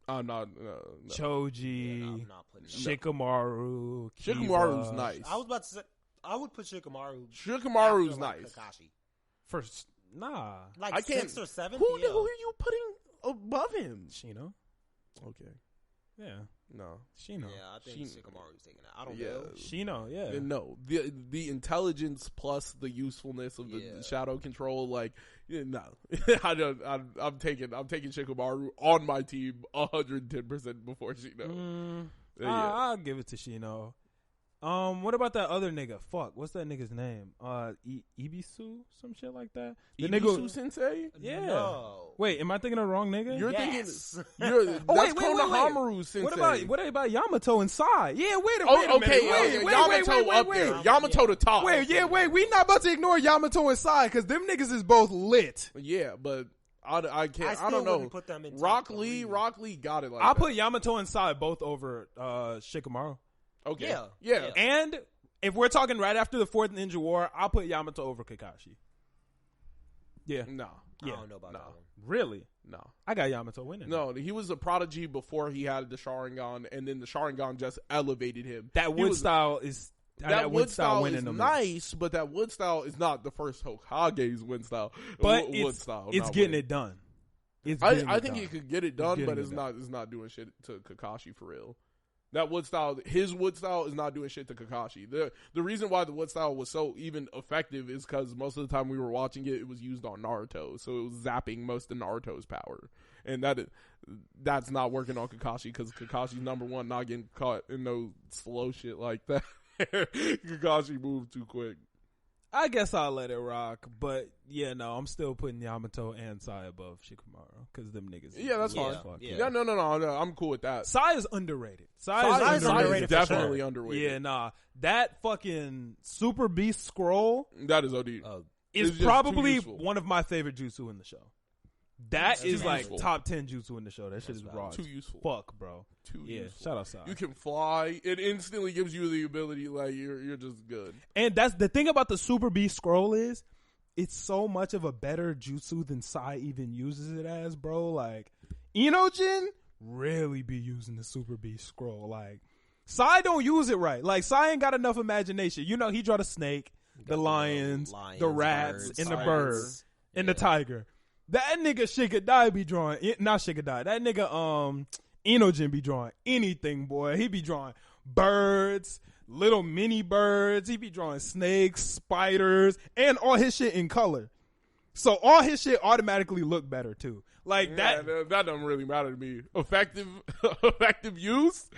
I'm not Choji, I'm not putting Shikamaru, Shikamaru's Kiba. nice. I was about to say I would put Shikamaru. Shikamaru's after, like, nice. Kakashi. First, nah, Like I can't. 6th or 7th. Who yeah. are you putting above him? Shino. Okay, Yeah, no. Shino. Yeah, I think Shikamaru's taking that. I don't Yeah. know. Shino, yeah. No, the intelligence plus the usefulness of the shadow control, like no, I'm taking Shikamaru on my team 110% before Shino. I'll give it to Shino. What about that other nigga? Fuck, what's that nigga's name? Ibisu, some shit like that. The Ibisu Sensei? Yeah. No. Wait, am I thinking of the wrong nigga? You're Yes. thinking. That's wait. Konohamaru Sensei. What about Yamato and Sai? Yeah, wait a Oh, minute. okay. Yamato up there. Yamato the top. Wait, we not about to ignore Yamato and Sai because them niggas is both lit. Yeah, but I can't. I I don't still know. wouldn't put them in Rock top Lee got it. Like I'll that. put Yamato and Sai both over Shikamaru. Okay. Yeah. And if we're talking right after the Fourth Ninja War, I'll put Yamato over Kakashi. Yeah. No. Yeah. I don't know about that one. Really? No. I got Yamato winning. No, he was a prodigy before he had the Sharingan, and then the Sharingan just elevated him. That wood style is that wood style winning is them. nice, but that wood style is not the first Hokage's wood style. But wood style. It's getting it done. I think he could get it done, getting but it it's done. not doing shit to Kakashi for real. That wood style, his wood style is not doing shit to Kakashi. The reason why the wood style was so even effective is because most of the time we were watching it, it was used on Naruto, so it was zapping most of Naruto's power, and that's not working on Kakashi because Kakashi's number one, not getting caught in no slow shit like that. Kakashi moved too quick. I guess I'll let it rock, but yeah, no, I'm still putting Yamato and Sai above Shikamaru because them niggas. Yeah, that's fine. Yeah. No, I'm cool with that. Sai is underrated. Sai is underrated for definitely sure. underrated. Yeah, nah, that fucking Super Beast scroll That is OD. is It's just probably too useful. one of my favorite jutsu in the show. That It's is too like useful. top 10 jutsu in the show. That shit is raw. Too useful. Fuck, bro. Too Yeah, useful. shout out Sai. You can fly. It instantly gives you the ability, like you're just good. And that's the thing about the Super Beast scroll is it's so much of a better jutsu than Sai even uses it as, bro. Like Inojin really be using the Super Beast scroll. Like Sai don't use it right. Like Sai ain't got enough imagination. You know, he draw the snake, the lions, the rats, birds, and the tigers. bird, and the tiger. That nigga Shikadai be drawing, not Shikadai. That nigga Inojin be drawing anything, boy. He be drawing birds, little mini birds. He be drawing snakes, spiders, and all his shit in color. So all his shit automatically look better too. Like that. That doesn't really matter to me. Effective use.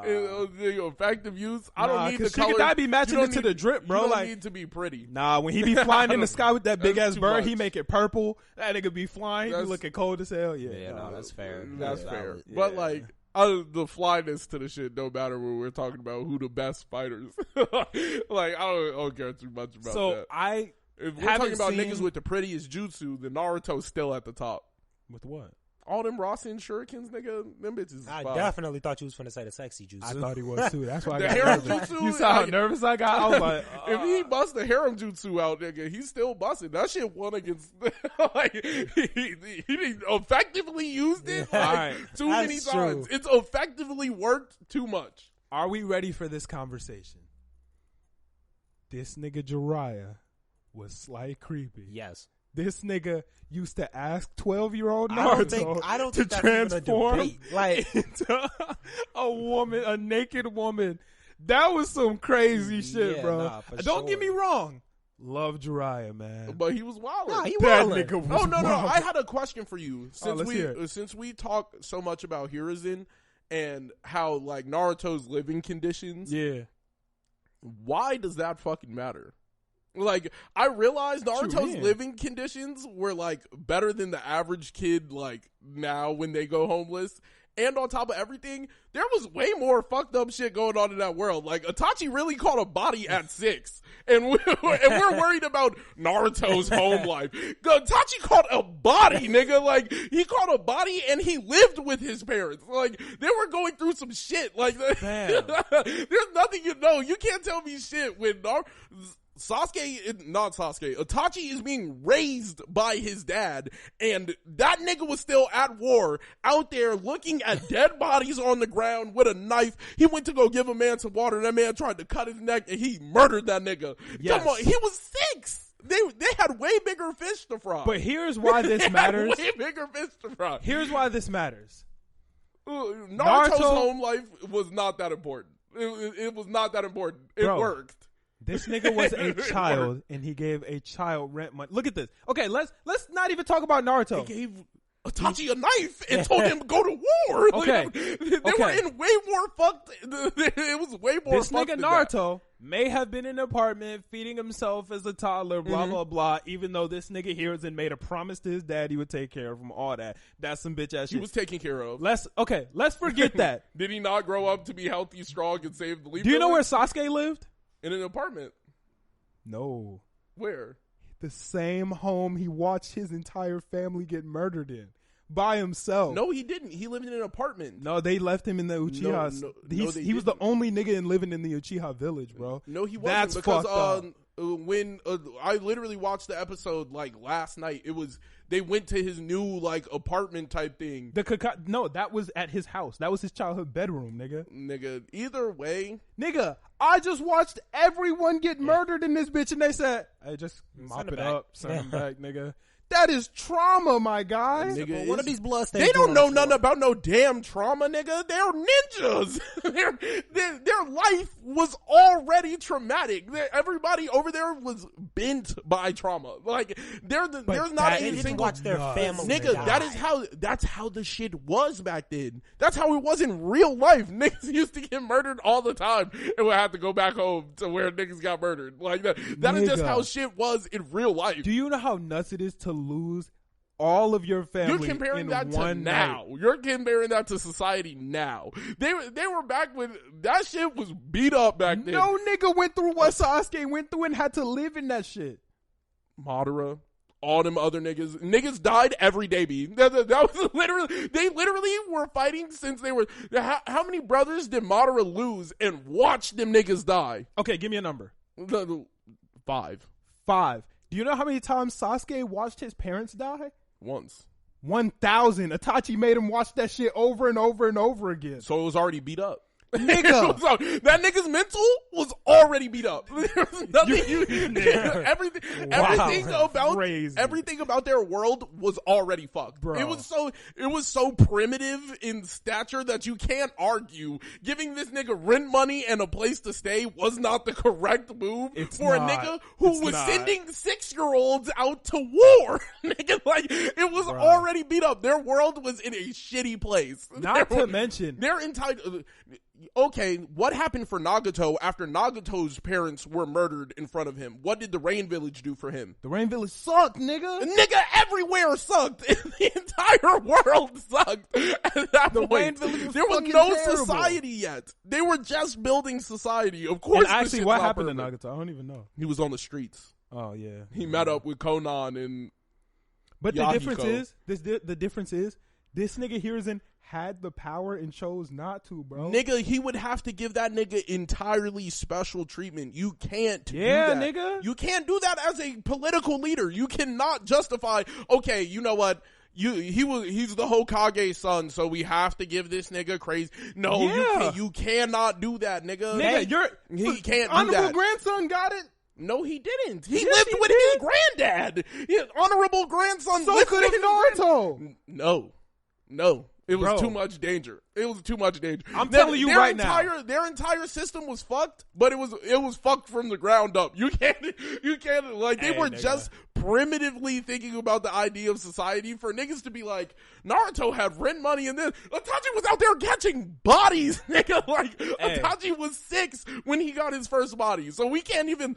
Effective use. I don't need the color. Shikadai be matching You it don't to the drip, bro. You don't Like need to be pretty. nah, when he be flying in the sky with that big That's ass too bird, much. he make it purple. That nigga be flying. He be That's- looking cold as hell. Yeah, Yeah, no, that's fair. That's That's fair. valid. But Yeah. like, the flyness to the shit don't matter when we're talking about who the best fighters. Like, I don't care too much about So that. I If we're haven't talking about seen- niggas with the prettiest jutsu, then Naruto's still at the top. with what? All them Rasen shurikens, nigga, them bitches is I fire. definitely thought you was finna say the sexy jutsu. I thought he was too. That's why I The got harem nervous. jutsu, You saw how like- nervous I got? I was like, If he bust the harem jutsu out, nigga, he's still busting. That shit won against. Like, he effectively used it like, Alright. too That's many true. times. It's effectively worked too much. are we ready for this conversation? This nigga Jiraiya was slight creepy. Yes. This nigga used to ask 12-year-old I Naruto don't to think that's even a transform debate. Like, into a woman, a naked woman. That was some crazy shit, Yeah, bro. nah, for Don't get me sure. wrong. Love Jiraiya, man. But he was wild. nah, he That wildin'. nigga was Oh no! wild. I had a question for you. let's hear it. Since we talk so much about Hiruzen and how like Naruto's living conditions, Yeah. why does that fucking matter? Like, I realized What you Naruto's mean? living conditions were like better than the average kid. Like now, when they go homeless. And on top of everything, there was way more fucked up shit going on in that world. Like, Itachi really caught a body at 6. And we're worried about Naruto's home life. Itachi caught a body, nigga. Like, he caught a body and he lived with his parents. Like, they were going through some shit. Like, Damn. there's nothing you know. You can't tell me shit when Itachi is being raised by his dad, and that nigga was still at war, out there looking at dead bodies on the ground with a knife. He went to go give a man some water, and that man tried to cut his neck, and he murdered that nigga. Yes. Come on, he was 6. They had way bigger fish to fry. But here's why They this had matters. way bigger fish to fry. Here's why this matters. Naruto's Naruto- home life was not that important. It was not that important. It Bro. worked. This nigga was a child, and he gave a child rent money. Look at this. Okay, let's not even talk about Naruto. He gave Itachi a knife and told him go to war. Okay. They were in way more fucked. It was way more This fucked nigga than Naruto may have been in an apartment feeding himself as a toddler, blah, blah, blah, even though this nigga Hiruzen made a promise to his dad he would take care of him, all that. That's some bitch ass shit. He was taken care of. Let's forget that. Did he not grow up to be healthy, strong, and save the leader? Do you know where Sasuke lived? In an apartment. No. Where? The same home he watched his entire family get murdered in. By himself. No, he didn't. He lived in an apartment. No, they left him in the Uchiha. He was the only nigga living in the Uchiha village, bro. No, he wasn't. That's because fucked up. When I literally watched the episode like last night, they went to his new like apartment type thing. No, that was at his house. That was his childhood bedroom, nigga. Nigga, either way, nigga, I just watched everyone get murdered in this bitch, and they said, "Hey, just mop it up, send him back, nigga." That is trauma, my guy. Nigga, what are these bloodstains? They don't know nothing about no damn trauma, nigga. They're ninjas. Their life was already traumatic. Everybody over there was bent by trauma. Like there's not any single watch their family. Nigga, die. that's how the shit was back then. That's how it was in real life. Niggas used to get murdered all the time and would have to go back home to where niggas got murdered. Like that is just how shit was in real life. Do you know how nuts it is to lose all of your family? You're comparing that to one now. night. You're comparing that to society now. They were back when that shit was beat up back then. No nigga went through what Sasuke went through and had to live in that shit. Madara, all them other niggas died every day. That was literally, they literally were fighting since they were. How many brothers did Madara lose and watch them niggas die? Okay, give me a number. 5. Do you know how many times Sasuke watched his parents die? Once. 1,000. Itachi made him watch that shit over and over and over again. So it was already beat up. Nigga. That nigga's mental was already beat up. Everything about their world was already fucked. Bro. It was so primitive in stature that you can't argue. Giving this nigga rent money and a place to stay was not the correct move a nigga who was sending 6-year-olds out to war. Nigga, like it was already beat up. Their world was in a shitty place. Not to mention, they're entitled. Okay, what happened for Nagato after Nagato's parents were murdered in front of him? What did the Rain Village do for him? The Rain Village sucked, nigga. Nigga, everywhere sucked. The entire world sucked at that point. Rain Village was there was no society yet. They were just building society. Of course. And actually, what happened to Nagato? I don't even know. He was on the streets. Oh yeah. He met up with Konan and. But Yahiko. the difference is this nigga Hiruzen had the power and chose not to, bro. Nigga, he would have to give that nigga entirely special treatment. You can't do that. Nigga. You can't do that as a political leader. You cannot justify, okay, you know what? He's the Hokage son, so we have to give this nigga crazy. No, you cannot do that, nigga. He can't do that. Honorable grandson got it. No, he didn't. He lived with his granddad. His honorable grandson. So could have Naruto. No. It was too much danger. I'm telling you right now. Their entire system was fucked, but it was fucked from the ground up. You can't like they were just primitively thinking about the idea of society for niggas to be like, Naruto had rent money and then Itachi was out there catching bodies, nigga. Like Itachi was 6 when he got his first body. So we can't even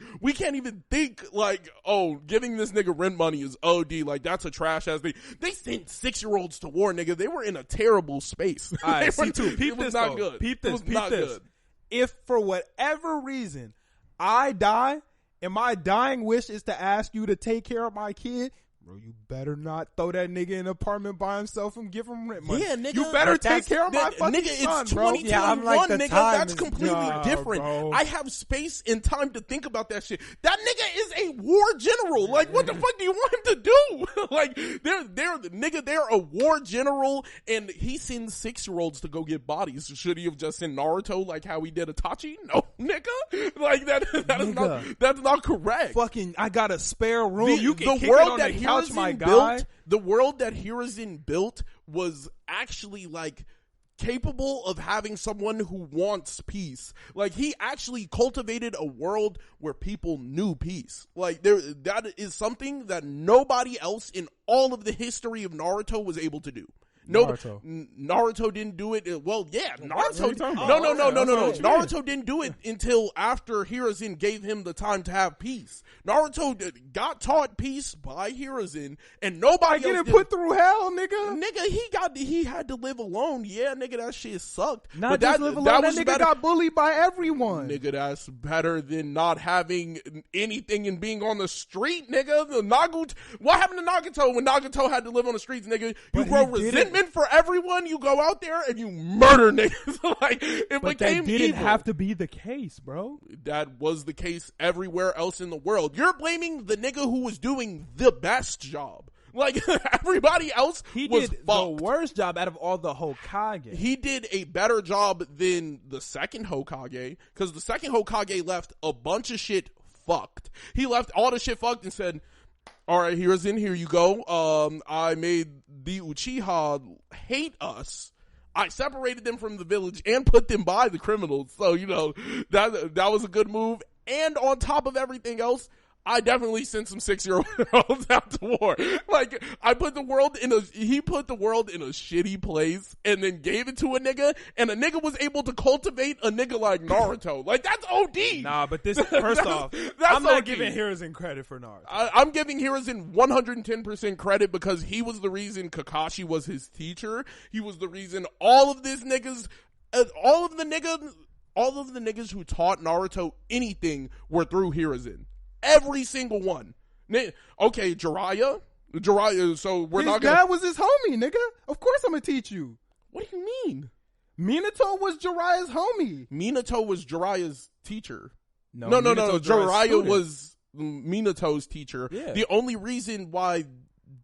think like, oh, giving this nigga rent money is OD. Like that's a trash ass thing. They sent 6-year-olds to war, nigga. They were in a terrible space. All right, Peep this, not good. Peep this. If for whatever reason I die and my dying wish is to ask you to take care of my kid, bro, you better not throw that nigga in an apartment by himself and give him rent money. Yeah, nigga. You better take care of my fucking son, it's bro. 2021, nigga. That's completely different. Bro. I have space and time to think about that shit. That nigga is a war general. Like, what the fuck do you want him to do? Like, they're a war general, and he sends 6-year-olds to go get bodies. Should he have just sent Naruto like how he did Itachi? No, nigga. Like that's not correct. Fucking, I got a spare room. You can kick world it on that the couch, my guy. built, the world that Hiruzen built was actually like capable of having someone who wants peace. Like, he actually cultivated a world where people knew peace. Like, that is something that nobody else in all of the history of Naruto was able to do. Naruto didn't do it. Well, yeah, Naruto. No. Naruto didn't do it until after Hiruzen gave him the time to have peace. Naruto got taught peace by Hiruzen, and nobody else didn't put through hell, nigga. Nigga, he had to live alone. Yeah, nigga, that shit sucked. Not just live alone. That nigga got bullied by everyone. Nigga, that's better than not having anything and being on the street, nigga. What happened to Nagato when Nagato had to live on the streets, nigga? You grow resentment for everyone. You go out there and you murder niggas. Like, it but became that didn't evil. have to be the case, bro. That was the case everywhere else in the world. You're blaming the nigga who was doing the best job. Like, everybody else was did fucked. The worst job out of all the Hokage. He did a better job than the second Hokage, because the second Hokage left a bunch of shit fucked. He left all the shit fucked and said, all right, here you go. I made the Uchiha hate us. I separated them from the village and put them by the criminals. So, you know, that was a good move. And on top of everything else, I definitely sent some 6-year-olds out to war. Like, he put the world in a shitty place and then gave it to a nigga, and a nigga was able to cultivate a nigga like Naruto. Like, that's OD. Nah, but this, first off, I'm not giving Hiruzen credit for Naruto. I'm giving Hiruzen 110% credit because he was the reason Kakashi was his teacher. He was the reason all of the niggas who taught Naruto anything were through Hiruzen. Every single one. Okay, Jiraiya, so we're not gonna... His dad was his homie, nigga. Of course I'm gonna teach you. What do you mean? Minato was Jiraiya's homie. Minato was Jiraiya's teacher. No. Jiraiya was Minato's teacher. Yeah. The only reason why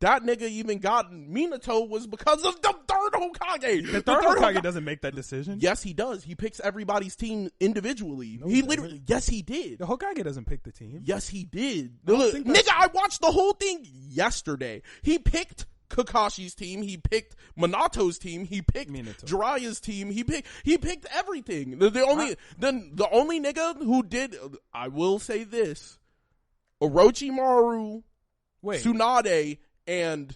that nigga even got Minato was because of the third Hokage. The third Hokage doesn't make that decision. Yes, he does. He picks everybody's team individually. No, he literally, yes, he did. The Hokage doesn't pick the team. Yes, he did. Look, nigga, I watched the whole thing yesterday. He picked Kakashi's team. He picked Minato's team. He picked Jiraiya's team. He picked everything. The only nigga who did, I will say this, Orochimaru, Tsunade, and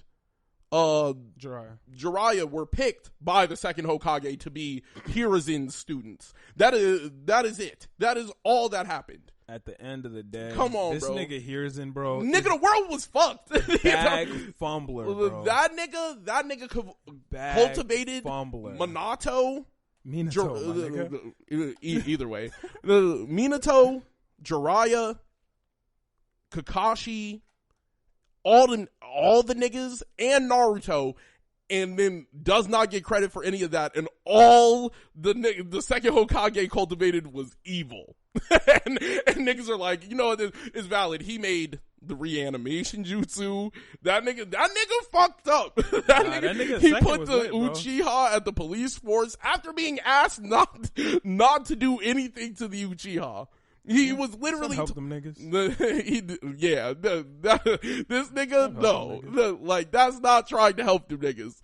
Jiraiya were picked by the second Hokage to be Hiruzen's students. That is it. That is all that happened. At the end of the day, come on, this bro. nigga Hiruzen, bro. Nigga, the world was fucked. Bag fumbler, bro. That nigga cultivated fumbler. Minato, either way. Minato, Jiraiya, Kakashi, all the niggas, and Naruto, and then does not get credit for any of that, and all the second Hokage cultivated was evil. and niggas are like, you know, it's valid. He made the reanimation jutsu. That nigga fucked up. That nigga he put the Uchiha at the police force after being asked not to do anything to the Uchiha. He was literally help them niggas. This nigga, like, that's not trying to help them niggas.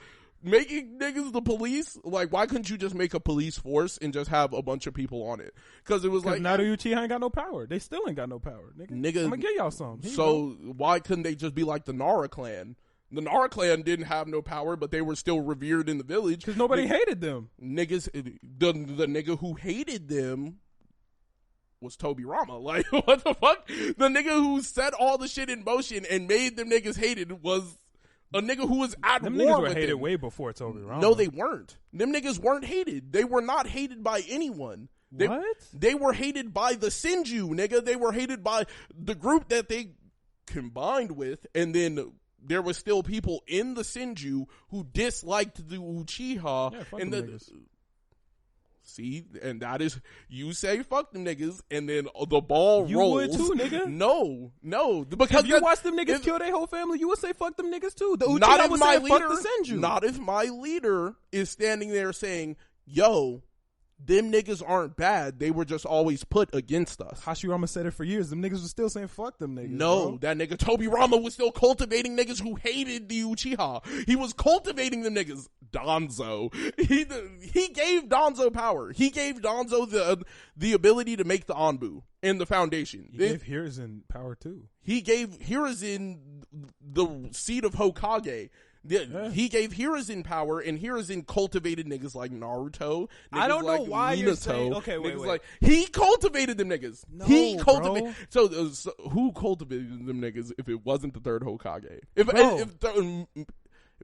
Making niggas the police, like, why couldn't you just make a police force and just have a bunch of people on it? Because it was like, now the Uchiha ain't got no power. They still ain't got no power, nigga. I'm gonna give y'all some. So why couldn't they just be like the Nara clan? The Nara clan didn't have no power, but they were still revered in the village because nobody hated them. Niggas, the nigga who hated them was Toby Rama. Like, what the fuck? The nigga who set all the shit in motion and made them niggas hated was a nigga who was at them war niggas were with hated them. way before Toby Rama. No, they weren't. Them niggas weren't hated. They were not hated by anyone. What? They were hated by the Senju, nigga. They were hated by the group that they combined with, and then there was still people in the Senju who disliked the Uchiha. Yeah, fuck and them niggas. See, and that is, you say fuck them niggas, and then the ball rolls. You would too, nigga. No, because if you watch them niggas kill their whole family, you would say fuck them niggas too. The Uchiha not would if my say leader, fuck the Senju. Not if my leader is standing there saying, yo, them niggas aren't bad. They were just always put against us. Hashirama said it for years. Them niggas was still saying fuck them niggas. No, bro. that nigga Tobirama was still cultivating niggas who hated the Uchiha. He was cultivating them niggas. Danzo. He gave Danzo power. He gave Danzo the ability to make the Anbu and the foundation. He gave Hiruzen power too. He gave Hiruzen the seed of Hokage. Yeah. He gave Hiruzen power, and Hiruzen cultivated niggas like Naruto. Niggas I don't know like why you're Minato, saying. Okay, wait. Like, he cultivated them niggas. No, He cultivated. bro. So who cultivated them niggas if it wasn't the third Hokage? If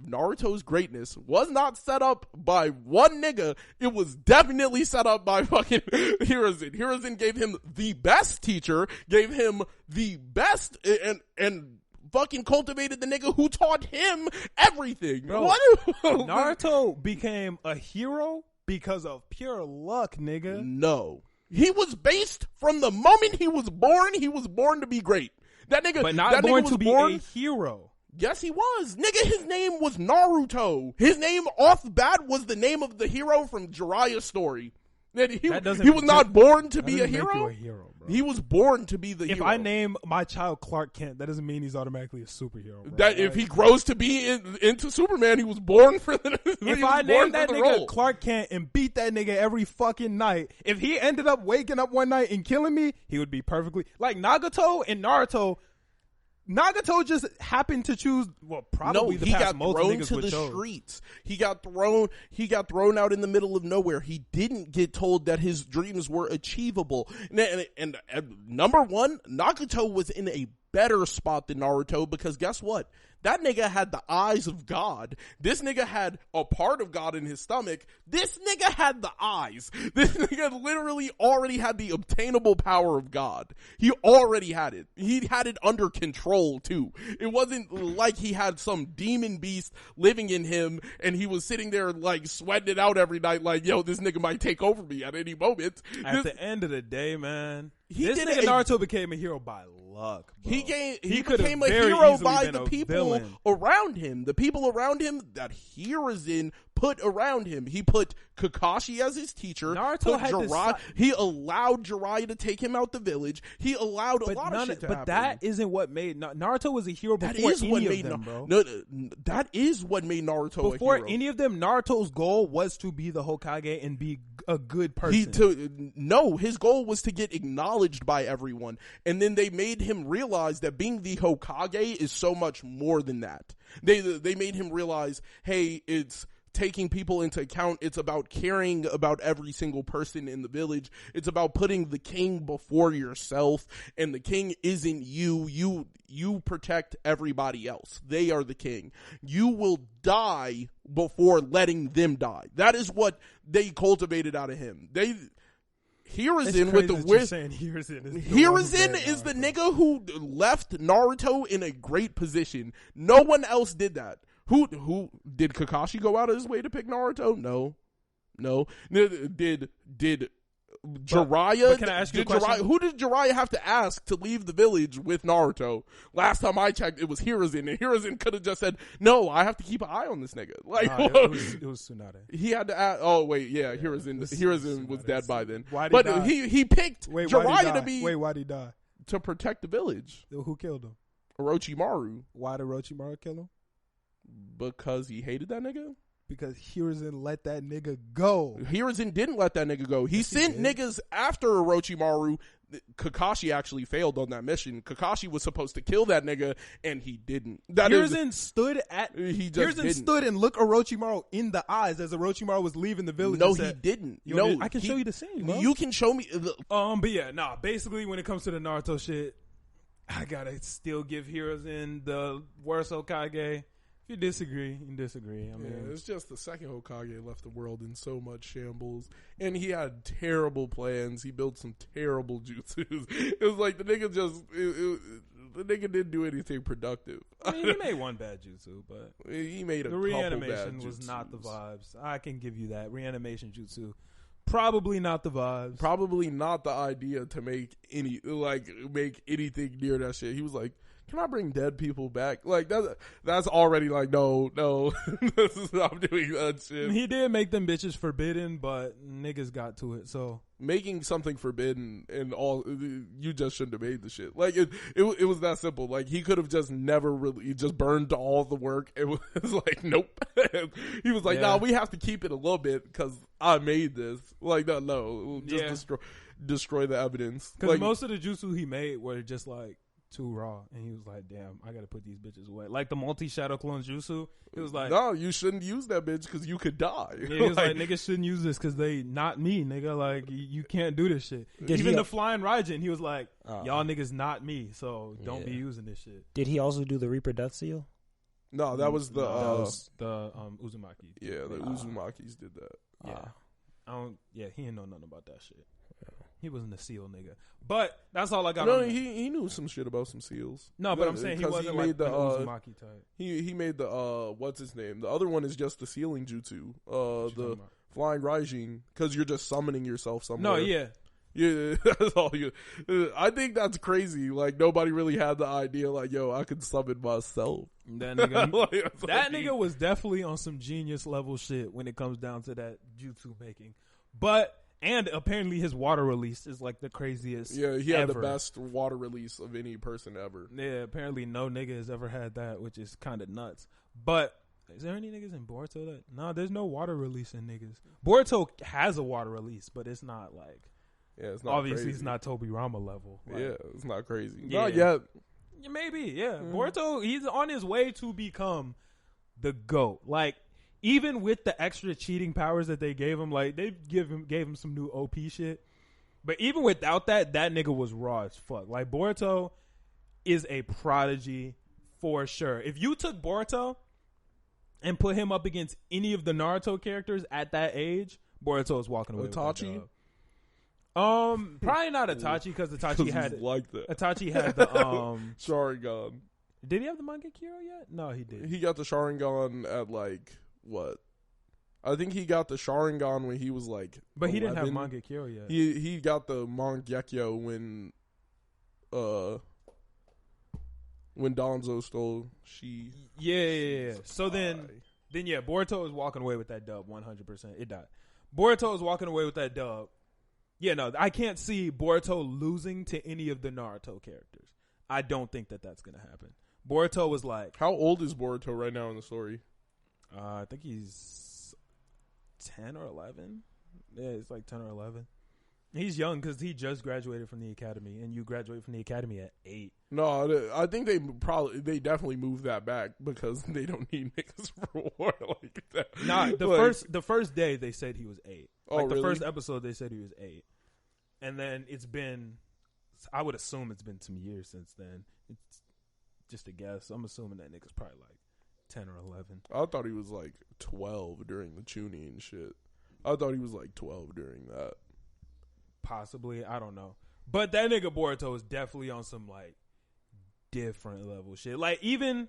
Naruto's greatness was not set up by one nigga, it was definitely set up by fucking Hiruzen. Hiruzen gave him the best teacher, gave him the best, and fucking cultivated the nigga who taught him everything. Bro, What? Naruto became a hero because of pure luck, nigga. No. He was based from the moment he was born to be great. That nigga, But not that born nigga was to be born, a hero. Yes, he was. Nigga, his name was Naruto. His name off the bat was the name of the hero from Jiraiya's story. That he was not born to be a Doesn't make you hero. a hero, bro. He was born to be the If hero. I name my child Clark Kent, that doesn't mean he's automatically a superhero, bro. That if he grows to be into Superman, he was born for the. If I name that nigga Clark Kent and beat that nigga every fucking night, if he ended up waking up one night and killing me, he would be perfectly like Nagato and Naruto. Nagato just happened to choose. Well, probably no, the he path got most thrown niggas to would the chose. streets. He got thrown out in the middle of nowhere. He didn't get told that his dreams were achievable. And number one, Nagato was in a better spot than Naruto because guess what? That nigga had the eyes of God. This nigga had a part of God in his stomach. This nigga had the eyes. This nigga literally already had the obtainable power of God. He already had it. He had it under control too. It wasn't like he had some demon beast living in him and he was sitting there like sweating it out every night like, yo, this nigga might take over me at any moment. At the end of the day, man, this did nigga a- Naruto became a hero by luck, bro. He could've became a very hero easily by been the a people villain. around him. The people around him that Hiruzen put around him. He put Kakashi as his teacher. Naruto put had this Jiraiya. si- He allowed Jiraiya to take him out the village. He allowed a lot of shit to happen. But that isn't what made Naruto was a hero That before is what any made of them, bro. No, that is what made Naruto Before a hero. any of them, Naruto's goal was to be the Hokage and be a good person. His goal was to get acknowledged by everyone, and then they made him realize that being the Hokage is so much more than that. They made him realize, hey, it's taking people into account. It's about caring about every single person in the village. It's about putting the king before yourself, and the king isn't you. You protect everybody else. They are the king. You will die before letting them die. That is what they cultivated out of him. Hiruzen with the Hiruzen is the nigga who left Naruto in a great position. No one else did that. Who did Kakashi go out of his way to pick Naruto? No. Did Jiraiya? But can I ask you a question? Who did Jiraiya have to ask to leave the village with Naruto? Last time I checked, it was Hiruzen, and Hiruzen could have just said, "No, I have to keep an eye on this nigga." Like it was Tsunade. he had to ask. Oh wait, yeah, Hiruzen was dead by then. Why did he die? He picked Jiraiya to be why'd he die? to protect the village. Who killed him? Orochimaru, Why did Orochimaru kill him? because he hated that nigga. Because Hiruzen let that nigga go. Hiruzen didn't let that nigga go. He sent niggas after Orochimaru. Kakashi actually failed on that mission. Kakashi was supposed to kill that nigga, and he didn't. Hiruzen stood didn't. stood and looked Orochimaru in the eyes as Orochimaru was leaving the village. No, and he said, didn't. I can show you the scene, bro. You can show me. But yeah, basically when it comes to the Naruto shit, I gotta still give Hiruzen the worst Hokage. If you disagree, you disagree. I mean, it's just the second Hokage left the world in so much shambles, and he had terrible plans. He built some terrible jutsus. It was like the nigga the nigga didn't do anything productive. I mean, he made one bad jutsu, but he made a the couple reanimation bad was jutsus. not the vibes. I can give you that reanimation jutsu. Probably not the vibes. Probably not the idea to make anything near that shit. He was like, can I bring dead people back? Like that's already like no, this is I'm doing that shit. He did make them bitches forbidden, but niggas got to it. So making something forbidden and all, you just shouldn't have made the shit. Like it was that simple. Like he could have just never really, he just burned all the work. It was like nope. He was like, nah, we have to keep it a little bit because I made this. Like no, just destroy the evidence. Because like, most of the jutsu he made were just like too raw, and he was like, damn, I gotta put these bitches away. Like the multi-shadow clone jutsu, he was like, no, you shouldn't use that bitch because you could die. Yeah, he was like, niggas shouldn't use this because they not me, nigga. Like you can't do this shit. Even the flying Raijin, he was like, y'all niggas not me, so don't be using this shit. Did he also do the Reaper Death Seal? No, that was the Uzumaki. Yeah, the Uzumakis did that. Yeah, he didn't know nothing about that shit. He wasn't a seal nigga. But that's all I got. No, he knew some shit about some seals. No, but I'm saying he wasn't like the Uzumaki type. He made the what's his name? The other one is just the sealing jutsu. The flying Raijin, because you're just summoning yourself somewhere. No, yeah. Yeah, that's all you. I think that's crazy. Like nobody really had the idea. Like, yo, I could summon myself. That nigga, that nigga was definitely on some genius level shit when it comes down to that jutsu making. And apparently his water release is like the craziest. Yeah, he had ever. the best water release of any person ever. Yeah, apparently no nigga has ever had that, which is kind of nuts. But is there any niggas in Boruto that? No, there's no water release in niggas. Boruto has a water release, but it's not like. Yeah, it's not obviously crazy. It's not Tobirama level. Like, yeah, it's not crazy. Yeah. Not yet. Yeah, maybe, yeah. Boruto, he's on his way to become the GOAT. Like, even with the extra cheating powers that they gave him, like, they gave him some new OP shit. But even without that, that nigga was raw as fuck. Like, Boruto is a prodigy for sure. If you took Boruto and put him up against any of the Naruto characters at that age, Boruto is walking away Itachi? with that dub. Probably not Itachi because Itachi had like that. Itachi had the Sharingan. Did he have the Mangekyo yet? No, he did. He got the Sharingan at like what? I think he got the Sharingan when he was like. But 11. he didn't have Mangekyo yet. He got the Mangekyo when Danzo stole she. Yeah. So then yeah, Boruto is walking away with that dub 100%. It died. Boruto is walking away with that dub. Yeah, no, I can't see Boruto losing to any of the Naruto characters. I don't think that that's going to happen. Boruto was like... How old is Boruto right now in the story? I think he's 10 or 11. Yeah, it's like 10 or 11. He's young because he just graduated from the academy, and you graduate from the academy at 8. No, I think they definitely moved that back because they don't need niggas for war like that. Nah, the first day they said he was 8. Like the really? first episode they said he was 8, and then it's been. I would assume it's been some years since then. It's just a guess. I'm assuming that nigga's probably like 10 or 11. I thought he was like 12 during the Chunin and shit. I thought he was like 12 during that. Possibly, I don't know. But that nigga Boruto is definitely on some like different level shit. Like even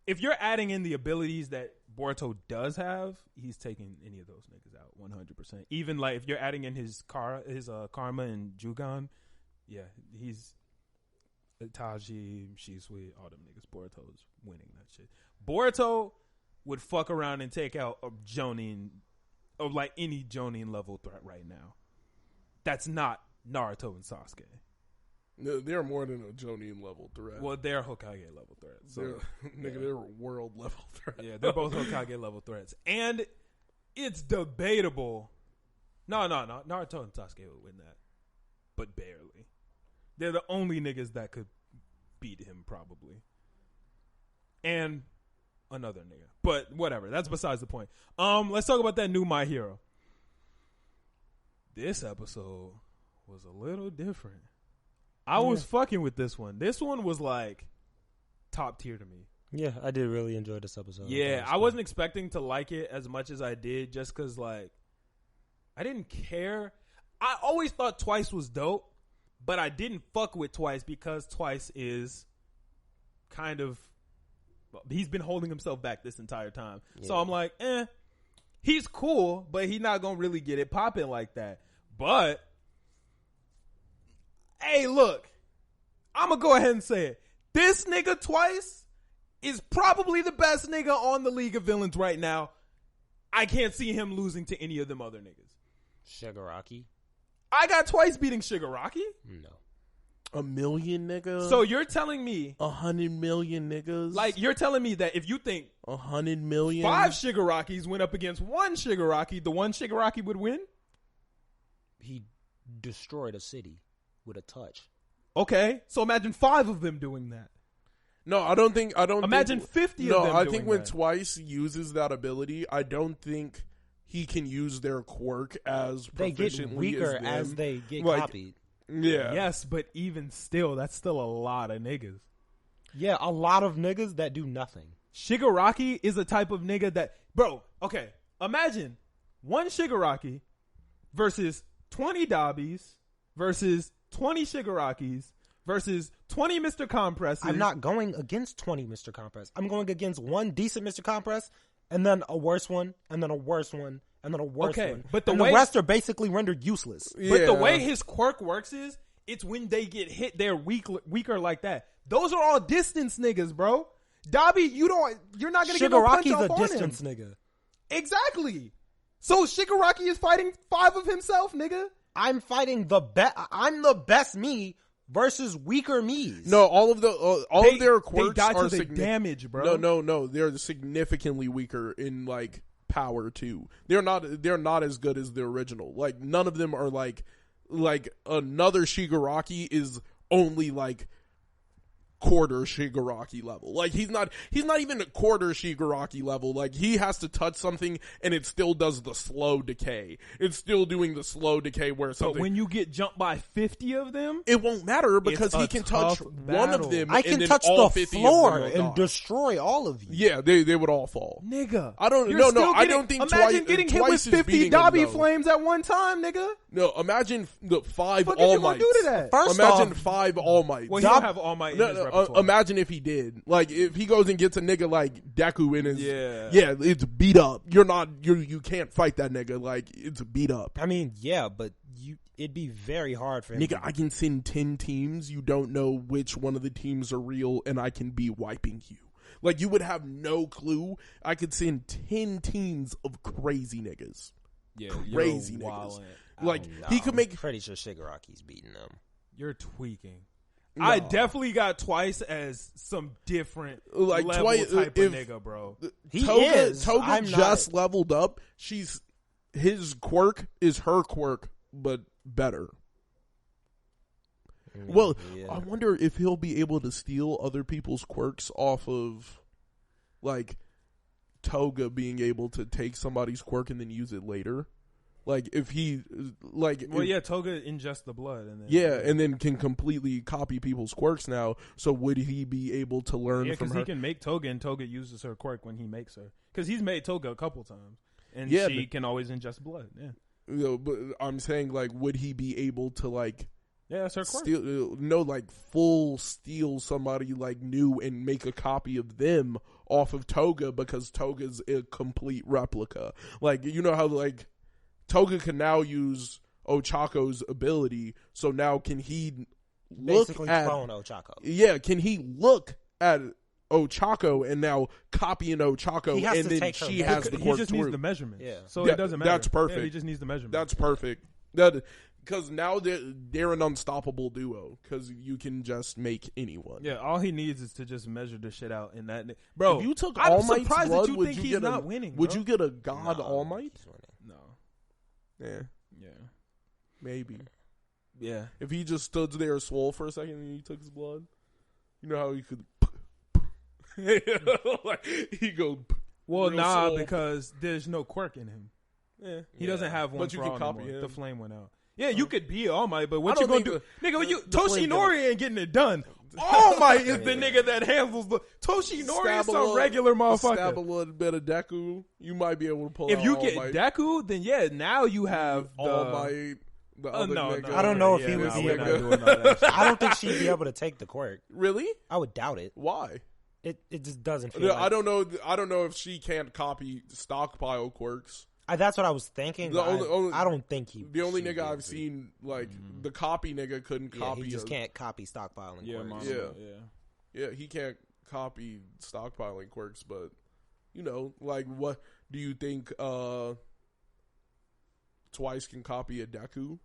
if you're adding in the abilities that Boruto does have, he's taking any of those niggas out 100%. Even like if you're adding in his karma and Jugon, yeah, he's Itachi, Shisui, all them niggas. Boruto's winning that shit. Boruto would fuck around and take out a Jonin, or like any Jonin level threat right now. That's not Naruto and Sasuke. No, they're more than a Jonin level threat. Well, they're Hokage level threats. So, they're world level threats. Yeah, they're both Hokage level threats. And it's debatable. No. Naruto and Sasuke would win that. But barely. They're the only niggas that could beat him, probably. And another nigga. But whatever. That's besides the point. Let's talk about that new My Hero. This episode was a little different. I was fucking with this one. This one was like top tier to me. Yeah, I did really enjoy this episode. Yeah, I wasn't expecting to like it as much as I did just because, like, I didn't care. I always thought Twice was dope, but I didn't fuck with Twice because Twice is kind of... He's been holding himself back this entire time. Yeah. So I'm like, he's cool, but he's not going to really get it popping like that. But, hey, look, I'm going to go ahead and say it. This nigga Twice is probably the best nigga on the League of Villains right now. I can't see him losing to any of them other niggas. Shigaraki? I got Twice beating Shigaraki? No. 1 million niggas. So you're telling me 100 million niggas. like you're telling me that if you think 100 million. 5 Shigarakis went up against 1 Shigaraki, the 1 Shigaraki would win? He destroyed a city with a touch. Okay, so imagine 5 of them doing that. No, I don't think. Imagine 50 of them. No, I doing think when that. Twice uses that ability, I don't think he can use their quirk as They get proficiently weaker them. as they get Like, copied. Yeah. Yes, but even still, that's still a lot of niggas. Yeah, a lot of niggas that do nothing. Shigaraki is a type of nigga that, bro, okay, imagine 1 Shigaraki versus 20 Dobbies versus 20 Shigarakis versus 20 Mr. Compresses. I'm not going against 20 Mr. Compress. I'm going against 1 decent Mr. Compress and then a worse one and then a worse one and then a worse Okay, one. but the and way- the rest are basically rendered useless. But the way his quirk works is, it's when they get hit, they're weaker like that. Those are all distance niggas, bro. Dobby, you're not gonna get no punch Shigaraki's off a on distance him. nigga. Exactly. So Shigaraki is fighting 5 of himself, nigga. I'm fighting I'm the best me versus weaker me's. No, all of their quirks they die are to the damage, bro. No, they're significantly weaker in like power too. They're not as good as the original. Like none of them are like another Shigaraki is only like quarter Shigaraki level. Like he's not even a quarter Shigaraki level. Like he has to touch something and it still does the slow decay. It's still doing the slow decay where something. But when you get jumped by 50 of them, it won't matter because It's he a can touch tough one battle. of them. I and can then touch all the 50 floor of them will and die. destroy all of you. Yeah, they would all fall. nigga. I don't. You're No, still I getting- don't think Imagine Twice. getting hit with Twice is 50 beating them, Dobby though. flames at one time, nigga. No, imagine the 5 Fuck All is you gonna Mights. do to that? First Imagine off, 5 All Mights. Well, he don't have All Might in his repertoire. Imagine if he did. Like if he goes and gets a nigga like Deku in his. Yeah. It's beat up. You can't fight that nigga. Like it's beat up. I mean, yeah, but it'd be very hard for him. Nigga, I can send 10 teams. You don't know which one of the teams are real, and I can be wiping you. Like you would have no clue. I could send 10 teams of crazy niggas. Yeah, Crazy you're niggas. wildin'. Like No, he could make. I'm pretty sure Shigaraki's beating them. You're tweaking. No. I definitely got Twice as some different Like, level Twice- type if- of nigga, bro. He Toga, is. Toga I'm just not- leveled up. His quirk is her quirk, but better. Well, yeah. I wonder if he'll be able to steal other people's quirks off of, like, Toga being able to take somebody's quirk and then use it later. Like, if he, like... Well, if- yeah, Toga ingests the blood. And then, Yeah, and then can completely copy people's quirks now. So would he be able to learn Yeah, from because her? he can make Toga, and Toga uses her quirk when he makes her. Because he's made Toga a couple times. And Yeah, she but- can always ingest blood. Yeah. You know, but I'm saying, like, would he be able to, like... Yeah, that's her quirk. full steal somebody like new and make a copy of them off of Toga because Toga's a complete replica. Like, you know how like Toga can now use Ochako's ability, so now can he look Basically at clone Ochako. Yeah, can he look at Ochako and now copy an Ochako He has and to then take her she back. has the He quirk just too. needs the measurements. Yeah. So Yeah, it doesn't matter. that's perfect. Yeah, he just needs the measurements. That's perfect. That because now they're an unstoppable duo because you can just make anyone. Yeah, all he needs is to just measure the shit out in that. Bro, If you took I'm All Might's surprised blood, that you would think you he's get not a, winning. Would bro. you get a God No, All Might? he's winning. No. Yeah, Yeah. maybe. Yeah. If he just stood there swole for a second and he took his blood, you know how he could. Like, he go. Well, real nah, swole. because there's no quirk in him. Yeah. He doesn't have one. But you for can all copy anymore. him. The flame went out. Yeah, you could be All Might, but I what you don't gonna do, think nigga? the flame Toshinori ain't getting it done. All Might is the nigga that handles the Toshinori is some regular Stab a motherfucker. little bit of Deku. You might be able to pull. If out you All get Might. Deku, then yeah, now you have the All Might. The other no, nigga. I don't know if he yeah, would nah, be we're able not to- doing all that shit. I don't think she'd be able to take the quirk. Really? I would doubt it. Why? It just doesn't feel. I don't know. I don't know if she can't copy stockpile quirks. That's what I was thinking. The But only- I don't think he. The only she'd be nigga able I've to. seen, like the copy nigga, couldn't Yeah, copy. he just a- can't copy stockpiling Yeah, quirks. mama, Yeah. yeah. Yeah, he can't copy stockpiling quirks, but like, what do you think? Twice can copy a Deku,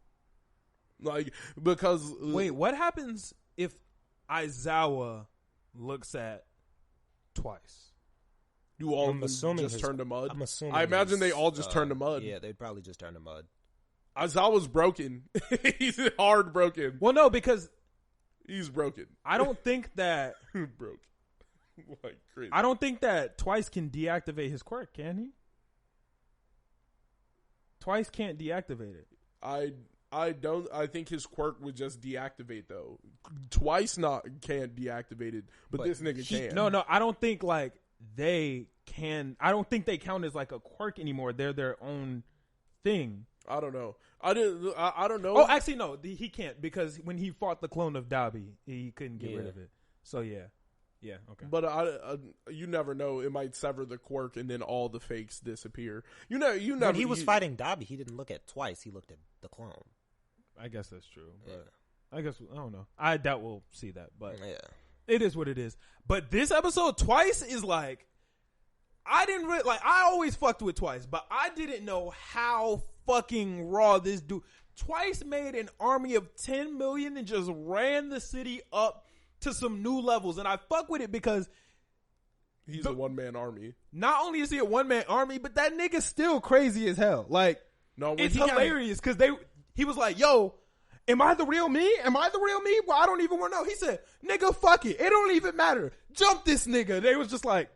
like, because wait, what happens if Aizawa looks at Twice? Do all I'm of them assuming just turn to mud? I'm assuming. I imagine they all just turn to mud. Yeah, they'd probably just turn to mud. Aizawa's broken. He's hard broken. Well, no, because He's broken. I don't think that Broke. Like crazy. I don't think that Twice can deactivate his quirk, can he? Twice can't deactivate it. I don't. I think his quirk would just deactivate though. Twice can't deactivate it, but this nigga can. No, I don't think like they can. I don't think they count as like a quirk anymore. They're their own thing. I don't know. I don't know. Oh, actually, no, he can't because when he fought the clone of Dabi, he couldn't get rid of it. So yeah, okay. But you never know. It might sever the quirk, and then all the fakes disappear. You never. When he was fighting Dabi, he didn't look at Twice. He looked at the clone. I guess that's true. But Yeah. I guess I don't know. I doubt we'll see that, but Yeah. it is what it is. But this episode, Twice is like, I didn't really like. I always fucked with Twice, but I didn't know how fucking raw this dude. Twice made an army of 10 million and just ran the city up to some new levels, and I fuck with it because he's a one-man army. not only is he a one-man army, but that nigga's still crazy as hell. Like, No, when it's he got- hilarious because he was like, yo, am I the real me? Am I the real me? Well, I don't even want to know. He said, nigga, fuck it. It don't even matter. Jump this nigga. They was just like,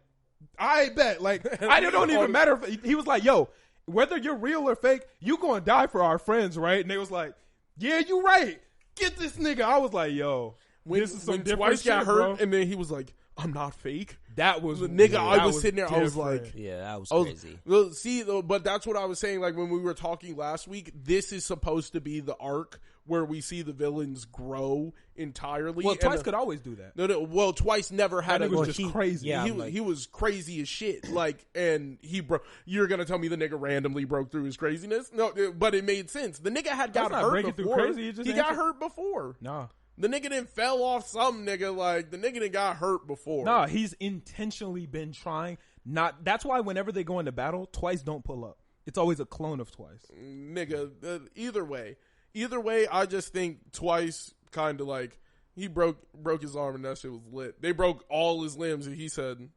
I bet. Like, it don't even matter. He was like, yo, whether you're real or fake, you gonna die for our friends, right? And they was like, yeah, you right. Get this nigga. I was like, yo, this is some when different Twice got shit, hurt, bro. and then he was like, I'm not fake. That was Nigga, I that was sitting there, I was different. like, Yeah, that was Oh, crazy. well, see, though, but that's what I was saying. Like when we were talking last week, this is supposed to be the arc where we see the villains grow entirely. Well, And, Twice could always do that. No, well, Twice never had That a. nigga was just crazy. Yeah, he was crazy as shit. Like, and he broke. You're gonna tell me the nigga randomly broke through his craziness? No, but it made sense. The nigga had got That's not hurt breaking through before. crazy, it just He got answered- hurt before. Nah. The nigga didn't fell off some nigga. Like the nigga didn't got hurt before. No, he's intentionally been trying not. That's why whenever they go into battle, Twice don't pull up. It's always a clone of Twice. Nigga, either way, I just think Twice kind of like he broke his arm and that shit was lit. They broke all his limbs and he said,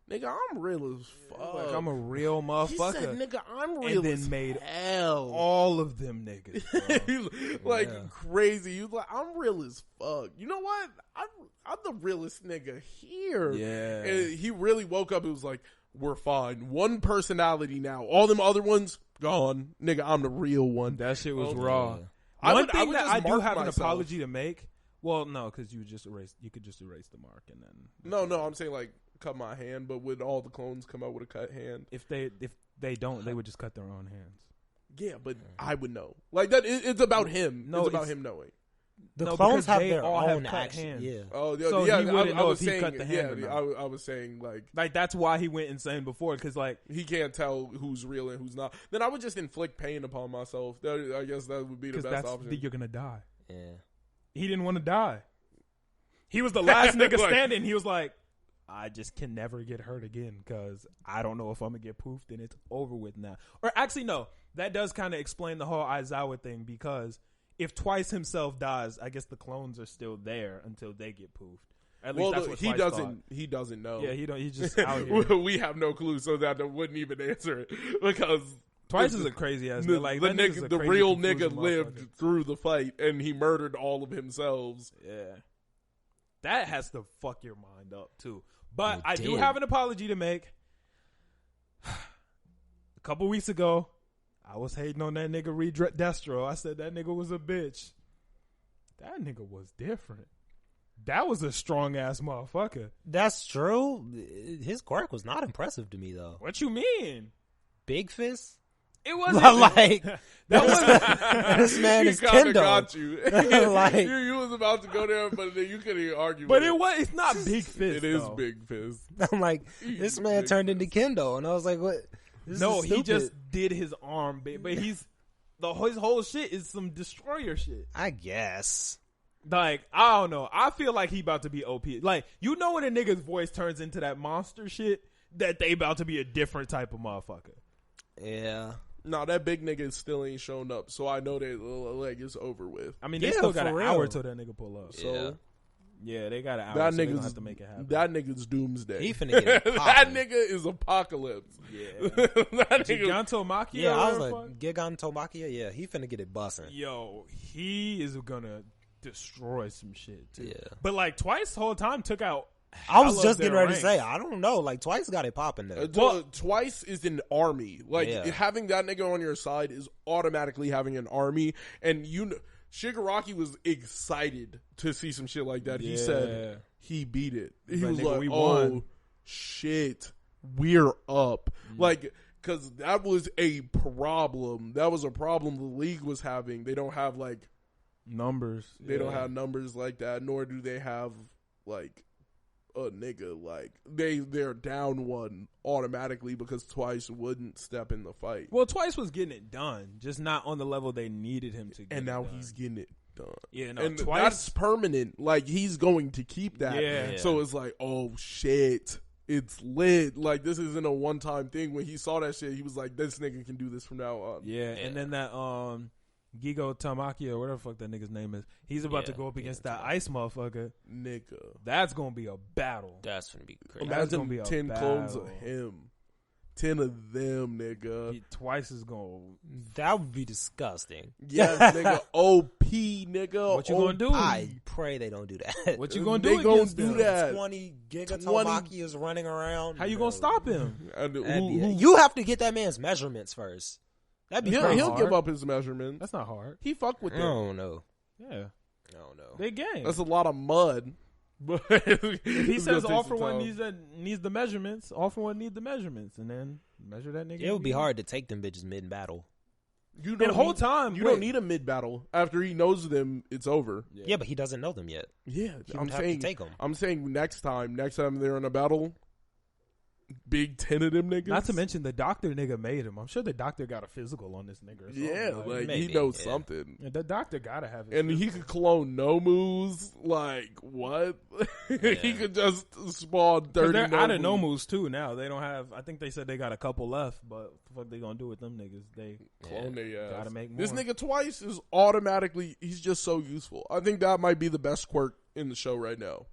"Nigga, I'm real as fuck. Like, I'm a real He motherfucker. said, "Nigga, I'm real and then as made hell." all of them niggas. bro. He was like crazy. He was like, "I'm real as fuck." You know what? I'm the realest nigga here. Yeah. And he really woke up. It was like, we're fine. One personality now. All them other ones gone. Nigga, I'm the real one. That shit was Oh, raw. I One would thing that just I do mark have an myself. apology to make. Well, no, because you could just erase the mark and then. No, I'm saying like cut my hand, but would all the clones come out with a cut hand? If they don't, they would just cut their own hands. Yeah, but I would know. Like that, it's about him. No, it's about it's- him knowing. The No, clones because have they their all have own cut action. hands. Yeah. Oh, yeah, So yeah. he wouldn't I know was if he saying, cut the hand yeah, or not. I was saying like That's why he went insane before, because like he can't tell who's real and who's not. Then I would just inflict pain upon myself. I guess that would be the because best that's option. you're gonna die. Yeah. He didn't want to die. He was the last nigga Like- standing. He was like, I just can never get hurt again because I don't know if I'm going to get poofed and it's over with now. Or actually, no. That does kind of explain the whole Aizawa thing because if Twice himself dies, I guess the clones are still there until they get poofed. At least that's what he Twice doesn't. thought. He doesn't know. Yeah, he's just out here. We have no clue, so that wouldn't even answer it because Twice is a crazy ass nigga. Like, that nigga's a the crazy, real confusing nigga lived motherfucker. through the fight and he murdered all of himself. Yeah. That has to fuck your mind up, too. But It I do did. have an apology to make. A couple weeks ago, I was hating on that nigga Destro. I said that nigga was a bitch. That nigga was different. That was a strong-ass motherfucker. That's true. His quirk was not impressive to me, though. What you mean? Big fist? It wasn't Like, that was this man He is kinda Kendo. got you. Like- you was about to go there, but then you couldn't even argue. But with it's not big fist. It is though. big fist. I'm like, this man Big turned into Kendo. And I was like, what? This No, is he stupid. just did his arm big, but his whole shit is some destroyer shit. I guess. Like, I don't know. I feel like he about to be OP. Like, you know when a nigga's voice turns into that monster shit, that they about to be a different type of motherfucker. Yeah. No, that big nigga still ain't shown up, so I know that like it's over with. I mean, they Yeah, still got for an real. hour till that nigga pull up. So Yeah, they got an hour. that so they gonna nigga's have to make it happen. that nigga's doomsday. He finna get it that poppin'. nigga is apocalypse. Yeah. that nigga, Giganto Machia. Yeah, I was whatever like, Gigan Tomakia, yeah, he finna get it bussin'. yo, he is gonna destroy some shit too. Yeah. But like Twice the whole time took out. I was hella just of getting their ready to ranks. say, I don't know. Like, Twice got it popping there. Twice is an army. Like Yeah. having that nigga on your side is automatically having an army. And you know, Shigaraki was excited to see some shit like that. He Yeah. said he beat it. He Like, was nigga, like, we "Oh won." shit, we're up!" Mm. Like, because that was a problem. That was a problem the league was having. They don't have like Numbers. they don't have numbers like that, nor do they have like a nigga like they're down one automatically because Twice wouldn't step in the fight, Well, Twice was getting it done, just not on the level they needed him to. Get and now it done. he's getting it done. Yeah, no, And Twice. that's permanent. Like he's going to keep that. Yeah. So it's like, oh shit, it's lit. Like this isn't a one time thing. When he saw that shit, he was like, this nigga can do this from now on. Yeah, and then that Gigo Tamaki or whatever the fuck that nigga's name is, he's about to go up against that ice motherfucker. Nigga, That's gonna be a battle. That's gonna be crazy. That's imagine gonna be a 10 clones of battle. him, 10 of them, nigga. Twice is gonna. That would be disgusting. Yes, nigga. OP, nigga. What you gonna do? I pray they don't do that. What you gonna They do? gonna against do them? that. 20 Giga 20 Tomaki is running around. How you gonna stop him? And You have to get that man's measurements first. That'd be crazy. he'll hard. give up his measurements. That's not hard. He fuck with I them. don't know. Yeah, I don't know. big game. That's a lot of mud. But If he it's says gonna all take for some one time. needs the measurements, all for one need the measurements, and then measure that nigga. It would be hard to take them bitches mid battle. You And the don't whole need- time, You wait. don't need a mid battle. After he knows them, it's over. Yeah, but he doesn't know them yet. Yeah, He I'm would have saying. to take them. I'm saying next time they're in a battle, big 10 of them niggas. Not to mention the doctor nigga made him. I'm sure the doctor got a physical on this nigga. Or something. yeah, like he maybe, knows yeah. something. The doctor gotta have it. And he could clone Nomus. Like what? he could just spawn 30. They're out of Nomus. Nomus too now. They don't have. I think they said they got a couple left, but what they gonna do with them niggas? They Clone their ass. gotta make more. This nigga Twice is automatically. He's just so useful. I think that might be the best quirk in the show right now.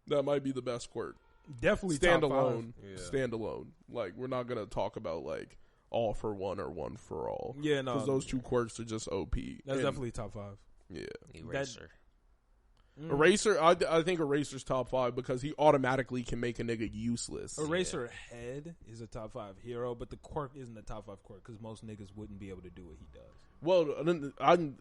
That might be the best quirk. definitely top Standalone. five. Standalone. Like we're not gonna talk about like all for one or one for all. Yeah, no, Because those two quirks are just OP. that's And, definitely top five. yeah. Eraser. Eraser, I think Eraser's top 5 because he automatically can make a nigga useless. Eraser Head is a top 5 hero, but the quirk isn't a top 5 quirk because most niggas wouldn't be able to do what he does. Well,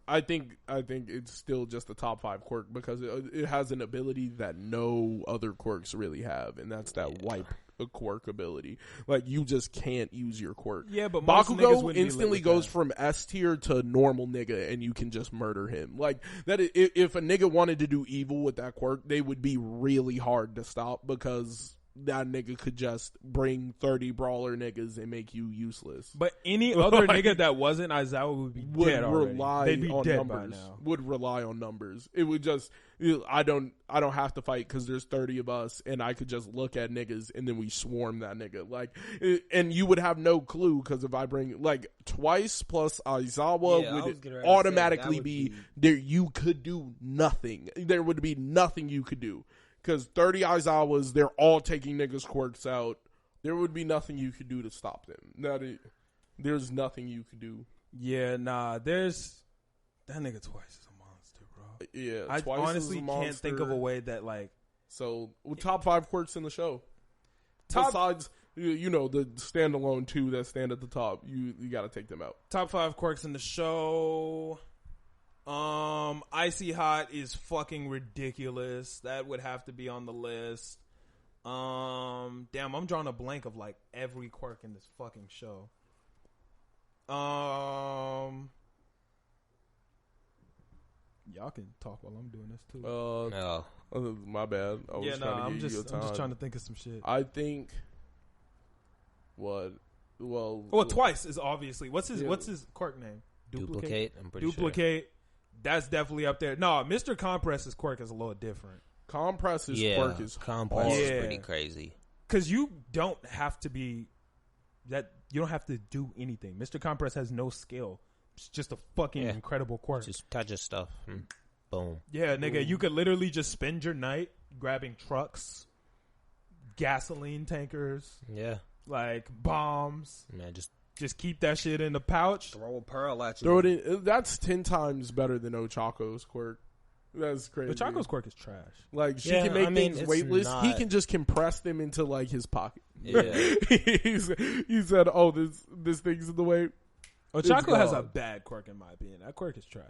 I think it's still just a top 5 quirk because it has an ability that no other quirks really have, and that's that wipe a quirk ability. Like you just can't use your quirk. Yeah, but most niggas Bakugo wouldn't be lit instantly with goes that. from S tier to normal nigga, and you can just murder him. Like that. If a nigga wanted to do evil with that quirk, they would be really hard to stop because that nigga could just bring 30 brawler niggas and make you useless. But any other nigga that wasn't Aizawa would be Would dead already. rely They'd be on dead numbers. by now. Would rely on numbers. It would just I don't have to fight because there's 30 of us, and I could just look at niggas and then we swarm that nigga. Like, and you would have no clue because if I bring like Twice plus Aizawa Yeah, I was would getting ready to say, automatically that would be be- there. You could do nothing. There would be nothing you could do because 30 Aizawas, they're all taking niggas' quirks out. There would be nothing you could do to stop them. There's nothing you could do. Yeah, nah. There's that nigga Twice is a monster, bro. Yeah, I Twice honestly is a can't think of a monster. way that like So, top 5 quirks in the show. Top- Besides, you know, the standalone 2 that stand at the top, you got to take them out. top 5 quirks in the show. Icy Hot is fucking ridiculous. That would have to be on the list. Damn, I'm drawing a blank of like every quirk in this fucking show. Y'all can talk while I'm doing this too. No. My bad. I was yeah, trying to I'm give you just time. trying to think of some shit. I think. What? Well, Well, Twice is obviously what's his Yeah. what's his quirk name? Duplicate. I'm pretty sure. Duplicate. That's definitely up there. No, Mr. Compress's quirk is a little different. Compress's Yeah, quirk is Compress is Yeah. pretty crazy. Because you don't have to be that. You don't have to do anything. Mr. Compress has no skill. It's just a fucking incredible quirk. Just touches stuff. Boom. Yeah, nigga, you could literally just spend your night grabbing trucks, gasoline tankers, like bombs. Man, Just keep that shit in the pouch. throw a pearl at you. Throw it in. That's 10 times better than Ochako's quirk. That's crazy. But Chaco's quirk is trash. Like, she Yeah, can make I mean, things it's weightless. He not- can just compress them into, like, his pocket. Yeah. he said, oh, this thing's in the way. Ochako has a gone. bad quirk, in my opinion. That quirk is trash.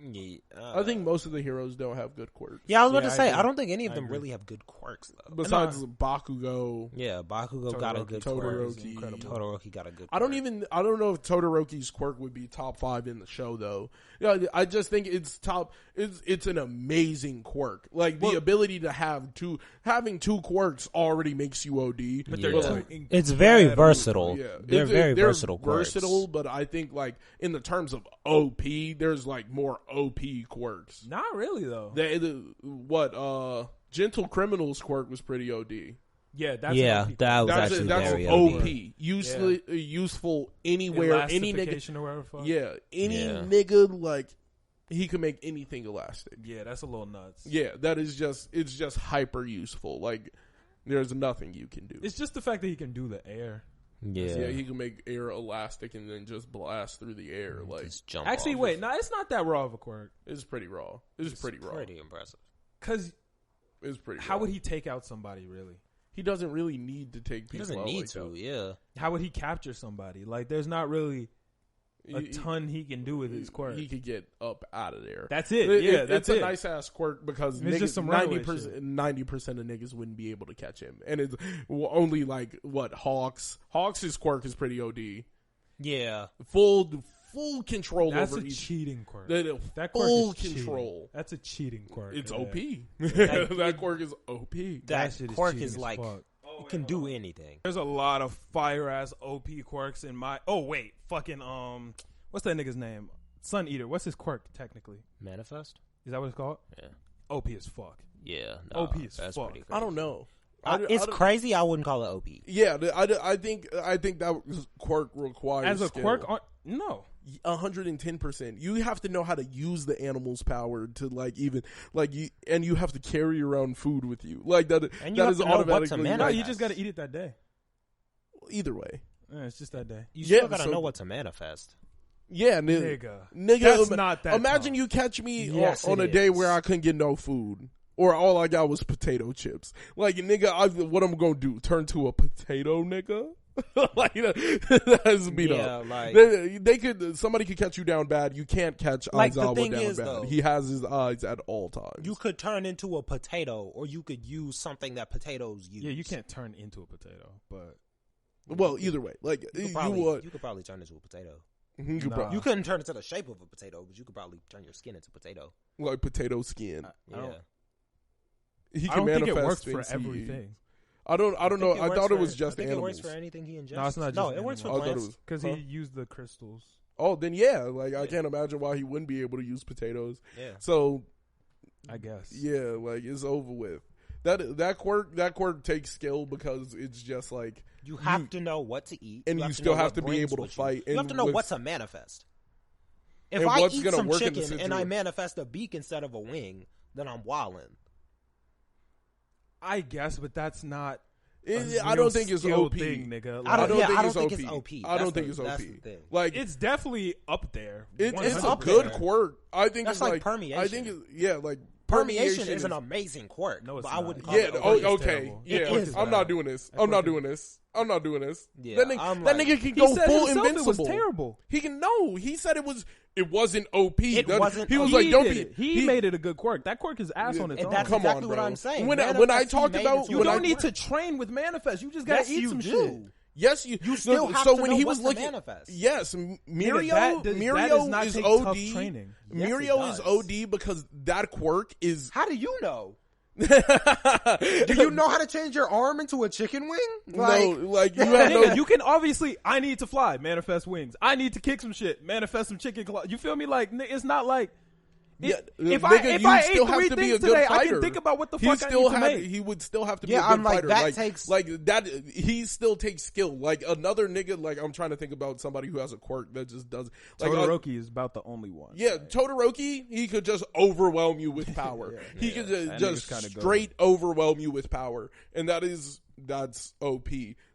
Yeah, I think most of the heroes don't have good quirks. I was about Yeah, to say, agree. I don't think any of I them agree. really have good quirks, though. Besides Bakugo. Yeah, Bakugo got a good quirk. Todoroki. Todoroki got a good quirk. I don't know if Todoroki's quirk would be top 5 in the show, though. Yeah, I just think it's an amazing quirk. Like, the ability to having 2 quirks already makes you OD. But they're Yeah. too It's very incredible. versatile. Yeah, They're very versatile quirks. versatile, but I think, like, in the terms of OP, there's, like, more OP quirks. Not really, though. Gentle Criminal's quirk was pretty OD. Yeah, that's Yeah, an OP. that was That's actually that's very OP. Useful anywhere, any nigga. Elastification or whatever the fuck. Yeah, any Yeah. nigga, like, he can make anything elastic. Yeah, that's a little nuts. Yeah, it's just hyper useful. Like, there's nothing you can do. It's just the fact that he can do the air. Yeah, he can make air elastic and then just blast through the air. Like, Just jump Actually, off. wait, no, it's not that raw of a quirk. it's pretty raw. It's pretty raw. Pretty impressive. Because It's pretty how raw. would he take out somebody, really? He doesn't really need to take people He doesn't out need like to, that. yeah. How would he capture somebody? Like, there's not really a He- ton he can do with his quirk. He could get up out of there. That's it. Yeah, that's it's it. a nice ass quirk because It's just some runaway 90% of niggas wouldn't be able to catch him, and it's only like Hawks. Hawks' quirk is pretty OD. Yeah. Full control That's over a each. cheating quirk. That Quirk full is cheating. control. That's a cheating quirk. It's yeah. OP. That- That quirk is OP. That shit is quirk cheating is as like, fuck. it can do anything. There's a lot of fire ass OP quirks in my. Oh wait, fucking what's that nigga's name? Sun Eater. What's his quirk technically? Manifest? Is that what it's called? Yeah. OP as fuck. Yeah. OP as that's fuck. pretty crazy. I don't know. It's I don't- crazy. I wouldn't call it OP. Yeah, I think that quirk requires As a skill. quirk, no. 110%. You have to know how to use the animal's power to and you have to carry your own food with you. Like that. And you that have is to know what to automatically. manage. No, Like- you just got to eat it that day. Either way. Yeah, it's just that day. You Yeah, still gotta so- know what to manifest. Yeah, Nigga. nigga. That's not that Imagine tough. you catch me Yes, on a it day is. where I couldn't get no food. Or all I got was potato chips. Like, nigga, what I'm gonna do? Turn to a potato, nigga? Like, that's beat Yeah, up. like- Somebody could catch you down bad. You can't catch Like, the Aizawa thing down is, bad. though- He has his eyes at all times. You could turn into a potato, or you could use something that potatoes use. Yeah, you can't turn into a potato, but Well, either way, like You could you probably, would. you could probably turn into a potato. You could Nah. probably, You couldn't turn into the shape of a potato, but you could probably turn your skin into potato. like potato skin. Yeah. He I can don't think it manifest works for things he everything. eats. I don't know. I thought it was just I think animals. it works for anything he ingests. No, it's not No, just it works for I thought it plants. was Because huh? he used the crystals. Oh, then yeah. Like I can't imagine why he wouldn't be able to use potatoes. Yeah. So I guess. yeah, like it's over with. That quirk takes skill because it's just like You have to know what to eat, and you have still know have what to be brings able to with fight. You have and to know with- what to manifest. If and I what's eat gonna some work in the chicken and I situation. manifest a beak instead of a wing, then I'm wildin'. I guess, but that's not. I don't think it's skill OP. thing, nigga. I don't Like, think it's OP. I don't That's think the- it's OP. that's the thing. Like it's definitely up there. it's a 100%. good quirk. I think That's it's like I permeation. think like Permeation is an amazing quirk. No, it's but I not. wouldn't call Yeah. it OP. quirk is Okay. terrible. Yeah. It is I'm bad. not doing this. That I'm not quirk doing this. I'm not doing this. Yeah, that I'm that like- nigga can He go said full himself invincible. It was terrible. He can no. He said it wasn't OP. It wasn't He was OP. like, don't did be. it. He made it a good quirk. That quirk is ass on its And own. that's Come exactly on, what bro. I'm saying. When I Manifest, talked he made about- it to You when a I- don't need quirk. to train with manifest. You just gotta Yes, eat you some do. shit. Yes, You still have so to when know he what was to looking, manifest. yes, Nigga, Mirio that does not is take OD. tough training. Yes, it Mirio is does. OD because that quirk is. How do you know? Do you know how to change your arm into a chicken wing? No, like you have Nigga, no. you can obviously. I need to fly. Manifest wings. I need to kick some shit. Manifest some chicken claw. You feel me? Like it's not like Yeah, If nigga, I still ate have 3 to be a things good today, I fighter. can think about what the He fuck I still need to had. make. He would still have to be Yeah, a good I'm like, fighter. that takes- like that. He still takes skill. Like another nigga. Like I'm trying to think about somebody who has a quirk that just does. Like Todoroki is about the only one. yeah, Todoroki. He could just overwhelm you with power. He could that just nigga's kinda straight overwhelm you with power, and that's OP.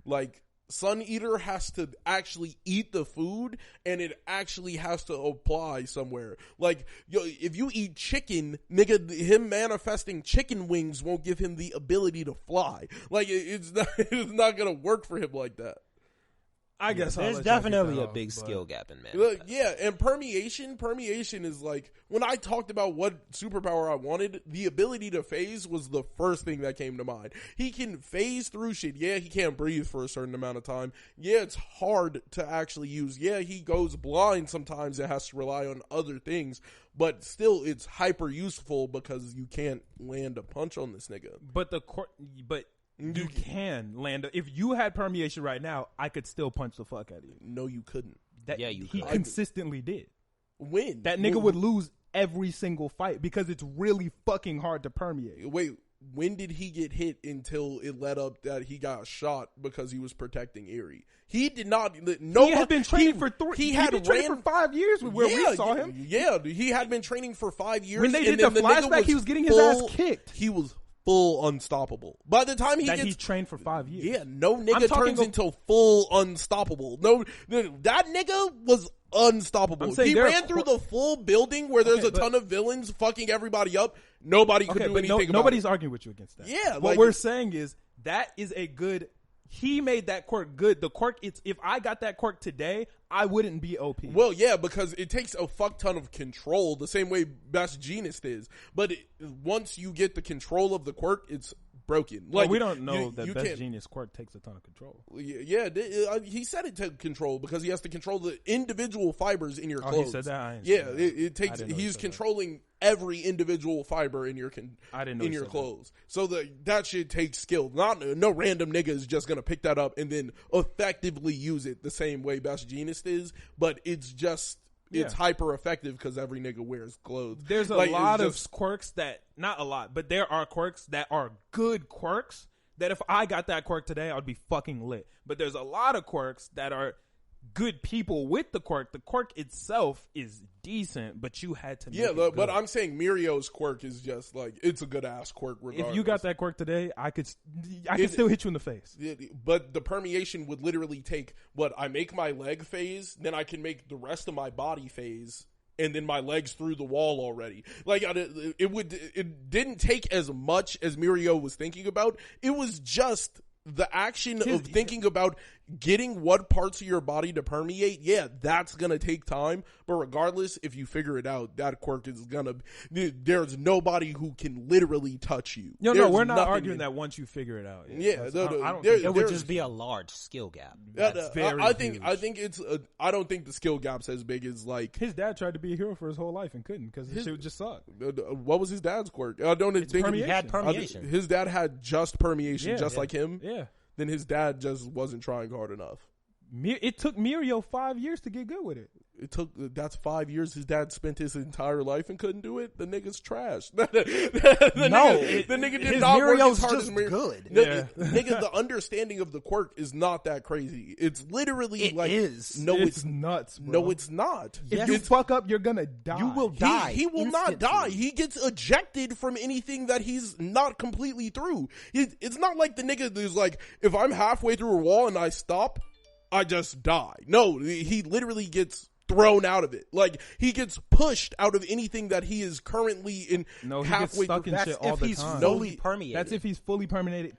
Like. Sun Eater has to actually eat the food, and it actually has to apply somewhere. Like, if you eat chicken, nigga, him manifesting chicken wings won't give him the ability to fly. Like, it's not gonna work for him like that. I guess there's definitely a big skill gap in man. Yeah, and permeation is like, when I talked about what superpower I wanted, the ability to phase was the first thing that came to mind. He can phase through shit. Yeah, he can't breathe for a certain amount of time. Yeah, it's hard to actually use. Yeah, he goes blind sometimes and has to rely on other things, but still it's hyper useful because you can't land a punch on this nigga. But you can land. If you had permeation right now, I could still punch the fuck out of you. No, you couldn't. He consistently did. When? That nigga would lose every single fight because it's really fucking hard to permeate. Wait, when did he get hit until it led up that he got shot because he was protecting Erie? He did not. No, he had been training for He had been training for 5 years where we saw him. Yeah, he had been training for 5 years. When they did the flashback, he was getting his ass kicked. He was full unstoppable. By the time he trained for 5 years. Yeah, no nigga turns into full unstoppable. No, that nigga was unstoppable. He ran through the full building where there's a ton of villains fucking everybody up. Nobody could do anything about nobody's it. arguing with you against that. Yeah. What we're saying is that is a good... He made that quirk good. The quirk, if I got that quirk today, I wouldn't be OP. Well, yeah, because it takes a fuck ton of control, the same way Best Genist is. But once you get the control of the quirk, it's broken. Like, we don't know that Best Genius quirk takes a ton of control. Yeah, he said it took control because he has to control the individual fibers in your clothes. Oh, he said that? It takes. He's controlling every individual fiber in your clothes. So that shit takes skill. No random nigga is just gonna pick that up and then effectively use it the same way Best Genist is. But it's just. It's hyper effective because every nigga wears clothes. There's a lot of quirks that, not a lot, but there are quirks that are good quirks that if I got that quirk today, I would be fucking lit. But there's a lot of quirks that are good people with the quirk. The quirk itself is decent, but you had to make it good. But I'm saying Mirio's quirk is just like, it's a good ass quirk regardless. If you got that quirk today, I could still hit you in the face. But the permeation would literally take I make my leg phase, then I can make the rest of my body phase, and then my legs through the wall already. Like it didn't take as much as Mirio was thinking about. It was just the action of thinking about getting what parts of your body to permeate. Yeah, that's gonna take time, but regardless, if you figure it out, that quirk is gonna. There's nobody who can literally touch you. No, we're not arguing that once you figure it out. Yeah, I don't think it would just be a large skill gap. I think it's. I don't think the skill gap's as big as like his dad tried to be a hero for his whole life and couldn't because his shit would just suck. What was his dad's quirk? I don't think he had permeation. His dad had just permeation, like him. Yeah. Then his dad just wasn't trying hard enough. It took Mirio 5 years to get good with it. That's 5 years his dad spent his entire life and couldn't do it. The nigga's trash. The nigga did not work as hard as Mirio. Good. Nigga, the understanding of the quirk is not that crazy. It's literally no, it's nuts, bro. No, it's not. If you fuck up, you're gonna die. You will die. He will not die. He gets ejected from anything that he's not completely through. It's not like the nigga who's like, if I'm halfway through a wall and I stop, I just die. No, he literally gets thrown out of it. Like, he gets pushed out of anything that he is currently in. No, he gets stuck in shit all the time. Fully permeated. That's if he's fully permeated.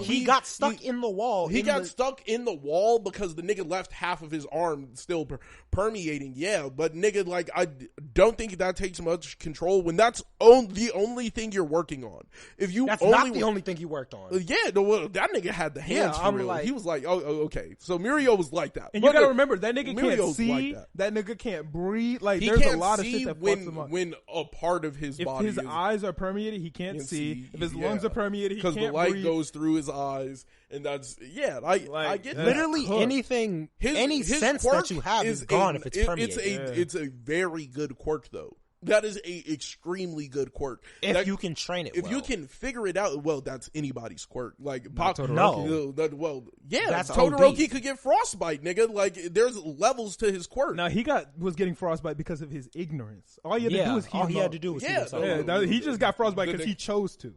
He got stuck in the wall. He got stuck in the wall because the nigga left half of his arm still permeating. Yeah, but nigga, like, I don't think that takes much control when that's the only thing you're working on. That's not the only thing he worked on. Yeah, no, that nigga had the hands for real. He was like, oh, okay. So Mirio was like that. And you gotta remember, that nigga can't see, that nigga can't breathe. Like, there's a lot of shit that fucks him up. When a part of his body, if his eyes are permeated, he can't see. If his lungs are permeated, he can't breathe. Because the light goes through his eyes, and that's I get that. Literally anything, any sense that you have is gone if it's permeated. It's a very good quirk though. That is a extremely good quirk. If you can train it, if you can figure it out, well, that's anybody's quirk. Like Todoroki. well, yeah, That's Todoroki OD. could get frostbite, nigga. Like there's levels to his quirk. Now he was getting frostbite because of his ignorance. All he had to do was all he had to do was heal himself. he just got frostbite because he chose to.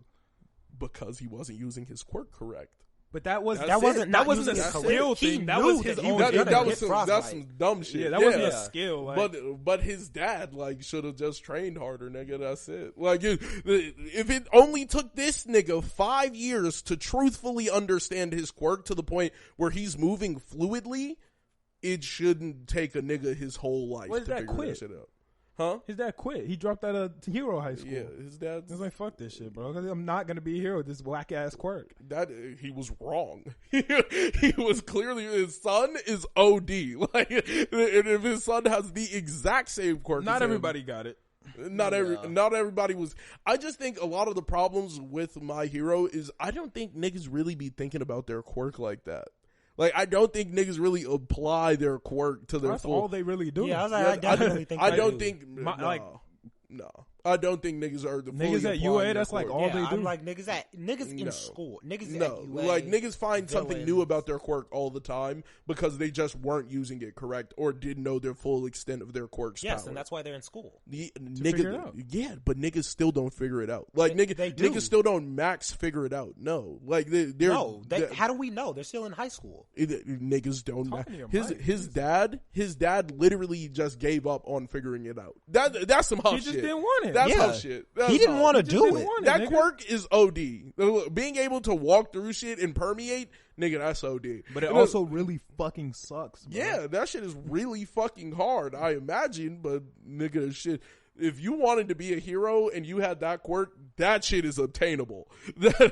Because he wasn't using his quirk correct. But that wasn't using a it skill He thing. That knew was that his he own. was gonna That get was frostbite. that's some dumb shit. Yeah, that wasn't a skill. Like, but his dad like should have just trained harder, nigga. That's it. Like if it only took this nigga 5 years to truthfully understand his quirk to the point where he's moving fluidly, it shouldn't take a nigga his whole life What is to that figure quit? that shit out. Huh? his dad quit. He dropped out of hero high school. Yeah, his dad. He's like, fuck this shit, bro. 'Cause I'm not gonna be a hero with this whack ass quirk. That he was wrong. He was clearly his son is OD. Like, and if his son has the exact same quirk, Not as him, everybody got it. not everybody was. I just think a lot of the problems with My Hero is I don't think niggas really be thinking about their quirk like that. Like, I don't think niggas really apply their quirk to their That's full. all they really do. Yeah, I was like, I definitely think I they don't do. think like- no. I don't think niggas are the Niggas at UA, that's like all they do. I'm like niggas in No. school. Niggas No, at UA. like niggas find something new villains. about their quirk all the time because they just weren't using it correct or didn't know their full extent of their quirk's Yes, power. and that's why they're in school. figure it out. Yeah, but niggas still don't figure it out. Like They do. niggas still don't max figure it out. No, like they're How do we know? They're still in high school. niggas don't. Talking to your His mic, his dad literally just gave up on figuring it out. That's some huff He shit. just didn't want it. That's Yeah. huff shit. That's He didn't huff. want to just do didn't it. want That nigga. quirk is OD. Being able to walk through shit and permeate, nigga, that's OD. But it And also really fucking sucks, bro. yeah, that shit is really fucking hard, I imagine, but nigga, shit. If you wanted to be a hero and you had that quirk, that shit is obtainable.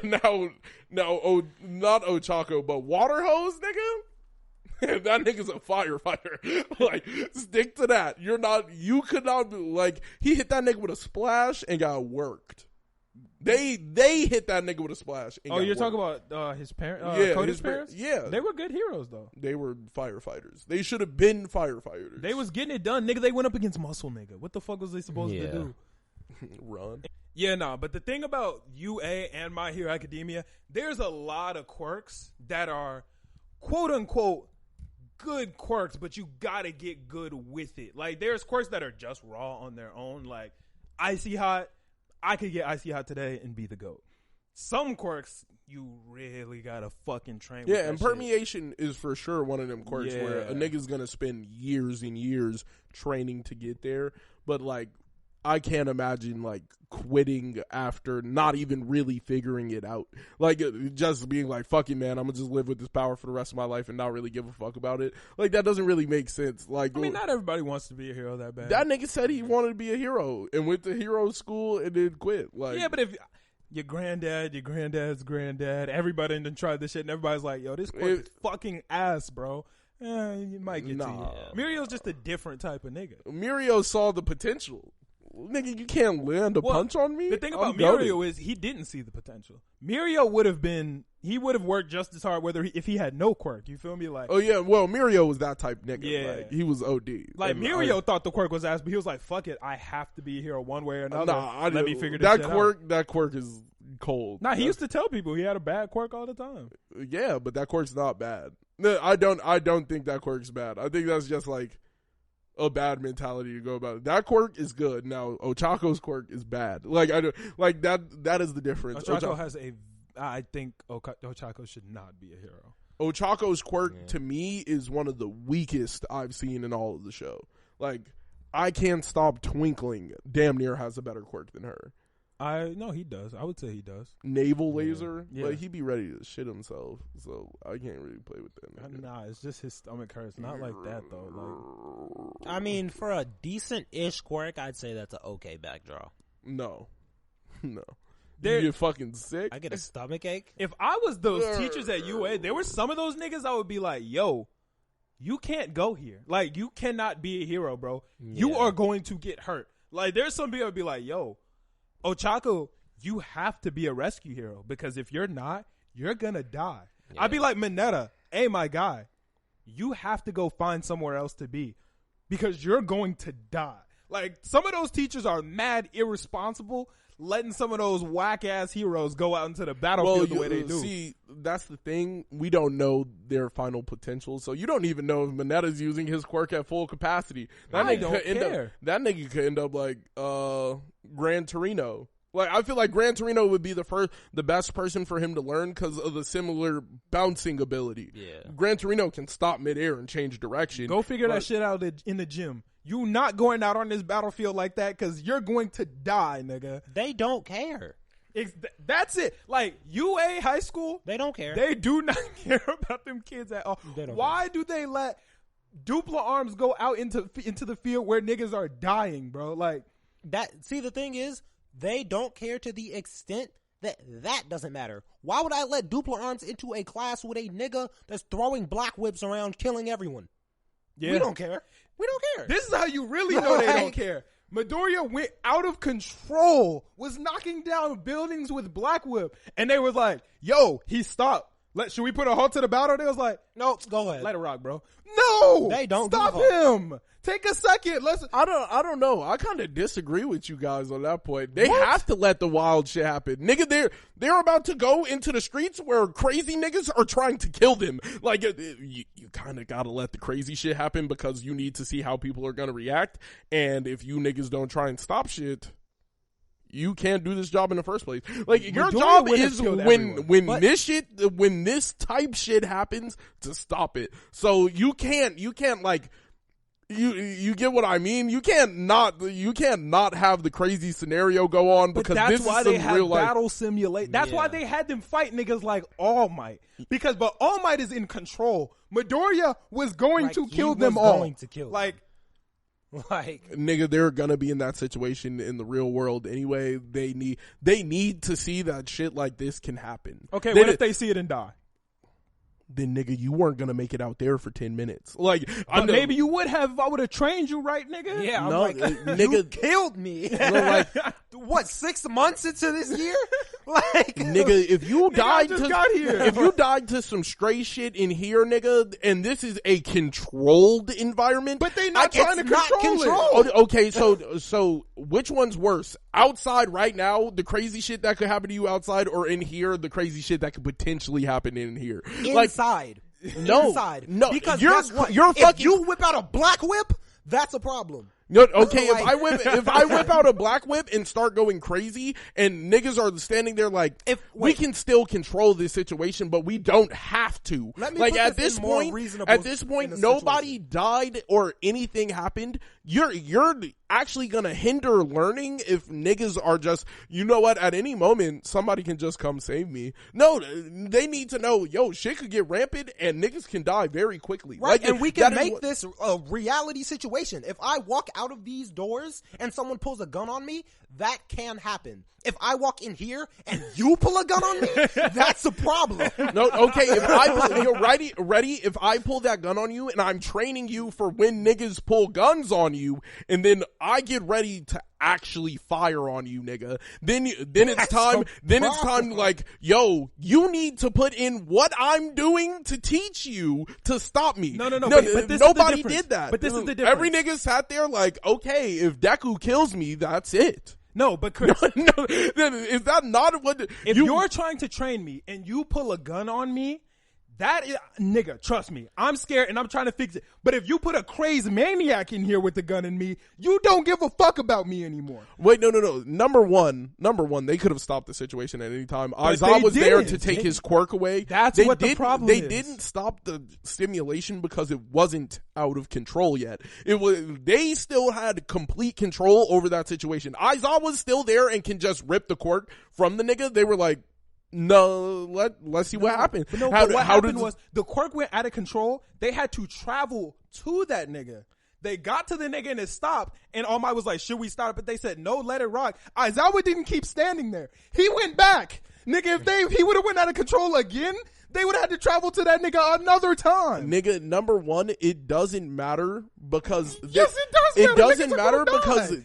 now, not Ochako, but water hose, nigga. That nigga's a firefighter. Like, stick to that. You could not be, like, he hit that nigga with a splash and got worked. They hit that nigga with a splash. And Oh, got you're worked. talking about his parents? Yeah, Cody's his parents? yeah. They were good heroes, though. They were firefighters. They should have been firefighters. They was getting it done. Nigga, they went up against Muscle Nigga. What the fuck was they supposed to do? Run. Yeah, no, but the thing about UA and My Hero Academia, there's a lot of quirks that are quote unquote good quirks, but you gotta get good with it. Like, there's quirks that are just raw on their own, like Icy Hot. I could get Icy Hot today and be the GOAT. Some quirks, you really gotta fucking train with Yeah, that and shit. permeation is for sure one of them quirks where a Yeah. nigga's gonna spend years and years training to get there. But, like, I can't imagine, like, quitting after not even really figuring it out. Like, just being like, fuck it, man, I'm gonna just live with this power for the rest of my life and not really give a fuck about it. Like, that doesn't really make sense. Like, I mean, not everybody wants to be a hero that bad. that nigga said he wanted to be a hero and went to hero school and then quit. Like, Yeah, but if your granddad's granddad, everybody done tried this shit, and everybody's like, "Yo, this quirk is fucking ass, bro." You might get to Nah. you. Mirio's just a different type of nigga. Mirio saw the potential. Nigga, you can't land a Well, punch on me. The thing I'm about goated. Mirio is he didn't see the potential. Mirio would have worked just as hard if he had no quirk. You feel me? Like, Oh yeah, well Mirio was that type nigga. Yeah. Like, he was OD. like And Mirio thought the quirk was ass, but he was like, "Fuck it, I have to be a hero one way or another. Let me figure this that shit quirk. That quirk is cold. out." Nah, he used to tell people he had a bad quirk all the time. Yeah, but that quirk's not bad. No, I don't think that quirk's bad. I think that's just like a bad mentality to go about it. That quirk is good. Now Ochako's quirk is bad. Like that is the difference. Ochako has I think Ochako should not be a hero. Ochako's quirk to me is one of the weakest I've seen in all of the show. Like, I Can't Stop Twinkling damn near has a better quirk than her. No, he does. I would say he does. Naval laser, Yeah. like, he'd be ready to shit himself. So I can't really play with that nigga. Nah, it's just his stomach hurts. Not like that though. I mean, for a decent-ish quirk, I'd say that's an okay backdraw. No. You There- get fucking sick. I get a stomach ache. If I was those teachers at UA, there were some of those niggas I would be like, "Yo, you can't go here. Like, you cannot be a hero, bro. You Yeah. are going to get hurt." Like, there's some people I'd be like, "Yo, Ochako, you have to be a rescue hero because if you're not, you're gonna die." Yeah. I'd be like, "Mineta, hey, my guy, you have to go find somewhere else to be because you're going to die." Like, some of those teachers are mad irresponsible, letting some of those whack-ass heroes go out into the battlefield the way they do. See, that's the thing. We don't know their final potential, so you don't even know if Minetta's using his quirk at full capacity. That nigga could end up like Gran Torino. Like, I feel like Gran Torino would be the best person for him to learn because of the similar bouncing ability. Yeah. Gran Torino can stop midair and change direction. Go figure that shit out in the gym. You not going out on this battlefield like that because you're going to die, nigga. They don't care. That's it. Like, UA high school, They don't care. they do not care about them kids at all. They don't Why do they let Dupla Arms go out into the field where niggas are dying, bro? Like, See, the thing is, they don't care to the extent that doesn't matter. Why would I let Dupla Arms into a class with a nigga that's throwing black whips around, killing everyone? yeah. We don't care. We don't care. This is how you really know they don't care. Midoriya went out of control, was knocking down buildings with Black Whip, and they was like, yo, he stopped. Should we put a halt to the battle? They was like, no, go ahead. let it rock, bro. No! They don't stop give a him. Take a second. I don't know. I kind of disagree with you guys on that point. They have to let the wild shit happen. Nigga, they're about to go into the streets where crazy niggas are trying to kill them. Like, you kind of got to let the crazy shit happen because you need to see how people are going to react. And if you niggas don't try and stop shit, you can't do this job in the first place. Like, your job is when this type shit happens to stop it. So you can't like, you get what I mean? You can't not have the crazy scenario go on because that's this why is some they had real life. battle simulate. That's why they had them fight niggas like All Might. But All Might is in control. Midoriya was going to kill them all. Like, nigga, they're gonna be in that situation in the real world anyway. They need to see that shit like this can happen. Okay, what if they see it and die? Then nigga, you weren't gonna make it out there for 10 minutes. Like, maybe you would have if I would have trained you right, nigga. Yeah, no, nigga, you killed me. Like, what, 6 months into this year? Like, nigga, if you died got here. if you died to some stray shit in here, nigga, and this is a controlled environment, But they not trying to control it. Okay, so which one's worse? Outside right now, the crazy shit that could happen to you outside, or in here, the crazy shit that could potentially happen in here? Inside. No, Inside. no, Because you're if fucking. you whip out a black whip, that's a problem. No, okay, Like- if I whip out a black whip and start going crazy and niggas are standing there like, we can still control this situation, but we don't have to. Let me like put at this this in more point, reasonable nobody situation. died or anything happened. You're actually gonna hinder learning if niggas are just, you know what, at any moment somebody can just come save me. No, they need to know, yo, shit could get rampant and niggas can die very quickly. Right, Like, and we can make this a reality situation. If I walk out of these doors and someone pulls a gun on me, that can happen. If I walk in here and you pull a gun on me, that's a problem. No, okay, you're ready, if I pull that gun on you and I'm training you for when niggas pull guns on you, and then I get ready to actually fire on you, nigga, then it's time like, yo, you need to put in what I'm doing to teach you to stop me. No, but this nobody is the difference. did that. But this is the difference. Every nigga sat there like, okay, if Deku kills me, that's it. No, but Chris, No, is that not what? if you're trying to train me and you pull a gun on me, that is, nigga, trust me, I'm scared and I'm trying to fix it. But if you put a crazed maniac in here with the gun in me, you don't give a fuck about me anymore. Wait, no. Number one, they could have stopped the situation at any time. But Aizawa they was there didn't. to take his quirk away. That's what the problem They is. didn't stop the stimulation because it wasn't out of control yet. They still had complete control over that situation. Aizawa was still there and can just rip the quirk from the nigga. They were like, no, let's see what happened. But what happened was the quirk went out of control. They had to travel to that nigga. They got to the nigga and it stopped. And All Might was like, should we stop? But they said, no, let it rock. Aizawa didn't keep standing there. He went back. Nigga, if he would have went out of control again, they would have had to travel to that nigga another time. Nigga, number one, it doesn't matter because Yes, it does matter. It doesn't Niggas are matter gonna because die.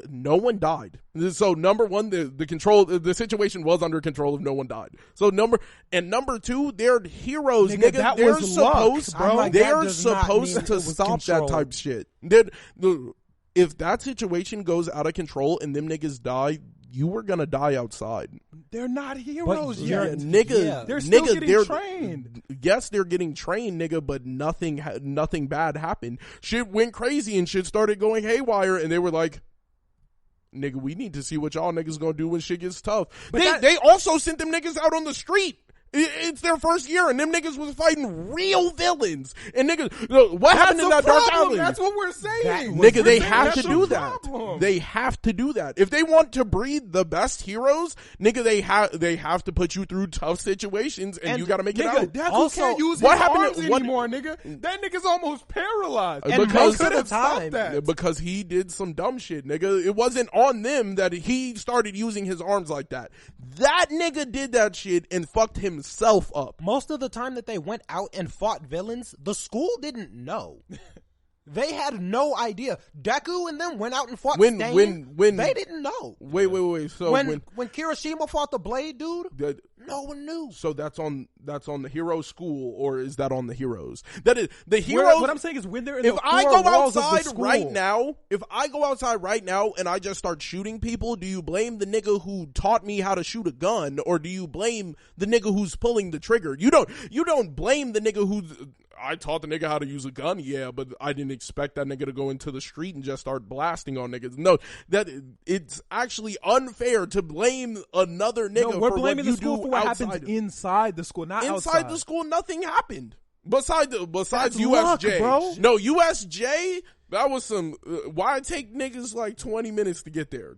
no one died. So number one, the situation was under control if no one died. So number two, they're heroes, Nigga, that They're was luck, supposed, bro. Like, they're that does not mean supposed it to was stop control. that type of shit. if that situation goes out of control and them niggas die, you were gonna die outside. They're not heroes yet. Nigga, they're still nigga, getting trained. Yes, they're getting trained, nigga, but nothing bad happened. Shit went crazy and shit started going haywire, and they were like, nigga, we need to see what y'all niggas gonna do when shit gets tough. But they also sent them niggas out on the street. It's their first year, and them niggas was fighting real villains. And niggas, what happened in that Dark Island? That's what we're saying. Nigga, they have to do that. Problem. They have to do that. If they want to breed the best heroes, nigga, they have to put you through tough situations, and you got to make it out. That's also, can't use what his happened arms to- what- anymore, nigga. That nigga's almost paralyzed. And Because- most of the Stop time, that. Because he did some dumb shit, nigga. It wasn't on them that he started using his arms like that. That nigga did that shit and fucked himself up. most of the time that they went out and fought villains, the school didn't know. They had no idea. Deku and them went out and fought When they didn't know. Wait. So when Kirishima fought the Blade dude, the, no one knew. so that's on the hero school, or is that on the heroes? That is the heroes. What I'm saying is, when they're in If the I four go walls of the outside school, right now, and I just start shooting people, do you blame the nigga who taught me how to shoot a gun, or do you blame the nigga who's pulling the trigger? You don't blame the nigga who's. I taught the nigga how to use a gun, yeah, but I didn't expect that nigga to go into the street and just start blasting on niggas. No, that it's actually unfair to blame another nigga no, we're for blaming what you the school do for what outside. happens inside the school, not Inside outside the school, nothing happened. Besides That's USJ, luck, bro. No, USJ. That was some. Why take niggas like 20 minutes to get there?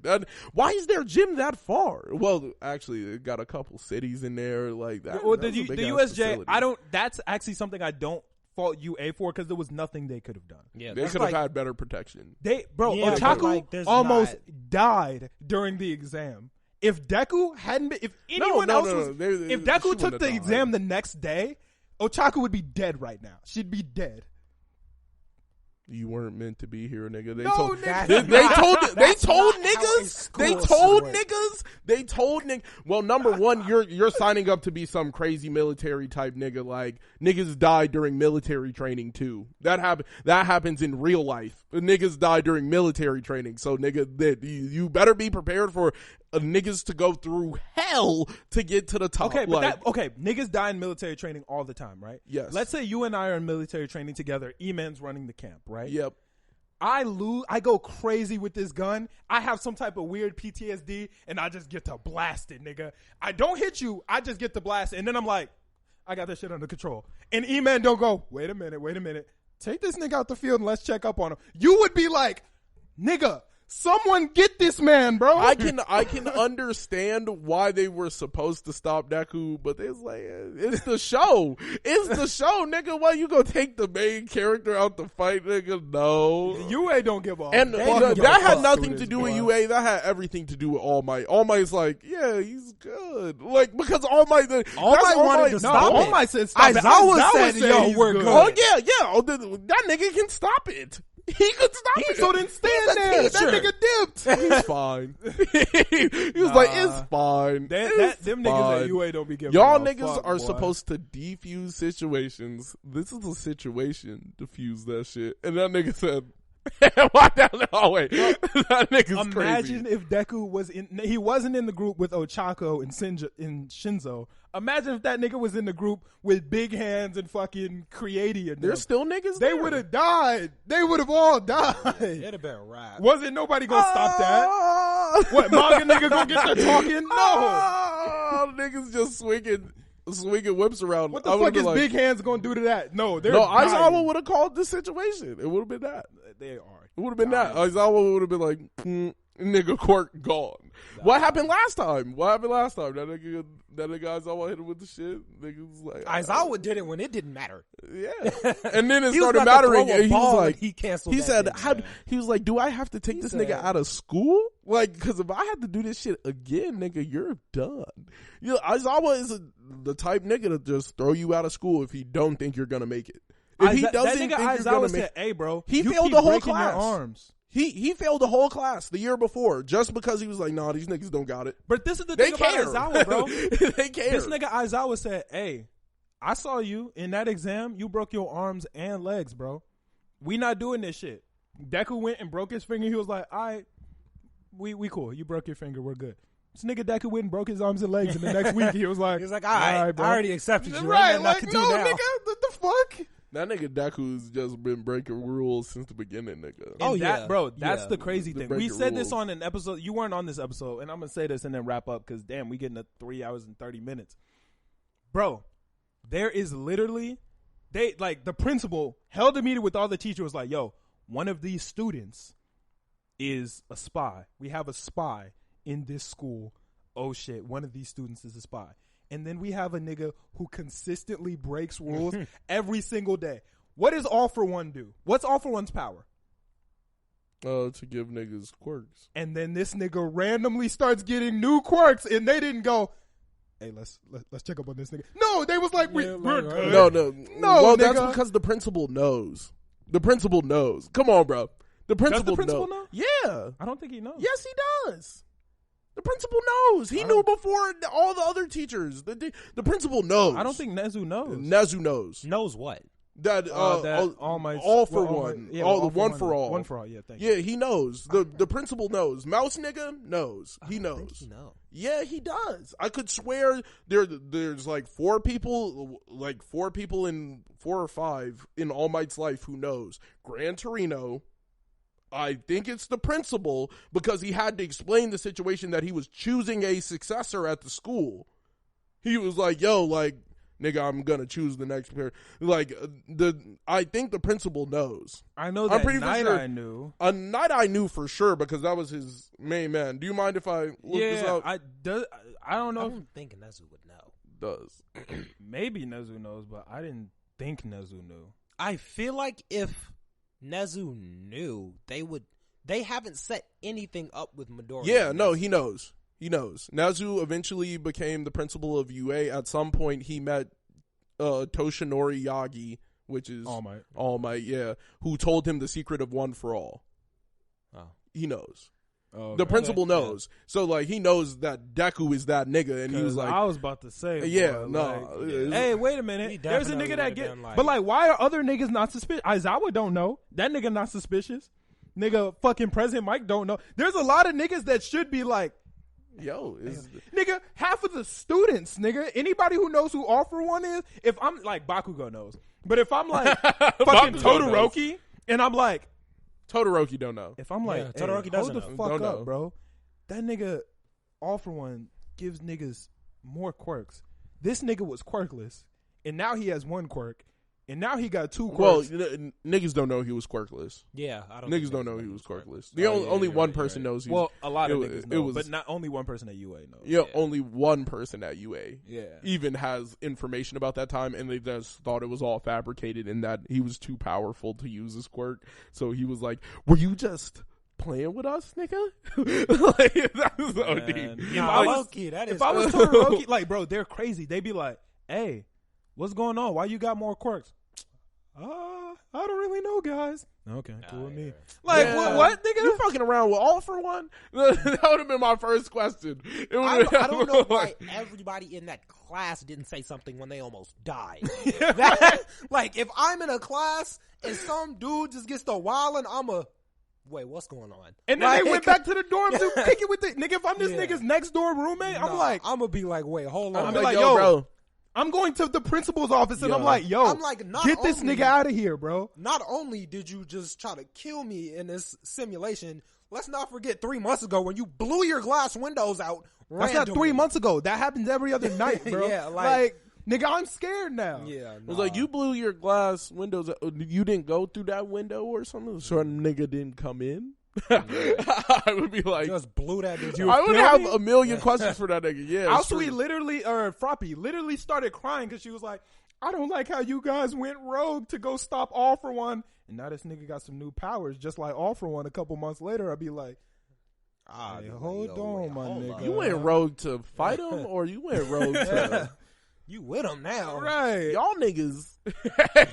Why is their gym that far? Well, actually, it got a couple cities in there like that. Well, that the was a big-ass USJ, facility. I don't. That's actually something I don't fault UA for, because there was nothing they could have done. Yeah, They that's could have like- had better protection. Yeah, but, Otaku like, there's almost died during the exam. If Deku hadn't been, if anyone else was, if she Deku wouldn't took have the died. exam the next day, Otaku would be dead right now. She'd be dead. You weren't meant to be here, nigga. They No, told nigga. they told That's niggas. Well, number one, you're signing up to be some crazy military type nigga. Like, niggas die during military training too. That happens in real life. Niggas die during military training. So nigga, you better be prepared for niggas to go through hell to get to the top. Okay, but like, niggas die in military training all the time, right? Yes. Let's say you and I are in military training together. E-Man's running the camp, right? yep. I go crazy with this gun. I have some type of weird PTSD, and I just get to blast it, nigga. I don't hit you. I just get to blast it, and then I'm like, I got this shit under control. And E-Man don't go, wait a minute. Take this nigga out the field and let's check up on him. You would be like, nigga, someone get this man, bro. I can understand why they were supposed to stop Deku, but it's like, it's the show. It's the show, nigga. Why you gonna take the main character out to fight, nigga? No. UA don't give a And fuck. that had nothing to do with UA. That had everything to do with All Might. All Might's like, yeah, he's good. Like, because All Might wanted to stop All it. Might said stop it. Aizawa said, yo, he's we're good. good. Oh yeah. Oh, that nigga can stop it. He could stop it. So then stand there. That nigga dipped. He's fine. He was like, it's fine. Them niggas at UA don't be giving Y'all a niggas fuck, are boy. supposed to defuse situations. This is a situation. Defuse that shit. And that nigga said, why down the hallway? That nigga's Imagine crazy. if Deku he wasn't in the group with Ochako and Shinzo. Imagine if that nigga was in the group with Big Hands and fucking Creaty and There's still niggas They there. would have died. They would have all died. It'd have been a rap. Wasn't nobody gonna stop that? What, manga nigga gonna get there talking? No. Oh, niggas just swinging whips around. What the fuck is Big Hands gonna do to that? No, they're dying. Aizawa would have called this situation. It would have been that. They are. It would have been that. Aizawa would have been like, nigga, quirk gone. What happened last time? That nigga Aizawa hit him with the shit. Nigga was like, Aizawa did it when it didn't matter. yeah. And then it He was started about to mattering. throw a And he was ball like, and he canceled he that said, bitch, man. he was like, do I have to take this nigga out of school? Like, because if I had to do this shit again, nigga, you're done. You know, Aizawa is the type nigga to just throw you out of school if he don't think you're gonna make it. If he doesn't that think nigga you're gonna Aizawa make said, "Hey, bro, He you failed keep the whole breaking class. Your arms." He failed the whole class the year before just because he was like, nah, these niggas don't got it. But this is the They thing care. about Aizawa, bro. They care. This nigga Aizawa said, "Hey, I saw you in that exam. You broke your arms and legs, bro. We not doing this shit. Deku went and broke his finger. He was like, all right, we cool. You broke your finger. We're good. This nigga Deku went and broke his arms and legs, and the next week he was like, all right, bro. I already accepted you. Right, like, no, now. nigga, what the fuck? That nigga Deku's just been breaking rules since the beginning, nigga. And that, bro, that's the crazy The thing. breaking We said rules. this on an episode. You weren't on this episode, and I'm going to say this and then wrap up because, damn, we getting to 3 hours and 30 minutes. Bro, there is literally, the principal held a meeting with all the teachers, was like, yo, one of these students is a spy. We have a spy in this school. Oh, shit, one of these students is a spy. And then we have a nigga who consistently breaks rules every single day. What does All For One do? What's All For One's power? To give niggas quirks. And then this nigga randomly starts getting new quirks, and they didn't go, hey, let's check up on this nigga. No, they was like, we're good. No. Well, nigga. that's because the principal knows. The principal knows. Come on, bro. The principal, principal knows. know? Yeah. I don't think he knows. Yes, he does. The principal knows. He knew before all the other teachers. The principal knows. I don't think Nezu knows. Nezu knows. Knows what? That, all for one. Yeah, all the one for all. One for all, yeah, thank you. Yeah, he knows. The principal knows. Mouse nigga knows. He knows. Think he know. Yeah, he does. I could swear there's like four people in 4 or 5 in All Might's life who knows. Gran Torino. I think it's the principal because he had to explain the situation that he was choosing a successor at the school. He was like, yo, like, nigga, I'm going to choose the next pair. Like, I think the principal knows. I know that I'm pretty Night sure. I knew. Night I knew for sure because that was his main man. Do you mind if I look this up? I don't know. I don't think Nezu would know. Does. Maybe Nezu knows, but I didn't think Nezu knew. I feel like if Nezu knew, they haven't set anything up with Midori. Yeah, no, he knows. He knows. Nezu eventually became the principal of UA. At some point, he met Toshinori Yagi, which is All Might, yeah, who told him the secret of One for All. Oh. He knows. Oh, The okay. principal knows. So, like, he knows that Deku is that nigga, and he was like, I was about to say, yeah, boy, no. like, hey, wait a He minute. There's a definitely nigga that would've get, been like- but like, why are other niggas not suspicious? Aizawa don't know. That nigga not suspicious. Nigga, fucking President Mike don't know. There's a lot of niggas that should be like, yo, is nigga, half of the students, nigga, anybody who knows who All For One is, if I'm like, Bakugo knows. But if I'm like, fucking Bakugo Todoroki, and I'm like, Todoroki don't know. if I'm like, Yeah, hey, Todoroki hold doesn't the know. fuck Don't up, know. bro. That nigga, All For One, gives niggas more quirks. This nigga was quirkless, and now he has one quirk, and now he got 2 Well, quirks. niggas don't know he was quirkless. Yeah, I don't. Niggas think don't Nezu know knows he was quirkless. quirkless. The only you're one right, person you're right. knows he Well, a lot of it- niggas it know, was- but not only one person at UA knows. Yeah, Yeah. only one person at UA Yeah. even has information about that time, and they just thought it was all fabricated and that he was too powerful to use his quirk. So he was like, were you just playing with us, nigga? Like, that was so Man. deep. If Nah, I was- low-key, that is. If I was Todoroki, like, bro, they're crazy. They be like, hey, what's going on? Why you got more quirks? I don't really know, guys. Okay, cool with me. Like, Yeah. what, nigga? You fucking around with All For One? That would have been my first question. It I would've- don't know why everybody in that class didn't say something when they almost died. That, like, if I'm in a class and some dude just gets to wildin', wait, what's going on? And then Like, they went back to the dorm to kick it with the nigga. If I'm this Yeah. nigga's next door roommate, I'm like, I'm gonna be like, wait, hold on. I'm like, like, yo, yo, bro. I'm going to the principal's office, and Yo. I'm like, yo, I'm like, not get this only- nigga out of here, bro. Not only did you just try to kill me in this simulation, let's not forget 3 months ago when you blew your glass windows out. That's not 3 months ago. That happens every other night, bro. Yeah, like, nigga, I'm scared now. Yeah, It was like, you blew your glass windows. You didn't go through that window or something? So a nigga didn't come in? I would be like, just blew that bitch. I would feel have me? a million questions for that nigga. Yeah. Also, we straight. literally, Froppy literally started crying because she was like, I don't like how you guys went rogue to go stop All For One. And now this nigga got some new powers, just like All For One. A couple months later, I'd be like, hey, hold on, my nigga. You went rogue to fight him, or you went rogue to? You with him now. Right. Y'all niggas.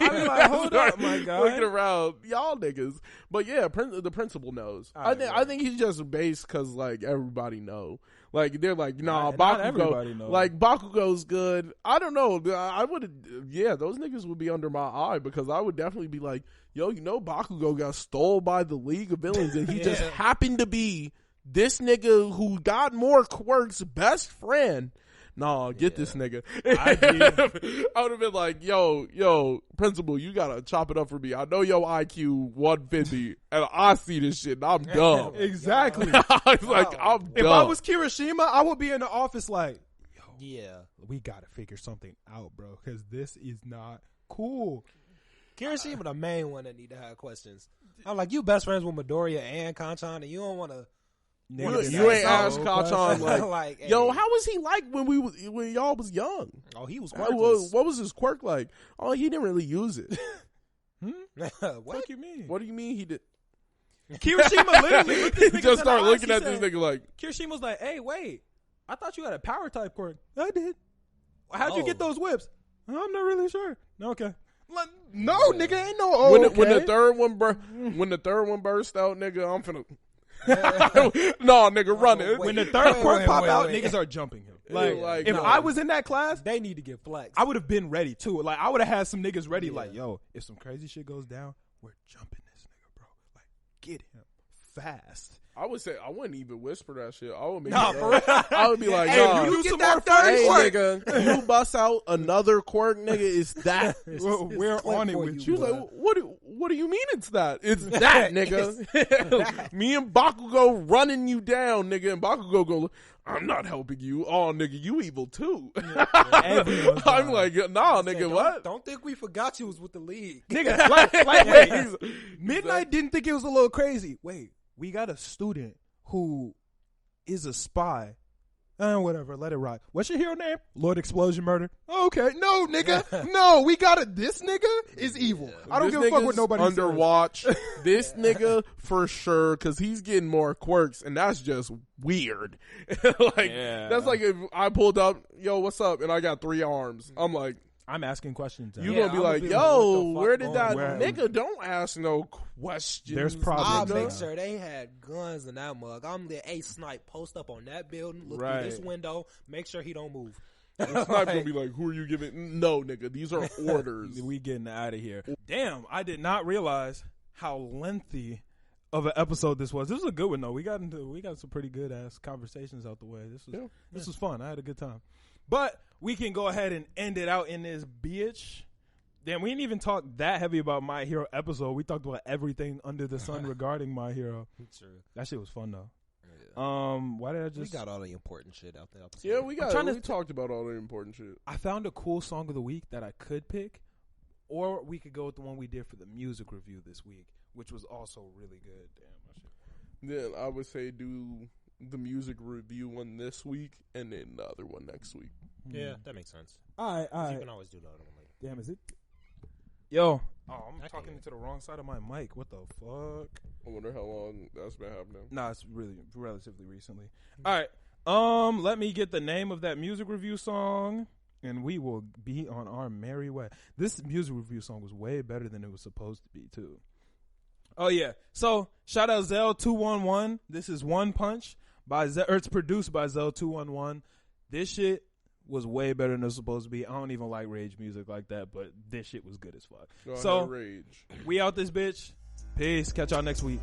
I'm like, hold up, my guy. Looking around, y'all niggas. But yeah, the principal knows. I think he's just based because like everybody know. Like they're like, nah, not everybody Bakugo. knows. Like Bakugo's good. I don't know. I would. Yeah, those niggas would be under my eye because I would definitely be like, yo, you know, Bakugo got stole by the League of Villains, and he just happened to be this nigga who got more quirks best friend. Nah, get this nigga. I would have been like, yo, principal, you gotta chop it up for me. I know your IQ 150, and I see this shit, and I'm dumb. Exactly. I was like, I'm dumb. If I was Kirishima, I would be in the office like, Yeah. we gotta figure something out, bro, because this is not cool. Kirishima the main one that need to have questions. I'm like, you best friends with Midoriya and Kanchan, and you don't want to. You ain't asked Kanchan Like, yo, hey. how was he like when y'all was young? Oh, he was What quirkless. was his quirk like? Oh, he didn't really use it. What? What you mean? What do you mean he did? Kirishima literally looked this He nigga just in started the eyes. looking He at said- this nigga like, Kirishima was like, hey, wait, I thought you had a power type quirk. I did. How'd you get those whips? I'm not really sure. Okay. Like, no, nigga, ain't no when the third one burst out, nigga, I'm finna. No, nigga, run it. When the third quirk pop out, wait. niggas are jumping him. Like, if no. I was in that class, They need to get flexed. I would have been ready too. Like, I would have had some niggas ready. Like, yo, if some crazy shit goes down, we're jumping this nigga, bro. Like, get him fast. I would say I wouldn't even whisper that shit. I would make Nah, it for real. I would be like, Hey, nah. you get some that more third Hey, quirk. nigga, you bust out another quirk, nigga. It's that. We're on it for with She you. was like, what do you mean it's that? It's that, nigga. Me and Bakugo running you down, nigga. And Bakugo go, I'm not helping you. Oh, nigga, you evil too. Everyone's I'm dying. like, nah, Say, nigga, what? Don't think we forgot you was with the league. Nigga, like wait, Midnight didn't think it was a little crazy. Wait, we got a student who is a spy. Whatever, let it rock. What's your hero name? Lord Explosion Murder. Okay, no, nigga, no, we got it. This nigga is evil. I don't This give a fuck what nigga's nobody under says. watch. This nigga for sure, because he's getting more quirks, and that's just weird. Like that's like if I pulled up, yo, what's up, and I got 3 arms. I'm like, I'm asking questions. you Yeah, gonna be I'ma like, be yo, like, what the fuck where did going that on? nigga? Don't ask no questions. There's problems. I'll nigga. make sure they had guns in that mug. I'm the A snipe. Post up on that building. Look Right. through this window. Make sure he don't move. It's not gonna be like, who are you giving? No, nigga, these are orders. We getting out of here. Damn, I did not realize how lengthy of an episode this was. This was a good one though. We got some pretty good ass conversations out the way. This was fun. I had a good time. But we can go ahead and end it out in this bitch. Damn, we didn't even talk that heavy about My Hero episode. We talked about everything under the sun regarding My Hero. True. That shit was fun though. Yeah. Why did I just? We got all the important shit out there. Yeah, we trying to talked about all the important shit. I found a cool song of the week that I could pick, or we could go with the one we did for the music review this week, which was also really good. Damn, my shit. Then I would say do the music review one this week, and then the other one next week. Yeah, that makes sense. All right. You can always do the other one later. Damn, is it? Yo. Oh, I'm I talking can't. to the wrong side of my mic. What the fuck? I wonder how long that's been happening. Nah, it's really relatively recently. All right. Let me get the name of that music review song, and we will be on our merry way. This music review song was way better than it was supposed to be, too. Oh, yeah. So, shout out Zell211. This is One Punch by it's produced by Zell211. This shit was way better than it was supposed to be. I don't even like rage music like that, but this shit was good as fuck. Go So, ahead, rage. we out this bitch. Peace. Catch y'all next week.